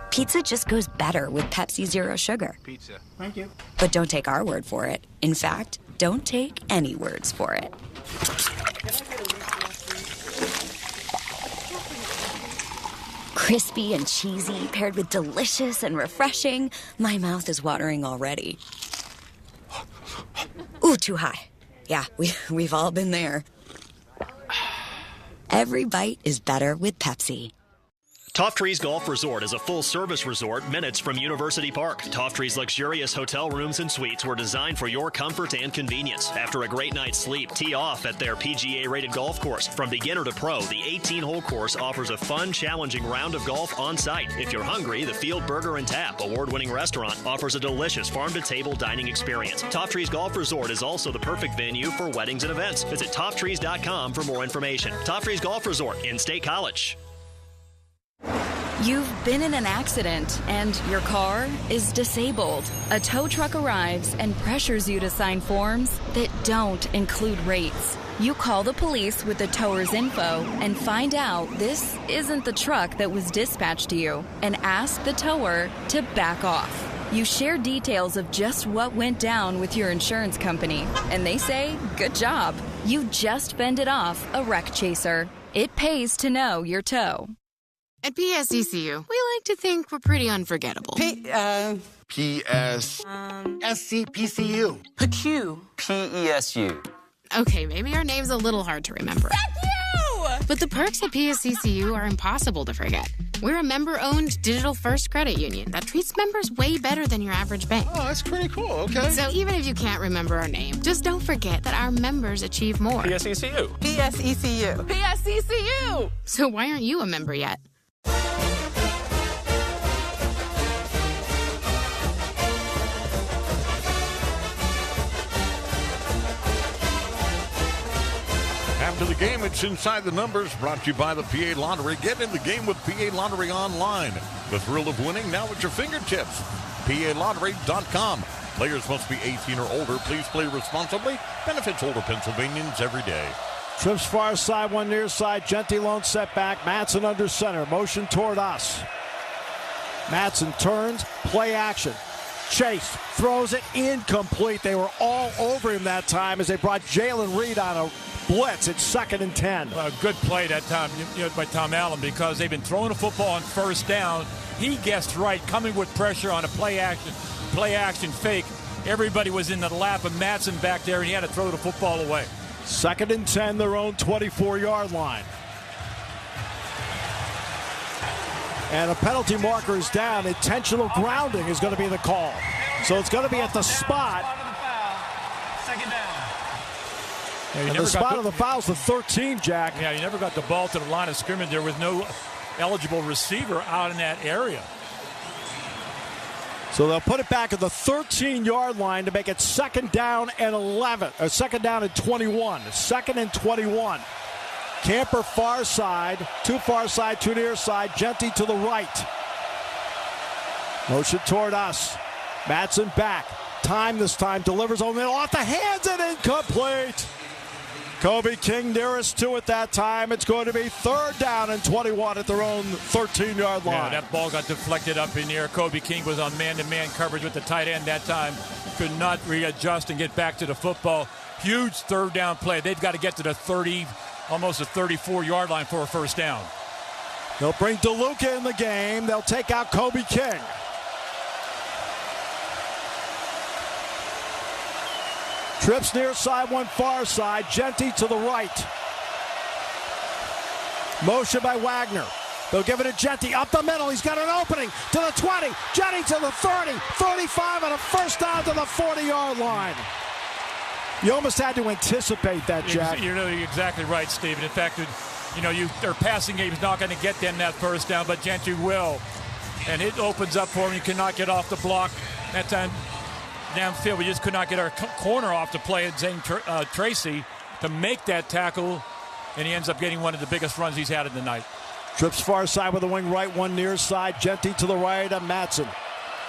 Speaker 15: Pizza just goes better with Pepsi Zero Sugar.
Speaker 16: Pizza. Thank you.
Speaker 15: But don't take our word for it. In fact, don't take any words for it. Crispy and cheesy, paired with delicious and refreshing. My mouth is watering already. Ooh, too high. Yeah, we've all been there. Every bite is better with Pepsi.
Speaker 10: Toft Trees Golf Resort is a full-service resort minutes from University Park. Toft Trees' luxurious hotel rooms and suites were designed for your comfort and convenience. After a great night's sleep, tee off at their PGA-rated golf course. From beginner to pro, the 18-hole course offers a fun, challenging round of golf on site. If you're hungry, the Field Burger and Tap award-winning restaurant offers a delicious farm-to-table dining experience. Toft Trees Golf Resort is also the perfect venue for weddings and events. Visit tofttrees.com for more information. Toft Trees Golf Resort in State College.
Speaker 3: You've been in an accident and your car is disabled. A tow truck arrives and pressures you to sign forms that don't include rates. You call the police with the tower's info and find out this isn't the truck that was dispatched to you and ask the tower to back off. You share details of just what went down with your insurance company, and they say, good job. You just fended off a wreck chaser. It pays to know your tow.
Speaker 17: At PSECU, we like to think we're pretty unforgettable.
Speaker 18: SCPCU.
Speaker 17: PQ.
Speaker 18: PESU.
Speaker 17: Okay, maybe our name's a little hard to remember.
Speaker 18: Fuck you!
Speaker 17: But the perks at PSECU are impossible to forget. We're a member-owned digital-first credit union that treats members way better than your average bank.
Speaker 18: Oh, that's pretty cool, okay.
Speaker 17: So even if you can't remember our name, just don't forget that our members achieve more.
Speaker 18: PSECU.
Speaker 17: PSECU.
Speaker 18: PSECU!
Speaker 17: So why aren't you a member yet?
Speaker 8: After the game, it's Inside the Numbers, brought to you by the PA Lottery. Get in the game with PA Lottery online. The thrill of winning now at your fingertips. PALottery.com. Players must be 18 or older. Please play responsibly. Benefits older Pennsylvanians every day.
Speaker 9: Trips far side, one near side. Gentilone set back. Madsen under center. Motion toward us. Madsen turns, play action. Chase throws it incomplete. They were all over him that time as they brought Jalen Reed on a blitz. It's 2nd and 10.
Speaker 5: Well, good play that time by Tom Allen because they've been throwing the football on first down. He guessed right, coming with pressure on a play action fake. Everybody was in the lap of Madsen back there, and he had to throw the football away.
Speaker 9: 2nd and 10, their own 24-yard line. And a penalty marker is down. Intentional grounding is going to be the call. So it's going to be at the spot.
Speaker 19: Second down.
Speaker 5: Yeah,
Speaker 9: and the spot of the foul is the 13, Jack.
Speaker 5: Yeah, you never got the ball to the line of scrimmage. There was no eligible receiver out in that area.
Speaker 9: So they'll put it back at the 13-yard line to make it 2nd down and 11. Or 2nd down and 21. 2nd and 21. Camper far side, two far side, two near side. Genty to the right. Motion toward us. Madsen back. Time this time. Delivers over the middle. Off the hands and incomplete. Kobe King nearest to it that time. It's going to be 3rd down and 21 at their own 13-yard line.
Speaker 5: Yeah, that ball got deflected up in the air. Kobe King was on man-to-man coverage with the tight end that time. Could not readjust and get back to the football. Huge 3rd down play. They've got to get to the 30, almost a 34-yard line for a 1st down.
Speaker 9: They'll bring DeLuca in the game. They'll take out Kobe King. Trips near side, one far side. Genty to the right. Motion by Wagner. They'll give it to Genty up the middle. He's got an opening to the 20. Genty to the 30, 35, and a 1st down to the 40-yard line. You almost had to anticipate that, Jack.
Speaker 5: You're exactly right, Stephen. In fact, their passing game is not going to get them that 1st down, but Genty will. And it opens up for him. You cannot get off the block. That time, downfield, we just could not get our corner off to play at Zane Tracy to make that tackle, and he ends up getting one of the biggest runs he's had in the night.
Speaker 9: Trips far side with the wing right, one near side. Genty to the right of Madsen.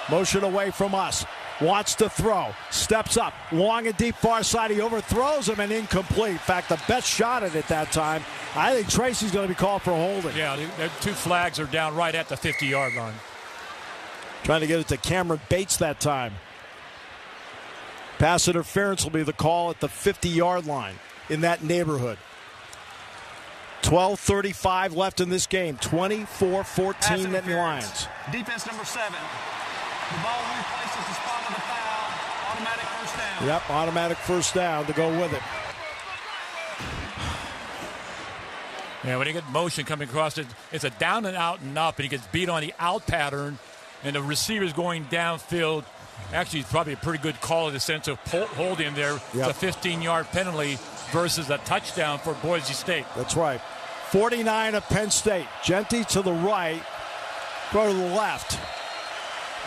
Speaker 9: Motion away from us. Wants to throw. Steps up. Long and deep far side. He overthrows him and incomplete. In fact, the best shot at it that time. I think Tracy's going to be called for holding.
Speaker 5: Yeah, the 2 flags are down right at the 50-yard line.
Speaker 9: Trying to get it to Cameron Bates that time. Pass interference will be the call at the 50-yard line in that neighborhood. 12:35 left in this game. 24-14 Nittany Lions.
Speaker 19: Defense number 7. The ball replaces the spot of the foul. Automatic 1st down.
Speaker 9: Yep, automatic 1st down to go with it.
Speaker 5: Yeah, when you get motion coming across it, it's a down and out and up, and he gets beat on the out pattern, and the receiver's going downfield. Actually, it's probably a pretty good call in the sense of hold him there.
Speaker 9: Yep.
Speaker 5: It's a 15-yard penalty versus a touchdown for Boise State.
Speaker 9: That's right. 49 of Penn State. Genty to the right. Go to the left.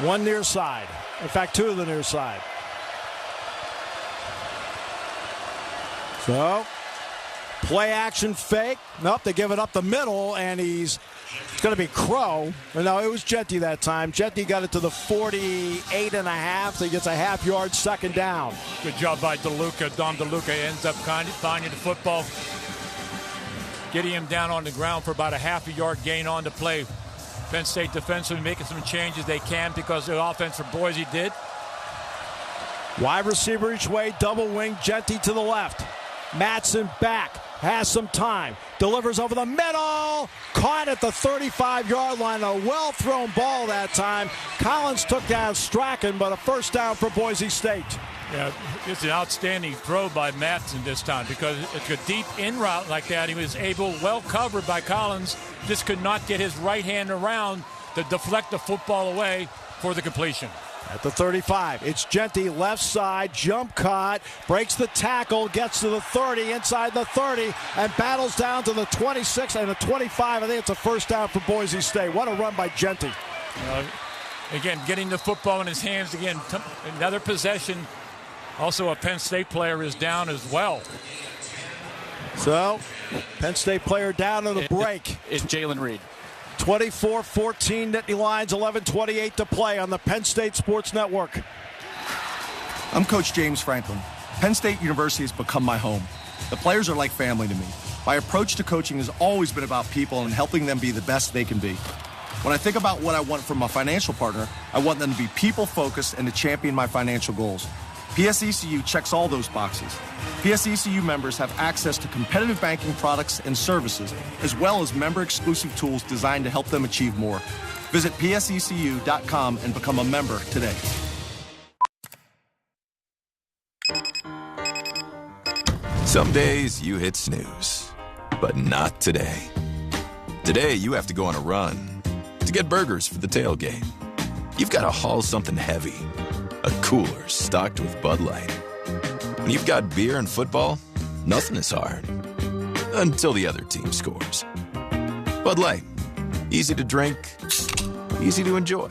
Speaker 9: One near side. In fact, 2 of the near side. So, play action fake. Nope, they give it up the middle, and it's going to be Crow. No, it was Genty that time. Genty got it to the 48.5, so he gets a half-yard 2nd down.
Speaker 5: Good job by DeLuca. Dom DeLuca ends up finding the football, getting him down on the ground for about a half-a-yard gain on the play. Penn State defensively making some changes they can because the offense for Boise did.
Speaker 9: Wide receiver each way, double wing, Genty to the left. Madsen back, has some time, delivers over the middle, caught at the 35-yard line, a well-thrown ball that time. Collins took down Strachan, but a 1st down for Boise State.
Speaker 5: Yeah, it's an outstanding throw by Madsen this time because it's a deep in route like that. He was able, well covered by Collins, just could not get his right hand around to deflect the football away for the completion.
Speaker 9: At the 35, it's Genty, left side, jump cut, breaks the tackle, gets to the 30, inside the 30, and battles down to the 26 and the 25. I think it's a 1st down for Boise State. What a run by Genty.
Speaker 5: Again, getting the football in his hands again. Another possession. Also, a Penn State player is down as well.
Speaker 9: So, Penn State player down on the break.
Speaker 12: It's Jalen Reed.
Speaker 9: 24-14 Nittany Lions, 11:28 to play on the Penn State Sports Network.
Speaker 6: I'm Coach James Franklin. Penn State University has become my home. The players are like family to me. My approach to coaching has always been about people and helping them be the best they can be. When I think about what I want from my financial partner, I want them to be people-focused and to champion my financial goals. PSECU checks all those boxes. PSECU members have access to competitive banking products and services, as well as member-exclusive tools designed to help them achieve more. Visit psecu.com and become a member today.
Speaker 12: Some days you hit snooze, but not today. Today you have to go on a run to get burgers for the tailgate. You've got to haul something heavy, a cooler stocked with Bud Light. When you've got beer and football, nothing is hard. Until the other team scores. Bud Light. Easy to drink, easy to enjoy.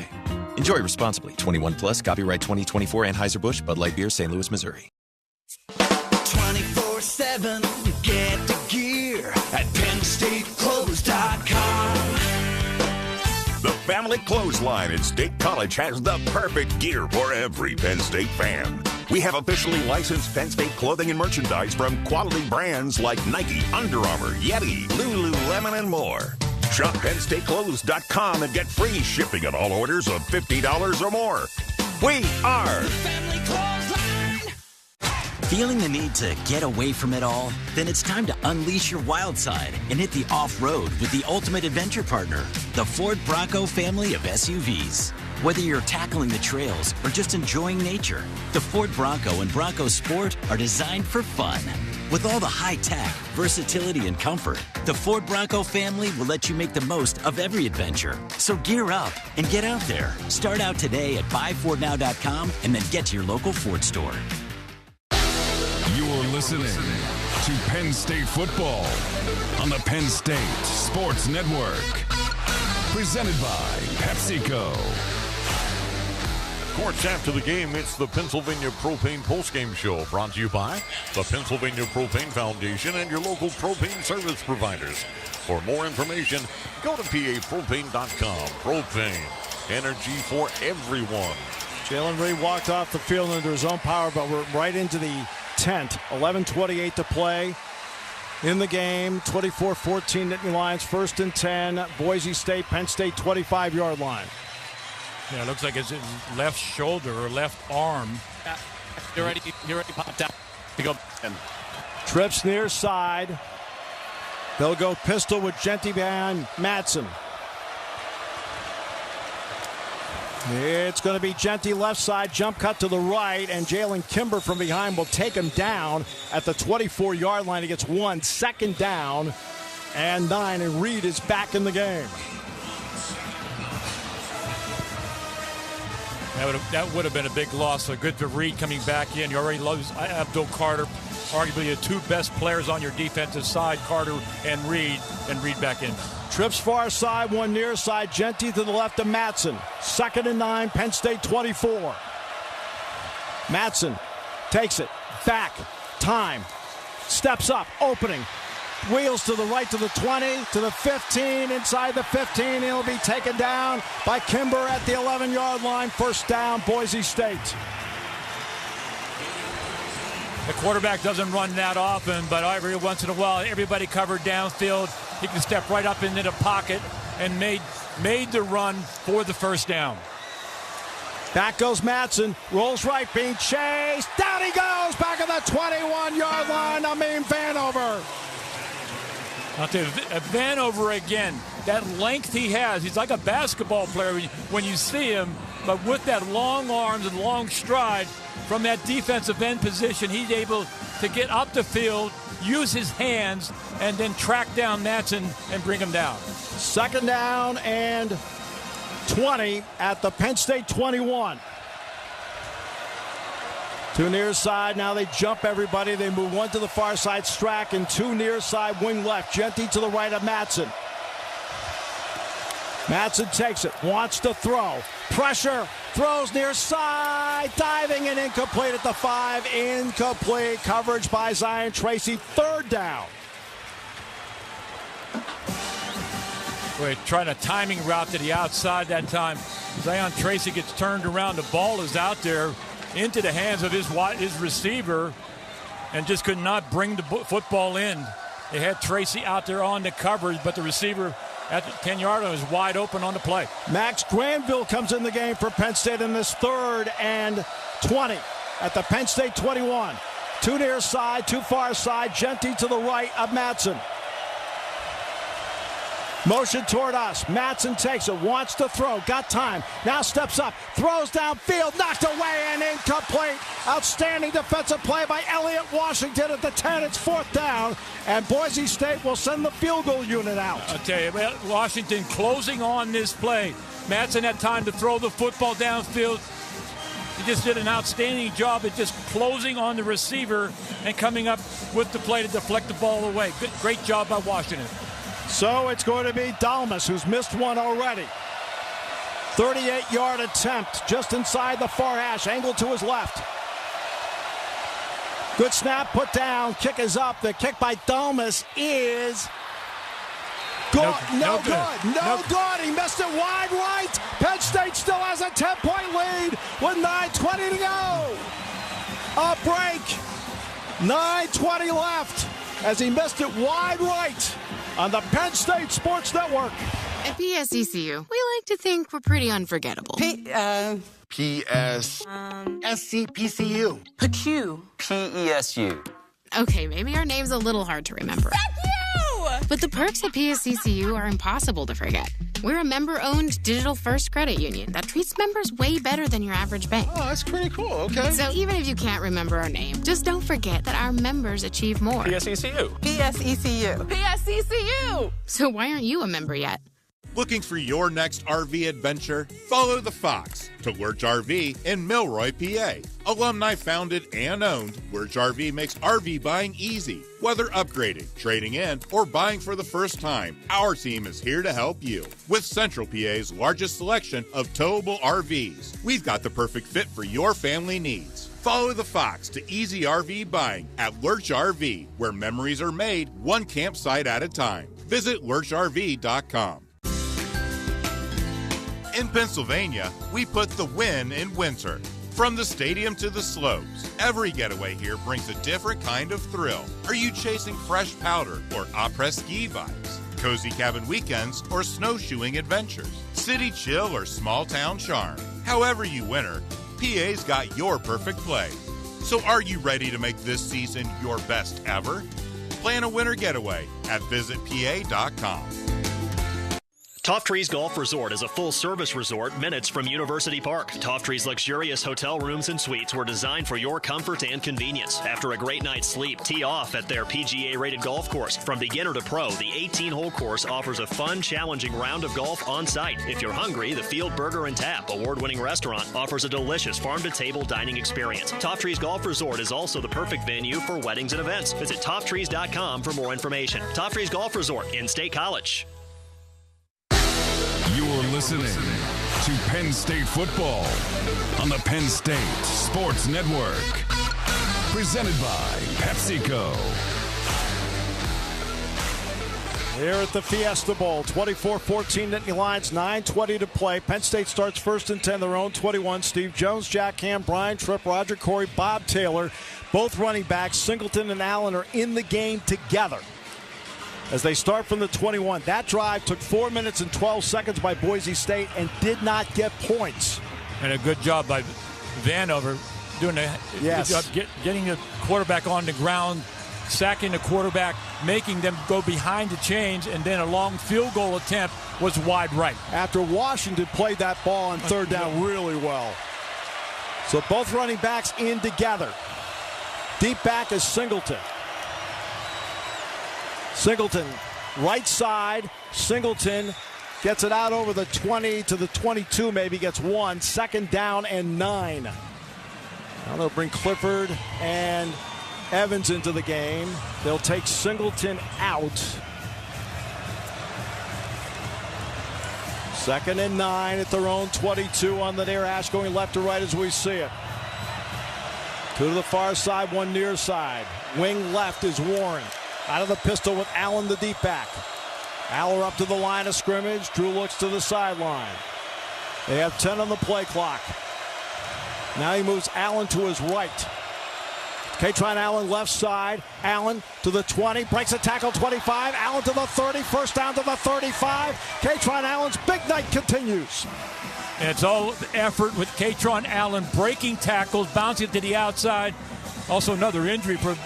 Speaker 12: Enjoy responsibly. 21 plus, copyright 2024 Anheuser-Busch, Bud Light Beer, St. Louis, Missouri.
Speaker 13: 24/7, get the gear at PennStateClothes.com.
Speaker 16: The Family Clothesline at State College has the perfect gear for every Penn State fan. We have officially licensed Penn State clothing and merchandise from quality brands like Nike, Under Armour, Yeti, Lululemon, and more. Shop PennStateClothes.com and get free shipping on all orders of $50 or more. We are
Speaker 13: Family Clothesline.
Speaker 2: Feeling the need to get away from it all? Then it's time to unleash your wild side and hit the off-road with the ultimate adventure partner, the Ford Bronco family of SUVs. Whether you're tackling the trails or just enjoying nature, the Ford Bronco and Bronco Sport are designed for fun. With all the high-tech, versatility, and comfort, the Ford Bronco family will let you make the most of every adventure. So gear up and get out there. Start out today at buyfordnow.com and then get to your local Ford store.
Speaker 23: You're listening to Penn State football on the Penn State Sports Network. Presented by PepsiCo.
Speaker 8: Of course, after the game, it's the Pennsylvania Propane Postgame Show, brought to you by the Pennsylvania Propane Foundation and your local propane service providers. For more information, go to PAPropane.com. Propane, energy for everyone.
Speaker 9: Jalen Reed walked off the field under his own power, but we're right into the 10th. 11:28 to play in the game. 24-14 Nittany Lions, 1st and 10. Boise State, Penn State 25-yard line.
Speaker 5: Yeah, it looks like it's his left shoulder or left arm.
Speaker 20: He already popped out to go.
Speaker 9: Trips near side. They'll go pistol with Genty behind Matson. It's going to be Genty left side, jump cut to the right, and Jalen Kimber from behind will take him down at the 24-yard line. He gets 1, 2nd down and 9, and Reed is back in the game.
Speaker 5: That would have been a big loss. So good for Reed coming back in. You already lose Abdul Carter, arguably the two best players on your defensive side, Carter and Reed back in.
Speaker 9: Trips far side, one near side. Genty to the left of Matson. 2nd and 9, Penn State 24. Matson takes it. Back. Time. Steps up. Opening. Wheels to the right to the 20, to the 15, inside the 15. He'll be taken down by Kimber at the 11-yard line. 1st down, Boise State.
Speaker 5: The quarterback doesn't run that often, but every once in a while, everybody covered downfield. He can step right up into the pocket and made the run for the 1st down.
Speaker 9: Back goes Matson, rolls right, being chased. Down he goes, back at the 21-yard line. Amin Vanover.
Speaker 5: I'll tell you, Vanover again, that length he has, he's like a basketball player when you see him, but with that long arms and long stride from that defensive end position, he's able to get up the field, use his hands, and then track down Matson and bring him down.
Speaker 9: 2nd down and 20 at the Penn State 21. Two near side. Now they jump everybody. They move one to the far side, Strack, and two near side, wing left. Genty to the right of Matson. Matson takes it, wants to throw. Pressure, throws near side, diving and incomplete at the 5. Incomplete coverage by Zion Tracy. 3rd down.
Speaker 5: We're trying a timing route to the outside that time. Zion Tracy gets turned around. The ball is out there into the hands of his receiver and just could not bring the football in. They had Tracy out there on the coverage, but the receiver at the 10-yard line. It was wide open on the play.
Speaker 9: Max Granville comes in the game for Penn State in this 3rd and 20 at the Penn State 21. 2 near side, 2 far side. Genty to the right of Madsen. Motion toward us. Madsen takes it, wants to throw, got time. Now steps up, throws downfield, knocked away and incomplete. Outstanding defensive play by Elliott Washington at the 10. It's 4th down, and Boise State will send the field goal unit out.
Speaker 5: I'll tell you, Washington closing on this play. Madsen had time to throw the football downfield. He just did an outstanding job at just closing on the receiver and coming up with the play to deflect the ball away. Great job by Washington.
Speaker 9: So it's going to be Dalmas, who's missed one already. 38-yard attempt just inside the far hash, angled to his left. Good snap, put down, kick is up. The kick by Dalmas is good. No good. He missed it wide right. Penn State still has a 10-point lead with 9:20 to go. A break. 9:20 left as he missed it wide right on the Penn State Sports Network.
Speaker 17: At PSECU, we like to think we're pretty unforgettable.
Speaker 18: SCPCU. PQ. PESU.
Speaker 17: Okay, maybe our name's a little hard to remember.
Speaker 18: Fuck you!
Speaker 17: But the perks at PSECU are impossible to forget. We're a member-owned digital-first credit union that treats members way better than your average bank.
Speaker 18: Oh, that's pretty cool, okay.
Speaker 17: So even if you can't remember our name, just don't forget that our members achieve more.
Speaker 18: PSECU. PSECU. PSECU!
Speaker 17: So why aren't you a member yet?
Speaker 1: Looking for your next RV adventure? Follow the Fox to Lurch RV in Milroy, PA. Alumni founded and owned, Lurch RV makes RV buying easy. Whether upgrading, trading in, or buying for the first time, our team is here to help you. With Central PA's largest selection of towable RVs, we've got the perfect fit for your family needs. Follow the Fox to easy RV buying at Lurch RV, where memories are made one campsite at a time. Visit lurchrv.com. In Pennsylvania, we put the win in winter. From the stadium to the slopes, every getaway here brings a different kind of thrill. Are you chasing fresh powder or après-ski vibes? Cozy cabin weekends or snowshoeing adventures? City chill or small town charm? However you winter, PA's got your perfect play. So are you ready to make this season your best ever? Plan a winter getaway at visitpa.com.
Speaker 10: Tofttree's Golf Resort is a full-service resort minutes from University Park. Tofttree's luxurious hotel rooms and suites were designed for your comfort and convenience. After a great night's sleep, tee off at their PGA-rated golf course. From beginner to pro, the 18-hole course offers a fun, challenging round of golf on site. If you're hungry, the Field Burger and Tap award-winning restaurant offers a delicious farm-to-table dining experience. Tofttree's Golf Resort is also the perfect venue for weddings and events. Visit tofttrees.com for more information. Tofttree's Golf Resort in State College.
Speaker 23: You're listening to Penn State football on the Penn State Sports Network. Presented by PepsiCo.
Speaker 9: Here at the Fiesta Bowl, 24-14 Nittany Lions, 9:20 to play. Penn State starts 1st and 10, their own 21. Steve Jones, Jack Ham, Brian Tripp, Roger Corey, Bob Taylor. Both running backs, Singleton and Allen, are in the game together as they start from the 21. That drive took 4 minutes and 12 seconds by Boise State and did not get points.
Speaker 5: And a good job by Vanover doing a good job getting the quarterback on the ground, sacking the quarterback, making them go behind the chains, and then a long field goal attempt was wide right.
Speaker 9: After Washington played that ball on 3rd down really well. So both running backs in together. Deep back is Singleton. Singleton, right side. Singleton gets it out over the 20 to the 22, maybe gets 1. 2nd down and 9. Now they'll bring Clifford and Evans into the game. They'll take Singleton out. 2nd and 9 at their own 22 on the near hash, going left to right as we see it. 2 to the far side, 1 near side. Wing left is Warren. Out of the pistol with Allen, the deep back. Aller up to the line of scrimmage. Drew looks to the sideline. They have 10 on the play clock. Now he moves Allen to his right. Katron Allen left side. Allen to the 20, breaks a tackle, 25. Allen to the 30, first down to the 35. Katron Allen's big night continues.
Speaker 5: And it's all effort with Katron Allen breaking tackles, bouncing to the outside. Also another injury for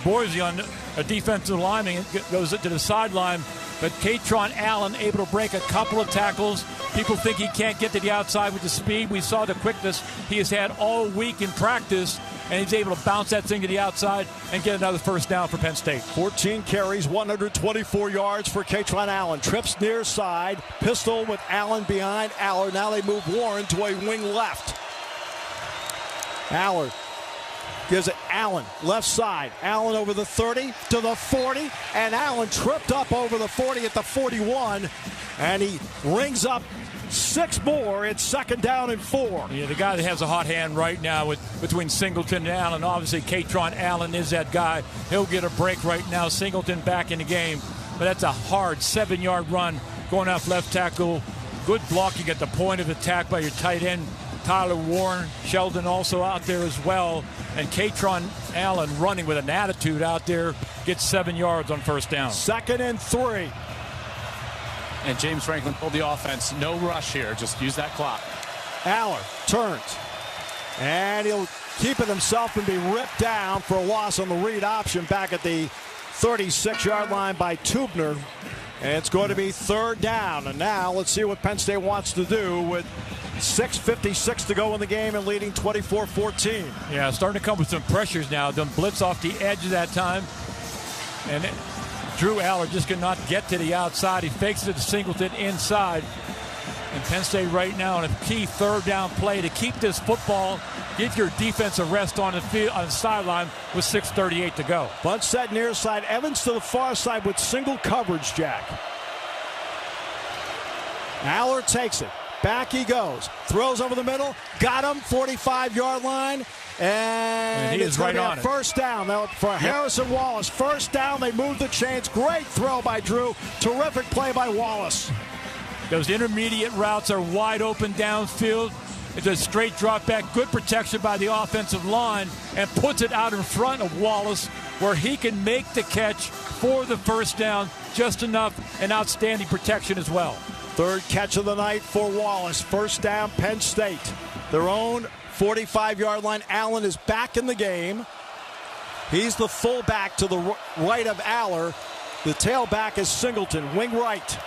Speaker 5: Boise on a defensive lineman. It goes to the sideline. But Katron Allen able to break a couple of tackles. People think he can't get to the outside with the speed. We saw the quickness he has had all week in practice, and he's able to bounce that thing to the outside and get another first down for Penn State.
Speaker 9: 14 carries, 124 yards for Katron Allen. Trips near side, pistol with Allen behind Aller. Now they move Warren to a wing left. Aller gives it Allen, left side. Allen over the 30 to the 40, and Allen tripped up over the 40 at the 41, and he rings up 6 more. It's second down and 4.
Speaker 5: Yeah, the guy that has a hot hand right now between Singleton and Allen. Obviously, Katron Allen is that guy. He'll get a break right now. Singleton back in the game, but that's a hard 7-yard run going off left tackle. Good blocking at the point of attack by your tight end, Tyler Warren. Sheldon also out there as well. And Katron Allen running with an attitude out there, gets 7 yards on first down.
Speaker 9: Second and 3.
Speaker 20: And James Franklin pulled the offense. No rush here. Just use that clock.
Speaker 9: Aller turns. And he'll keep it himself and be ripped down for a loss on the read option back at the 36-yard line by Tubner. And it's going to be third down. And now let's see what Penn State wants to do with 6:56 to go in the game and leading 24-14.
Speaker 5: Yeah, starting to come with some pressures now. Them blitz off the edge of that time. And Drew Aller just could not get to the outside. He fakes it to Singleton inside. And Penn State right now on a key third down play to keep this football, give your defense a rest on the field, on the sideline with 6:38 to go.
Speaker 9: Bunch set near side. Evans to the far side with single coverage, Jack. Aller takes it. Back he goes. Throws over the middle. Got him. 45-yard line. And
Speaker 5: he
Speaker 9: it's
Speaker 5: is
Speaker 9: going
Speaker 5: right
Speaker 9: to be
Speaker 5: on
Speaker 9: a
Speaker 5: it.
Speaker 9: first down now for Harrison Wallace. First down. They move the chains. Great throw by Drew. Terrific play by Wallace.
Speaker 5: Those intermediate routes are wide open downfield. It's a straight drop back. Good protection by the offensive line, and puts it out in front of Wallace where he can make the catch for the first down. Just enough, and outstanding protection as well.
Speaker 9: Third catch of the night for Wallace. First down, Penn State. Their own 45-yard line. Allen is back in the game. He's the fullback to the right of Aller. The tailback is Singleton, wing right.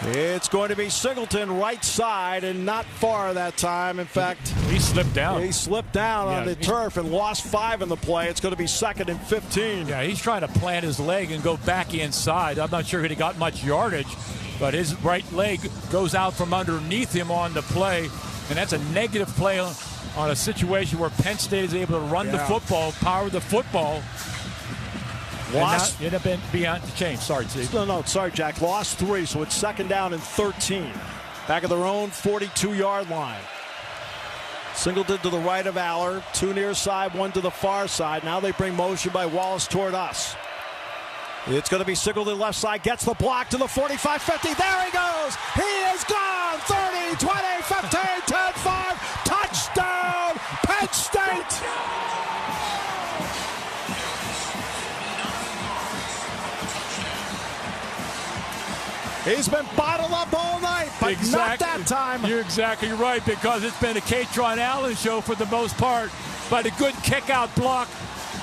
Speaker 9: It's going to be Singleton right side, and not far that time. In fact,
Speaker 5: he slipped down.
Speaker 9: He slipped down on the turf and lost 5 in the play. It's going to be second and 15.
Speaker 5: Yeah, he's trying to plant his leg and go back inside. I'm not sure he got much yardage, but his right leg goes out from underneath him on the play, and that's a negative play on a situation where Penn State is able to run the football, power the football.
Speaker 9: Lost.
Speaker 5: It had been beyond the change. Sorry, Steve.
Speaker 9: No, sorry, Jack. Lost 3, so it's second down and 13. Back at their own 42-yard line. Singleton to the right of Aller. 2 near side, 1 to the far side. Now they bring motion by Wallace toward us. It's going to be Singleton left side. Gets the block to the 45-50. There he goes. He is gone. 30, 20, 15, 10, 5. Touchdown, Penn State. He's been bottled up all night, but not that time.
Speaker 5: You're exactly right, because it's been a Katron Allen show for the most part. But a good kick-out block,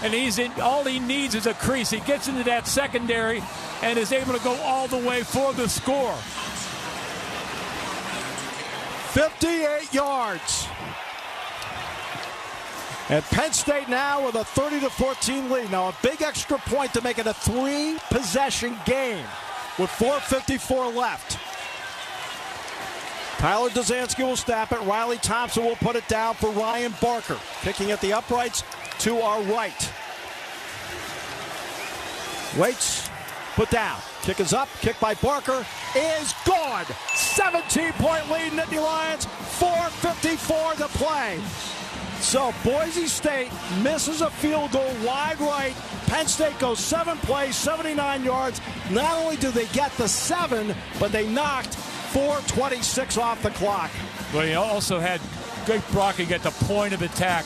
Speaker 5: and all he needs is a crease. He gets into that secondary and is able to go all the way for the score.
Speaker 9: 58 yards. And Penn State now with a 30-14 lead. Now a big extra point to make it a 3-possession game with 4:54 left. Tyler Dzansky will snap it. Riley Thompson will put it down for Ryan Barker. Kicking at the uprights to our right. Waits, put down. Kick is up. Kick by Barker is gone. 17-point lead, Nittany Lions. 4:54 to play. So Boise State misses a field goal wide right. Penn State goes 7 plays, 79 yards. Not only do they get the 7, but they knocked 4:26 off the clock.
Speaker 5: Well, he also had great blocking at the point of attack.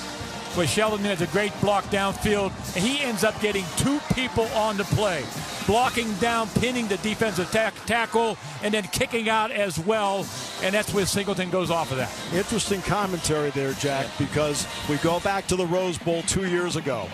Speaker 5: but Sheldon has a great block downfield, and he ends up getting 2 people on the play. Blocking down, pinning the defensive tackle, and then kicking out as well, and that's where Singleton goes off of that.
Speaker 9: Interesting commentary there, Jack, because we go back to the Rose Bowl 2 years ago.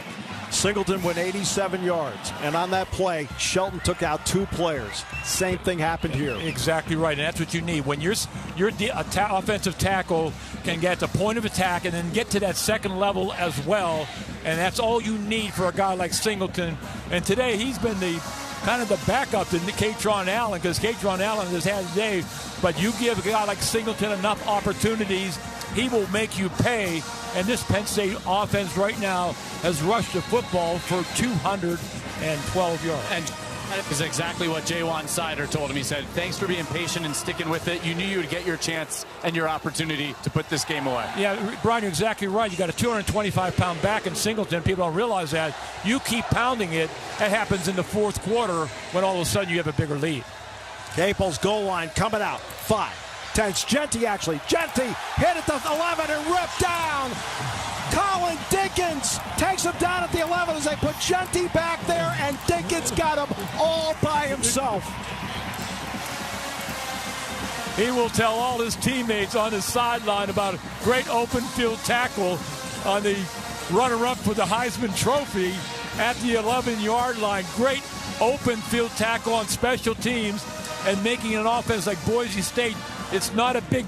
Speaker 9: Singleton went 87 yards, and on that play, Shelton took out 2 players. Same thing happened here.
Speaker 5: Exactly right, and that's what you need. When your offensive tackle can get the point of attack and then get to that second level as well, and that's all you need for a guy like Singleton. And today, he's been the kind of the backup to Katron Allen, because Katron Allen has had a day, but you give a guy like Singleton enough opportunities, he will make you pay. And this Penn State offense right now has rushed the football for 212 yards.
Speaker 20: And that is exactly what Jaywan Sider told him. He said, thanks for being patient and sticking with it. You knew you would get your chance and your opportunity to put this game away.
Speaker 5: Yeah, Brian, you're exactly right. You got a 225-pound back in Singleton. People don't realize that. You keep pounding it. That happens in the fourth quarter when all of a sudden you have a bigger lead.
Speaker 9: Capel's goal line coming out. 5. 10. Genty actually. Genty hit at the 11 and ripped down. Colin Dinkins takes him down at the 11 as they put Genty back there, and Dinkins got him all by himself.
Speaker 5: He will tell all his teammates on his sideline about a great open field tackle on the runner-up for the Heisman Trophy at the 11-yard line. Great open field tackle on special teams, and making an offense like Boise State. It's not a big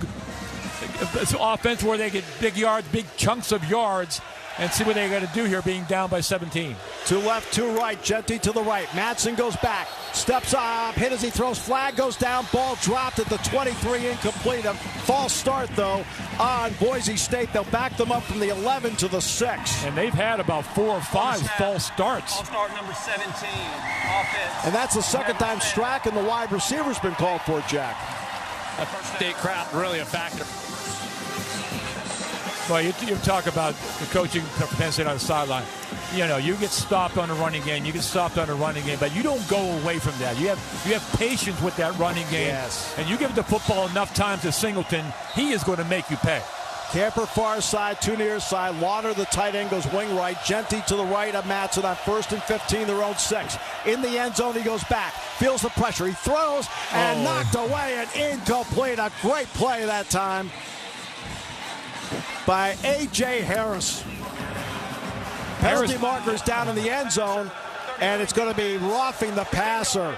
Speaker 5: offense where they get big yards, big chunks of yards, and see what they got to do here being down by 17.
Speaker 9: 2 left, 2 right. Genty to the right. Madsen goes back. Steps up. Hit as he throws. Flag goes down. Ball dropped at the 23. Incomplete. A false start, though, on Boise State. They'll back them up from the 11 to the 6.
Speaker 5: And they've had about 4 or 5 false starts.
Speaker 19: False start number 17. Offense.
Speaker 9: And that's the second time Strack and the wide receiver's been called for, Jack.
Speaker 20: A First State crowd really a factor.
Speaker 5: Well, you talk about the coaching of Penn State on the sideline. You know, you get stopped on a running game, but you don't go away from that. You have patience with that running game.
Speaker 9: Yes.
Speaker 5: And you give the football enough time to Singleton, he is going to make you pay.
Speaker 9: Camper far side, 2 near side. Lauder, the tight end, goes wing right. Genty to the right of Madsen on 1st and 15, their own 6. In the end zone, he goes back. Feels the pressure. He throws and knocked away and incomplete. A great play that time by A.J. Harris. Penalty markers down in the end zone, and it's going to be roughing the passer.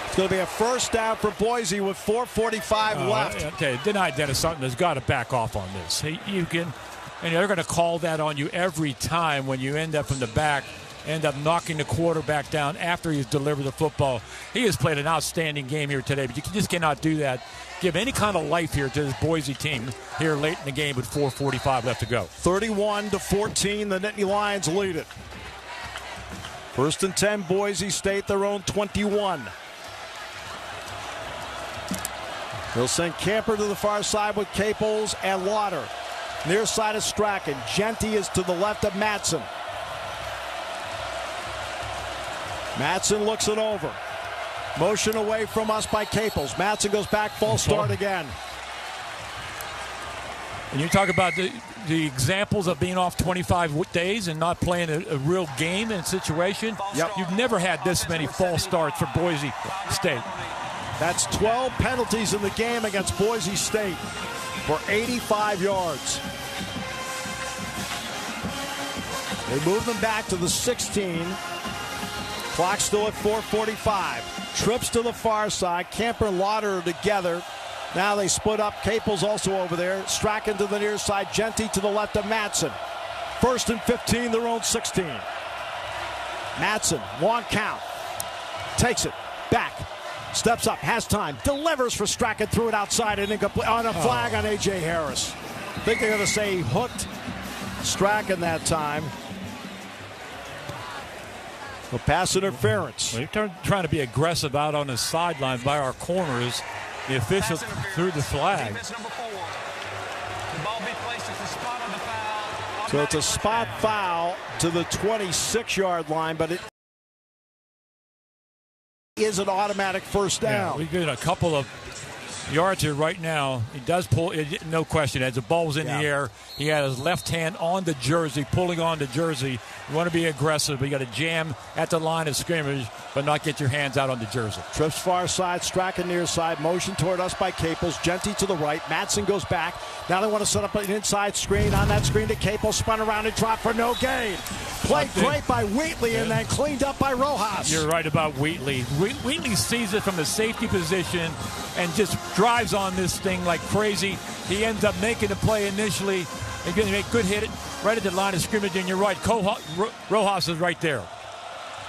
Speaker 9: It's going to be a first down for Boise with 4:45 left.
Speaker 5: Okay, denied Dennis Sutton has got to back off on this. You can, and they're going to call that on you every time when you end up from the back, end up knocking the quarterback down after he's delivered the football. He has played an outstanding game here today, but you just cannot do that. Give any kind of life here to this Boise team here late in the game with 4:45 left to go.
Speaker 9: 31-14, the Nittany Lions lead it. 1st and 10, Boise State, their own 21. They'll send Camper to the far side with Caples and Lauder. Near side is Strachan. Genty is to the left of Madsen. Madsen looks it over. Motion away from us by Caples. Madsen goes back, false start again.
Speaker 5: And you talk about the examples of being off 25 days and not playing a real game and situation.
Speaker 9: Yep.
Speaker 5: You've never had this many false starts for Boise State.
Speaker 9: That's 12 penalties in the game against Boise State for 85 yards. They move them back to the 16. Clock still at 4:45. Trips to the far side. Camper and Lauder are together. Now they split up. Caples also over there. Strachan to the near side. Genty to the left of Madsen. 1st and 15, their own 16. Madsen, long count. Takes it. Back. Steps up. Has time. Delivers for Strachan. Threw it outside and incomplete. On a flag on A.J. Harris. I think they're going to say he hooked Strachan that time. A pass interference.
Speaker 5: Well, you're trying to be aggressive out on the sidelines by our corners. The official threw the flag.
Speaker 9: So it's a spot foul to the 26-yard line, but it is an automatic first down.
Speaker 5: Yeah, we did a couple of yards here right now. He does pull, no question. As the ball was in the air, he had his left hand on the jersey, pulling on the jersey. You want to be aggressive, but you got to jam at the line of scrimmage, but not get your hands out on the jersey.
Speaker 9: Trips far side, Strachan near side, motion toward us by Caples. Genty to the right. Matson goes back. Now they want to set up an inside screen. On that screen to Caples, spun around and dropped for no gain. Played great by Wheatley and then cleaned up by Rojas.
Speaker 5: You're right about Wheatley. Wheatley sees it from the safety position and just drives on this thing like crazy. He ends up making the play initially and going to make good hit right at the line of scrimmage. And you're right, Rojas is right there.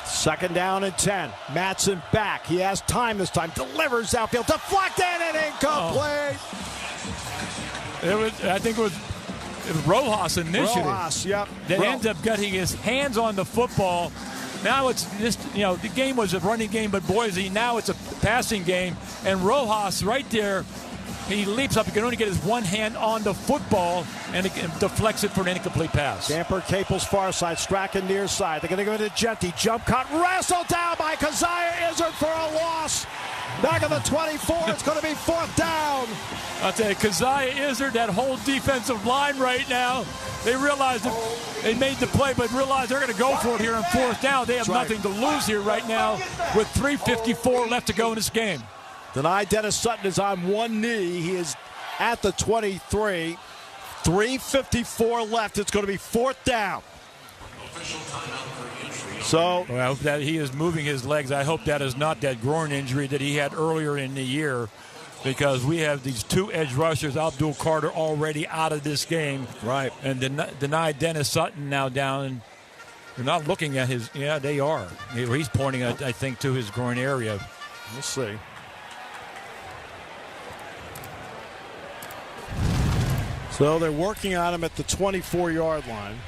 Speaker 9: 2nd down and 10. Matson back. He has time this time. Delivers outfield. Deflected and incomplete.
Speaker 5: I think it was Rojas initially.
Speaker 9: Rojas, yep.
Speaker 5: That ends up getting his hands on the football. Now it's just, the game was a running game, but Boise, now it's a passing game. And Rojas right there, he leaps up. He can only get his one hand on the football and it deflects it for an incomplete pass.
Speaker 9: Camper, Caples far side, Strachan near side. They're going to go to Genty. Jump cut, wrestled down by Keziah Izzard for a loss. Back of the 24, it's going to be 4th down.
Speaker 5: I'll tell you, Keziah Izzard, that whole defensive line right now, they realized that they made the play, but realized they're going to go for it here on 4th down. They have nothing to lose here right now with 3:54 left to go in this game.
Speaker 9: Denied Dennis Sutton is on one knee. He is at the 23. 3:54 left. It's going to be 4th down. So
Speaker 5: I hope that he is moving his legs. I hope that is not that groin injury that he had earlier in the year, because we have these 2 edge rushers, Abdul Carter, already out of this game.
Speaker 9: Right.
Speaker 5: And denied Dennis Sutton now down. And they're not looking at his, they are. He's pointing, I think, to his groin area.
Speaker 9: We'll see. So they're working on him at the 24-yard line.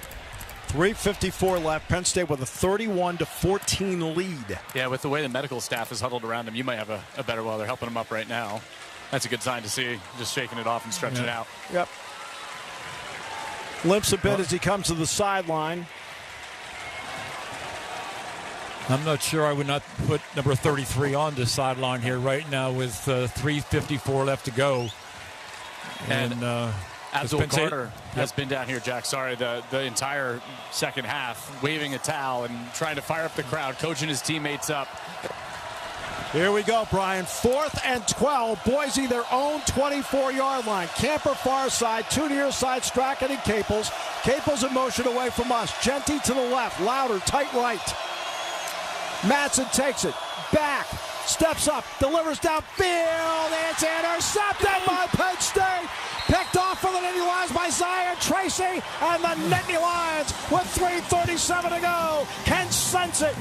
Speaker 9: 3:54 left. Penn State with a 31-14 lead.
Speaker 20: Yeah, with the way the medical staff is huddled around him, you might have a better, they're helping him up right now. That's a good sign to see, just shaking it off and stretching it out.
Speaker 9: Yep. Limps a bit as he comes to the sideline.
Speaker 5: I'm not sure I would not put number 33 on the sideline here right now with 3:54 left to go.
Speaker 20: And Abdul Carter has been down here, Jack. Sorry, the entire second half, waving a towel and trying to fire up the crowd, coaching his teammates up.
Speaker 9: Here we go, Brian. 4th and 12. Boise, their own 24-yard line. Camper far side, 2 near side, Strachan and Caples. Caples in motion away from us. Genty to the left. Louder, tight right. Matson takes it. Back. Steps up. Delivers downfield. It's intercepted by Penn State. Picked off for the Nittany Lions by Zion Tracy. And the Nittany Lions with 3:37 to go can sense it.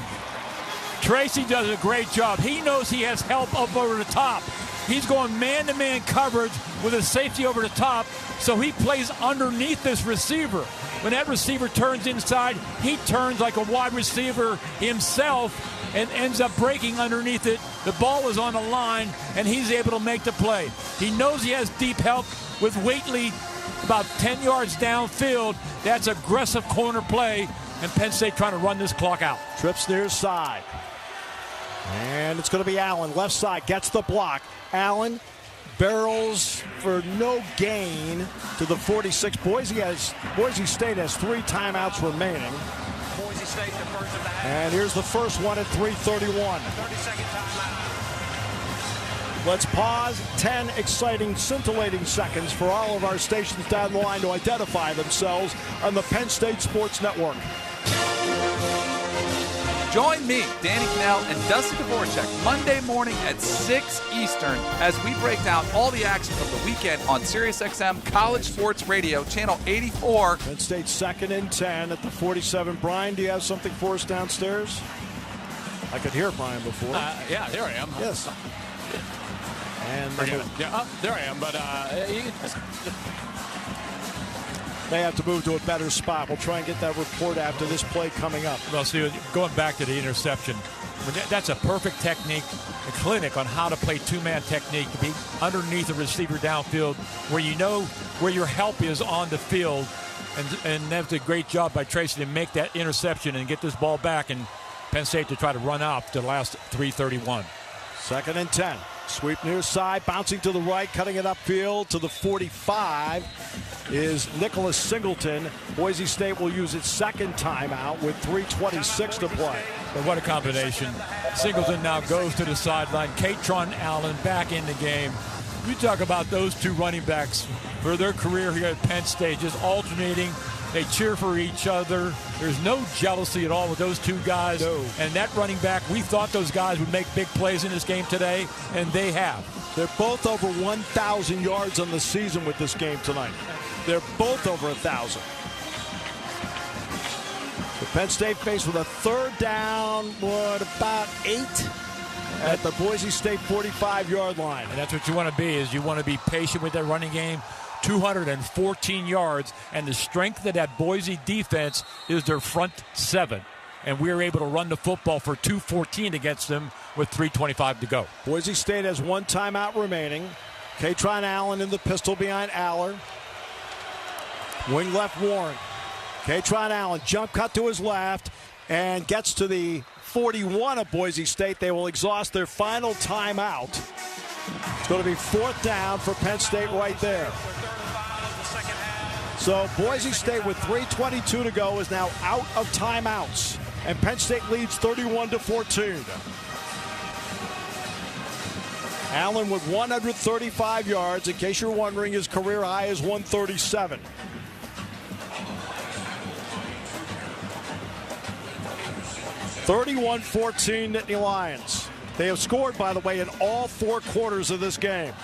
Speaker 5: Tracy does a great job. He knows he has help up over the top. He's going man-to-man coverage with a safety over the top, so he plays underneath this receiver. When that receiver turns inside, he turns like a wide receiver himself and ends up breaking underneath it. The ball is on the line, and he's able to make the play. He knows he has deep help with Wheatley about 10 yards downfield. That's aggressive corner play, and Penn State trying to run this clock out.
Speaker 9: Trips near side. And it's going to be Allen. Left side gets the block. Allen barrels for no gain to the 46. Boise State has 3 timeouts remaining.
Speaker 19: Boise State, the first of the half.
Speaker 9: And here's the first one at 3:31.
Speaker 19: 30-second timeout.
Speaker 9: Let's pause. 10 exciting, scintillating seconds for all of our stations down the line to identify themselves on the Penn State Sports Network.
Speaker 4: Join me, Danny Cannell, and Dustin Dvorak Monday morning at 6 Eastern as we break down all the action from the weekend on SiriusXM College Sports Radio, Channel 84.
Speaker 9: Penn State 2nd and 10 at the 47. Brian, do you have something for us downstairs? I could hear Brian before.
Speaker 20: Yeah, there I am.
Speaker 9: Yes. And
Speaker 20: there I am, but
Speaker 9: they have to move to a better spot. We'll try and get that report after this play coming up.
Speaker 5: Well, see, going back to the interception, that's a perfect technique, a clinic on how to play two-man technique, to be underneath the receiver downfield where you know where your help is on the field. And that's a great job by Tracy to make that interception and get this ball back, and Penn State to try to run out the last 3:31.
Speaker 9: 2nd and 10. Sweep near side, bouncing to the right, cutting it upfield to the 45 is Nicholas Singleton. Boise State will use its second timeout with 3:26 to play.
Speaker 5: But what a combination. Singleton now goes to the sideline. Katron Allen back in the game. You talk about those two running backs for their career here at Penn State, just alternating. They cheer for each other. There's no jealousy at all with those two guys.
Speaker 9: No.
Speaker 5: And that running back, we thought those guys would make big plays in this game today, and they have.
Speaker 9: They're both over 1,000 yards on the season with this game tonight. They're both over 1,000. The Penn State faced with a third down, about 8 at the Boise State 45-yard line.
Speaker 5: And that's what you want to be, is you want to be patient with that running game. 214 yards, and the strength of that Boise defense is their front seven. And we were able to run the football for 214 against them with 3:25 to go.
Speaker 9: Boise State has one timeout remaining. Katron Allen in the pistol behind Aller. Wing left Warren. Katron Allen, jump cut to his left, and gets to the 41 of Boise State. They will exhaust their final timeout. It's going to be fourth down for Penn State right there. So Boise State with 3:22 to go is now out of timeouts. And Penn State leads 31-14. Allen with 135 yards. In case you're wondering, his career high is 137. (31-14) Nittany Lions. They have scored, by the way, in all 4 quarters of this game.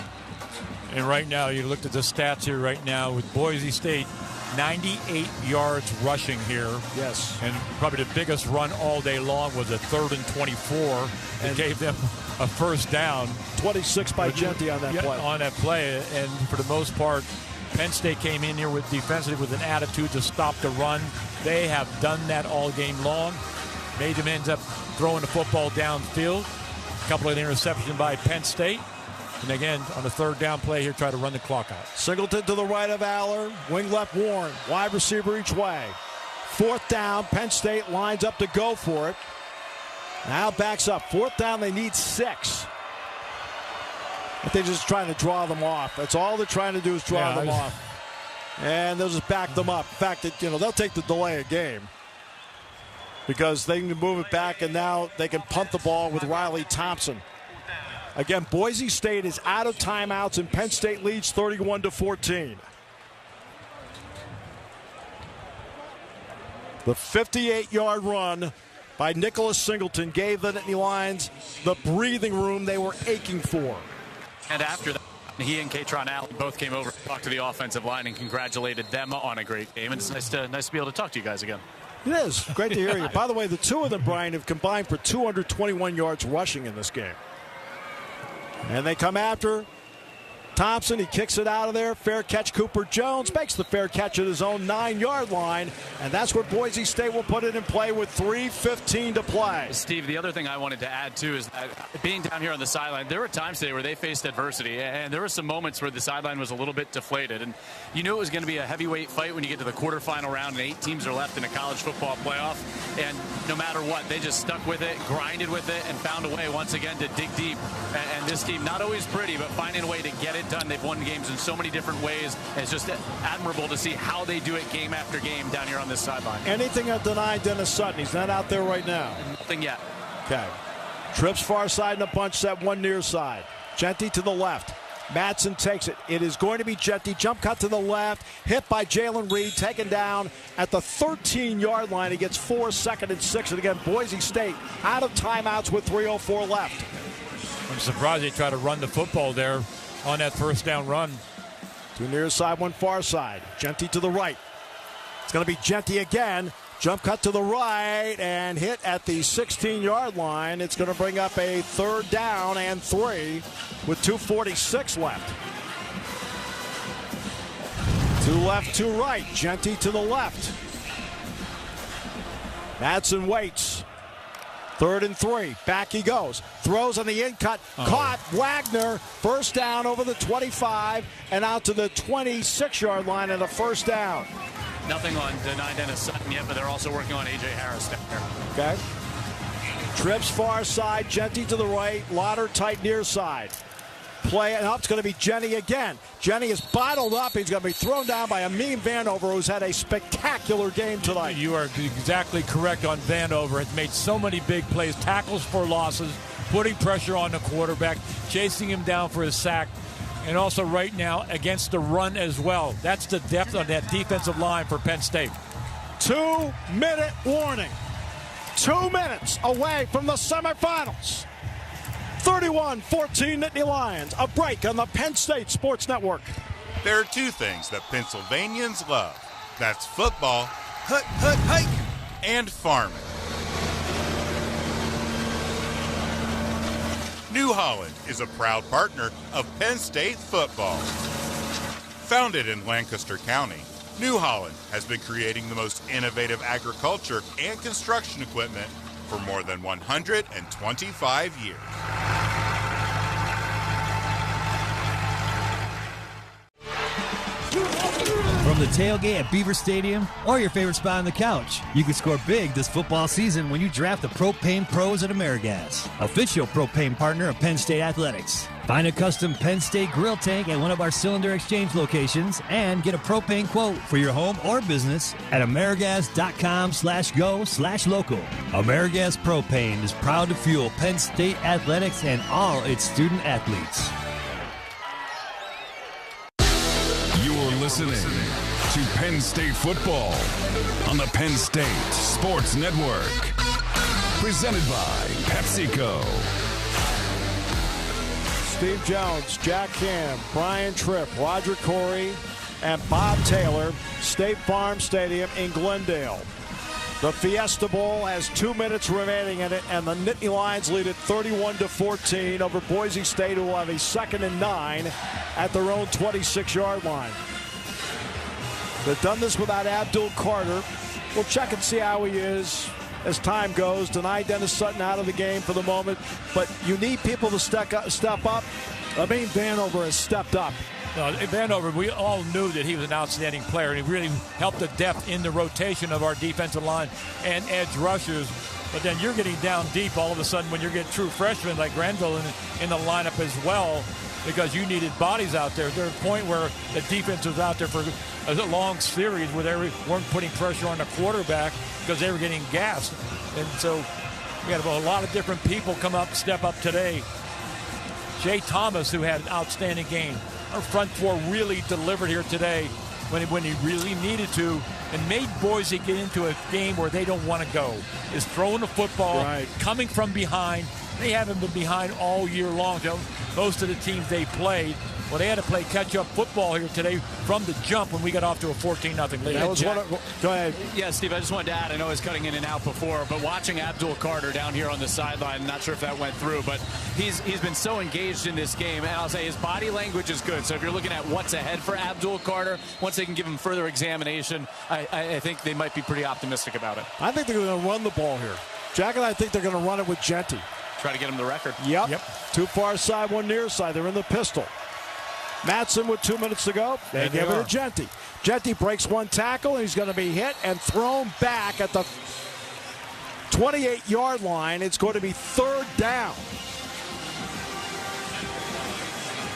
Speaker 5: And right now, you looked at the stats here right now with Boise State, 98 yards rushing here.
Speaker 9: Yes.
Speaker 5: And probably the biggest run all day long was a 3rd and 24. And gave them a first down.
Speaker 9: 26 by Genty on that play.
Speaker 5: On that play. And for the most part, Penn State came in here with defensively with an attitude to stop the run. They have done that all game long. Made them end up throwing the football downfield. A couple of interceptions by Penn State. And again, on the third down play here, try to run the clock out.
Speaker 9: Singleton to the right of Aller. Wing left Warren. Wide receiver each way. Fourth down. Penn State lines up to go for it. Now backs up. Fourth down, they need 6. But they're just trying to draw them off. That's all they're trying to do is draw them off. And they'll just back them up. In fact, they'll take the delay of game. Because they can move it back, and now they can punt the ball with Riley Thompson. Again, Boise State is out of timeouts, and Penn State leads 31-14. The 58-yard run by Nicholas Singleton gave the Nittany Lions the breathing room they were aching for.
Speaker 20: And after that, he and Katron Allen both came over to talk to the offensive line and congratulated them on a great game. And it's nice to be able to talk to you guys again.
Speaker 9: It is. Great to hear you. By the way, the two of them, Brian, have combined for 221 yards rushing in this game. And they come after Thompson. He kicks it out of there. Fair catch. Cooper Jones makes the fair catch at his own 9-yard line. And that's where Boise State will put it in play with 3:15 to play.
Speaker 20: Steve, the other thing I wanted to add, too, is that being down here on the sideline, there were times today where they faced adversity. And there were some moments where the sideline was a little bit deflated. And you knew it was going to be a heavyweight fight when you get to the quarterfinal round and 8 teams are left in a college football playoff. And no matter what, they just stuck with it, grinded with it, and found a way once again to dig deep. And this team, not always pretty, but finding a way to get it done. They've won games in so many different ways. It's just admirable to see how they do it game after game down here on this sideline.
Speaker 9: Anything to deny Dennis Sutton? He's not out there right now.
Speaker 20: Nothing yet.
Speaker 9: Okay. Trips far side in a bunch set, one near side. Genty to the left. Madsen takes it. It is going to be Genty. Jump cut to the left. Hit by Jalen Reed. Taken down at the 13-yard line. He gets 4, 2nd and 6. And again, Boise State out of timeouts with 3:04 left.
Speaker 5: I'm surprised they try to run the football there on that first down run.
Speaker 9: 2 near side, 1 far side. Genty to the right. It's going to be Genty again. Jump cut to the right and hit at the 16-yard line. It's going to bring up a 3rd down and 3 with 2:46 left. To left, to right. Genty to the left. Madsen waits. 3rd and 3. Back he goes. Throws on the in cut. Caught. Wagner. First down over the 25 and out to the 26-yard line and a first down.
Speaker 20: Nothing on denied Dennis Sutton yet, but they're also working on A.J. Harris down there.
Speaker 9: Okay. Trips far side. Genty to the right. Lauder tight near side. play, and up it's going to be Jenny again. Jenny is bottled up. He's going to be thrown down by Amin Vanover, who's had a spectacular game tonight.
Speaker 5: You are exactly correct on Vanover. Has made so many big plays, tackles for losses, putting pressure on the quarterback, chasing him down for his sack, and also right now against the run as well. That's the depth on that defensive line for Penn State.
Speaker 9: 2-minute warning. 2 minutes away from the semifinals. 31-14 Nittany Lions. A break on the Penn State Sports Network.
Speaker 1: There are two things that Pennsylvanians love. That's football, hike, and farming. New Holland is a proud partner of Penn State football. Founded in Lancaster County, New Holland has been creating the most innovative agriculture and construction equipment for more than 125 years.
Speaker 21: From the tailgate at Beaver Stadium or your favorite spot on the couch, you can score big this football season when you draft the Propane Pros at AmeriGas, official propane partner of Penn State Athletics. Find a custom Penn State grill tank at one of our cylinder exchange locations and get a propane quote for your home or business at amerigas.com/go/local. AmeriGas Propane is proud to fuel Penn State Athletics and all its student athletes.
Speaker 23: You're listening to Penn State football on the Penn State Sports Network. Presented by PepsiCo.
Speaker 9: Steve Jones, Jack Ham, Brian Tripp, Roger Corey, and Bob Taylor, State Farm Stadium in Glendale. The Fiesta Bowl has 2 minutes remaining in it, and the Nittany Lions lead it 31-14 over Boise State, who will have a 2nd and 9 at their own 26-yard line. They've done this without Abdul Carter. We'll check and see how he is as time goes. Tonight, Dennis Sutton out of the game for the moment, but you need people to step up. I mean, Vanover has stepped up.
Speaker 5: Vanover, we all knew that he was an outstanding player, and he really helped the depth in the rotation of our defensive line and edge rushers. But then you're getting down deep all of a sudden when you're getting true freshmen like Grenville in the lineup as well, because you needed bodies out there. There's a point where the defense was out there for a long series where they weren't putting pressure on the quarterback because they were getting gassed. And so we had a lot of different people step up today. Jay Thomas, who had an outstanding game. Our front four really delivered here today when he really needed to, and made Boise get into a game where they don't want to go. Is throwing the football, coming from behind. They haven't been behind all year long. Most of the teams they played, well, they had to play catch-up football here today from the jump when we got off to a 14-0 lead.
Speaker 9: Go ahead.
Speaker 20: Yeah, Steve, I just wanted to add, I know I was cutting in and out before, but watching Abdul Carter down here on the sideline, not sure if that went through, but he's been so engaged in this game, and I'll say his body language is good. So if you're looking at what's ahead for Abdul Carter, once they can give him further examination, I think they might be pretty optimistic about it.
Speaker 9: I think they're going to run the ball here. Jack and I think they're going to run it with Genty.
Speaker 20: Try to get him the record.
Speaker 9: Yep. 2 far side, 1 near side. They're in the pistol. Matson with 2 minutes to go. They give it to Genty. Genty breaks 1 tackle, and he's going to be hit and thrown back at the 28-yard line. It's going to be 3rd down.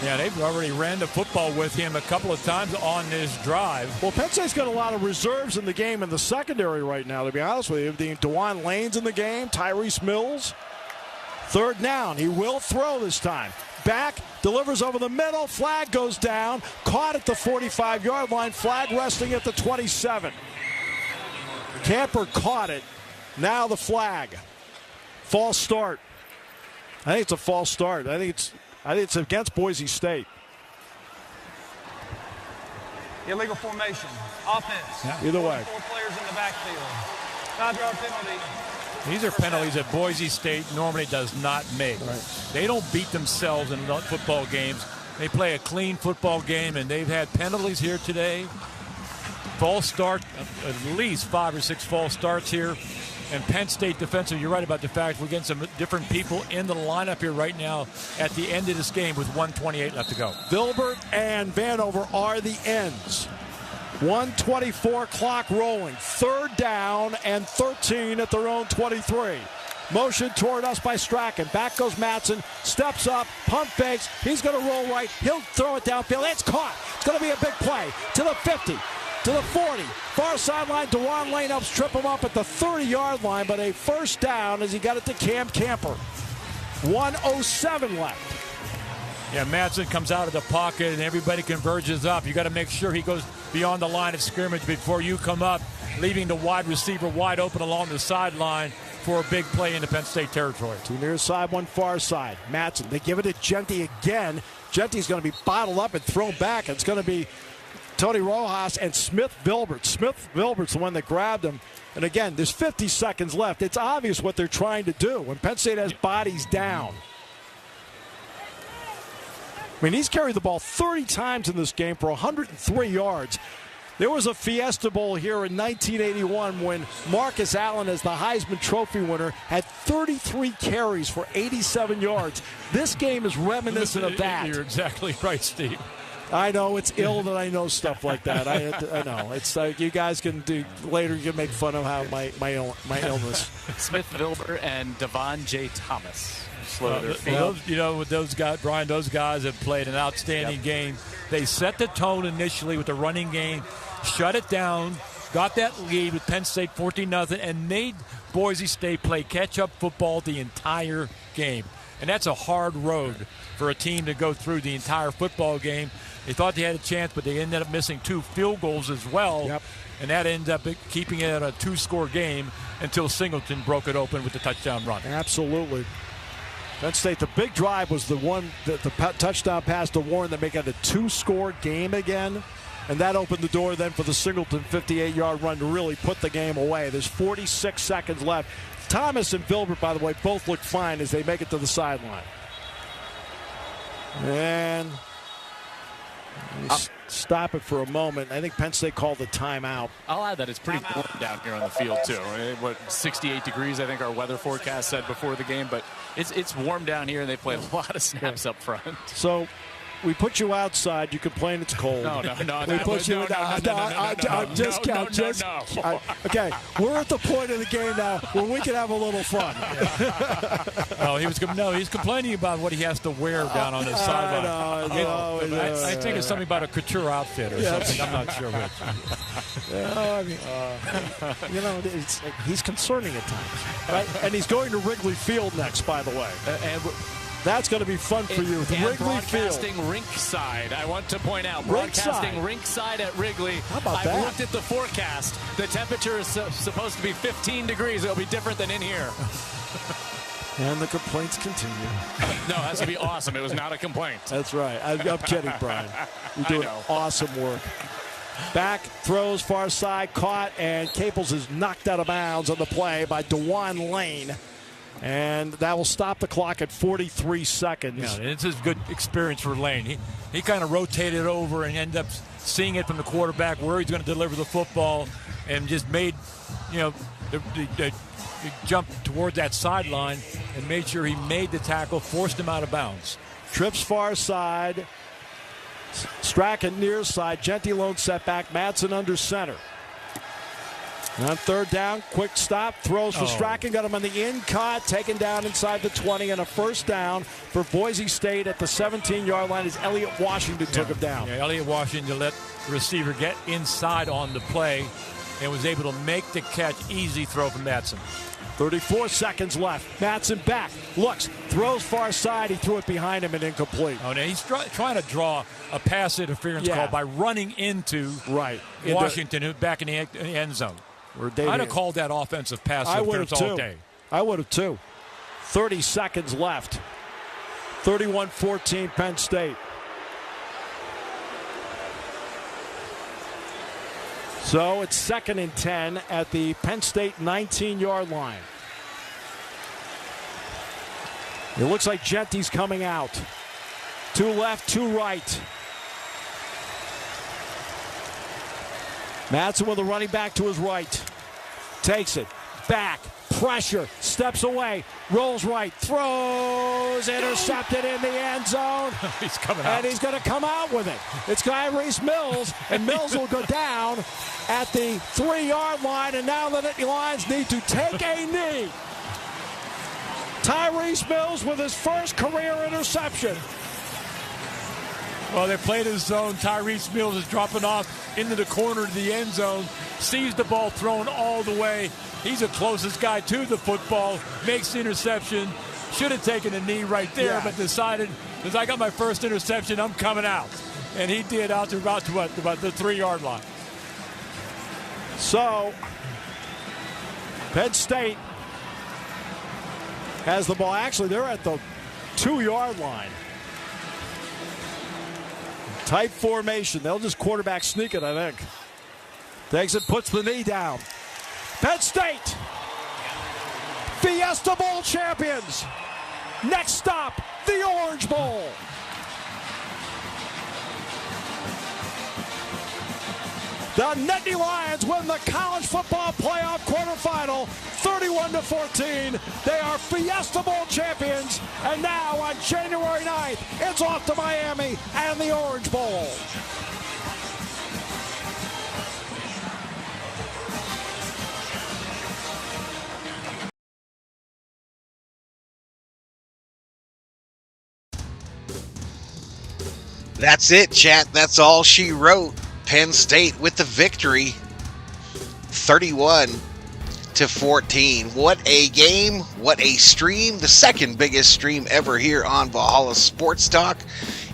Speaker 5: Yeah, they've already ran the football with him a couple of times on this drive.
Speaker 9: Well, Penn State's got a lot of reserves in the game in the secondary right now, to be honest with you. DeJuan Lane's in the game, Tyrese Mills. 3rd down. He will throw this time. Back, delivers over the middle. Flag goes down. Caught at the 45-yard line. Flag resting at the 27. Camper caught it. Now the flag. False start. I think it's a false start. I think it's against Boise State.
Speaker 19: Illegal formation. Offense.
Speaker 9: Yeah. Either way.
Speaker 19: 4 players in the backfield. 5-yard penalty.
Speaker 5: These are penalties that Boise State normally does not make. Right. They don't beat themselves in football games. They play a clean football game, and they've had penalties here today. False start, at least 5 or 6 false starts here. And Penn State defensive, you're right about the fact we're getting some different people in the lineup here right now at the end of this game with 1:28 left to go.
Speaker 9: Vilbert and Vanover are the ends. 1:24 clock rolling. 3rd down and 13 at their own 23. Motion toward us by Strachan. Back goes Mattson. Steps up. Pump fakes. He's going to roll right. He'll throw it downfield. It's caught. It's going to be a big play. To the 50. To the 40. Far sideline. DeJuan Lane helps trip him up at the 30-yard line, but a first down as he got it to Cam Camper. 1:07 left.
Speaker 5: Yeah, Mattson comes out of the pocket and everybody converges up. You got to make sure he goes beyond the line of scrimmage before you come up, leaving the wide receiver wide open along the sideline for a big play into Penn State territory.
Speaker 9: Two near side, one far side. Mattson, they give it to Genty again. Genty's going to be bottled up and thrown back. It's going to be Tony Rojas and Smith-Vilbert. Smith-Vilbert's the one that grabbed him. And again, there's 50 seconds left. It's obvious what they're trying to do when Penn State has bodies down. I mean, he's carried the ball 30 times in this game for 103 yards. There was a Fiesta Bowl here in 1981 when Marcus Allen, as the Heisman Trophy winner, had 33 carries for 87 yards. This game is reminiscent of that.
Speaker 5: You're exactly right, Steve.
Speaker 9: I know it's ill that I know stuff like that. I know it's like you guys can do later. You can make fun of how my illness.
Speaker 20: Smith-Vilbert and Devon J. Thomas.
Speaker 5: With those guys, Brian, those guys have played an outstanding game. They set the tone initially with the running game, shut it down, got that lead with Penn State 14-0, and made Boise State play catch-up football the entire game. And that's a hard road for a team to go through the entire football game. They thought they had a chance, but they ended up missing 2 field goals as well. Yep. And that ended up keeping it a 2-score game until Singleton broke it open with the touchdown run.
Speaker 9: Absolutely. Penn State, the big drive was the one, the touchdown pass to Warren that made it a 2-score game again. And that opened the door then for the Singleton 58-yard run to really put the game away. There's 46 seconds left. Thomas and Vilbert, by the way, both look fine as they make it to the sideline. And stop it for a moment. I think Penn State called the timeout.
Speaker 20: I'll add that it's pretty warm down here on the field, too. 68 degrees, I think our weather forecast said before the game. But it's warm down here, and they play a lot of snaps up front.
Speaker 9: So we put you outside. You complain it's cold.
Speaker 20: No.
Speaker 9: We put you Okay, we're at the point of the game now where we can have a little fun.
Speaker 5: He's complaining about what he has to wear down on the sideline. I think it's something about a couture outfit or something. I'm not sure which.
Speaker 9: He's concerning at times, right? And he's going to Wrigley Field next, by the way. That's going to be fun for you. Wrigley
Speaker 20: broadcasting
Speaker 9: Field.
Speaker 20: Rinkside. I want to point out, broadcasting Rinkside at Wrigley.
Speaker 9: How about that?
Speaker 20: I looked at the forecast. The temperature is supposed to be 15 degrees. It'll be different than in here.
Speaker 9: And the complaints continue.
Speaker 20: No, that's going to be awesome. It was not a complaint.
Speaker 9: That's right. I'm kidding, Brian. You're doing awesome work. Back, throws far side, caught, and Caples is knocked out of bounds on the play by DeJuan Lane. And that will stop the clock at 43 seconds.
Speaker 5: Yeah, it's a good experience for Lane. He kind of rotated over and ended up seeing it from the quarterback where he's going to deliver the football and just made, the jump towards that sideline and made sure he made the tackle, forced him out of bounds.
Speaker 9: Trips far side. Strachan near side. Genty lone setback. Mattson under center. On third down, quick stop, throws for Strachan, got him on the in, caught, taken down inside the 20, and a first down for Boise State at the 17-yard line as Elliott Washington took him down.
Speaker 5: Yeah, Elliott Washington let the receiver get inside on the play and was able to make the catch, easy throw from Mattson.
Speaker 9: 34 seconds left. Mattson back, looks, throws far side. He threw it behind him and incomplete.
Speaker 5: Oh, now he's trying to draw a pass interference call by running into Washington back in the end zone. I'd have called that offensive pass interference all day.
Speaker 9: I would have too. 30 seconds left. 31-14 Penn State. So it's 2nd and 10 at the Penn State 19-yard line. It looks like Genty's coming out. 2 left, 2 right. Mattson with a running back to his right. Takes it. Back. Pressure. Steps away. Rolls right. Throws. Intercepted in the end zone.
Speaker 5: He's coming out.
Speaker 9: And he's going to come out with it. It's Kyrese Mills. And Mills will go down at the 3-yard line. And now the Nittany Lions need to take a knee. Tyrese Mills with his first career interception.
Speaker 5: Well, they played his zone. Tyrese Mills is dropping off into the corner of the end zone, sees the ball thrown all the way. He's the closest guy to the football, makes the interception. Should have taken a knee right there, but decided, because I got my first interception, I'm coming out. And he did out to about the 3-yard line.
Speaker 9: So, Penn State has the ball. Actually, they're at the 2-yard line. Tight formation. They'll just quarterback sneak it, I think. Takes it, puts the knee down. Penn State, Fiesta Bowl champions. Next stop, the Orange Bowl. The Nittany Lions win the college football playoff quarterfinal, 31-14. They are Fiesta Bowl champions, and now on January 9th, it's off to Miami and the Orange Bowl.
Speaker 11: That's it, chat. That's all she wrote. Penn State with the victory, 31-14. What a game, what a stream, the second biggest stream ever here on Valhalla Sports Talk.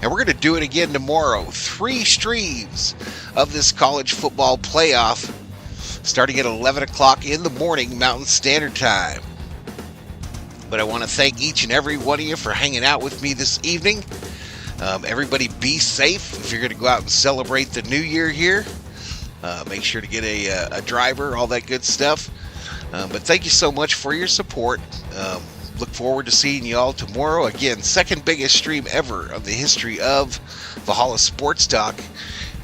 Speaker 11: And we're going to do it again tomorrow. 3 streams of this college football playoff starting at 11 o'clock in the morning Mountain Standard Time. But I want to thank each and every one of you for hanging out with me this evening. Everybody be safe if you're going to go out and celebrate the new year here. Make sure to get a driver, all that good stuff. But thank you so much for your support. Look forward to seeing you all tomorrow. Again, second biggest stream ever of the history of Valhalla Sports Talk.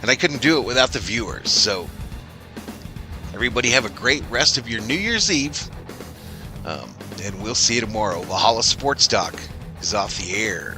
Speaker 11: And I couldn't do it without the viewers. So everybody have a great rest of your New Year's Eve. And we'll see you tomorrow. Valhalla Sports Talk is off the air.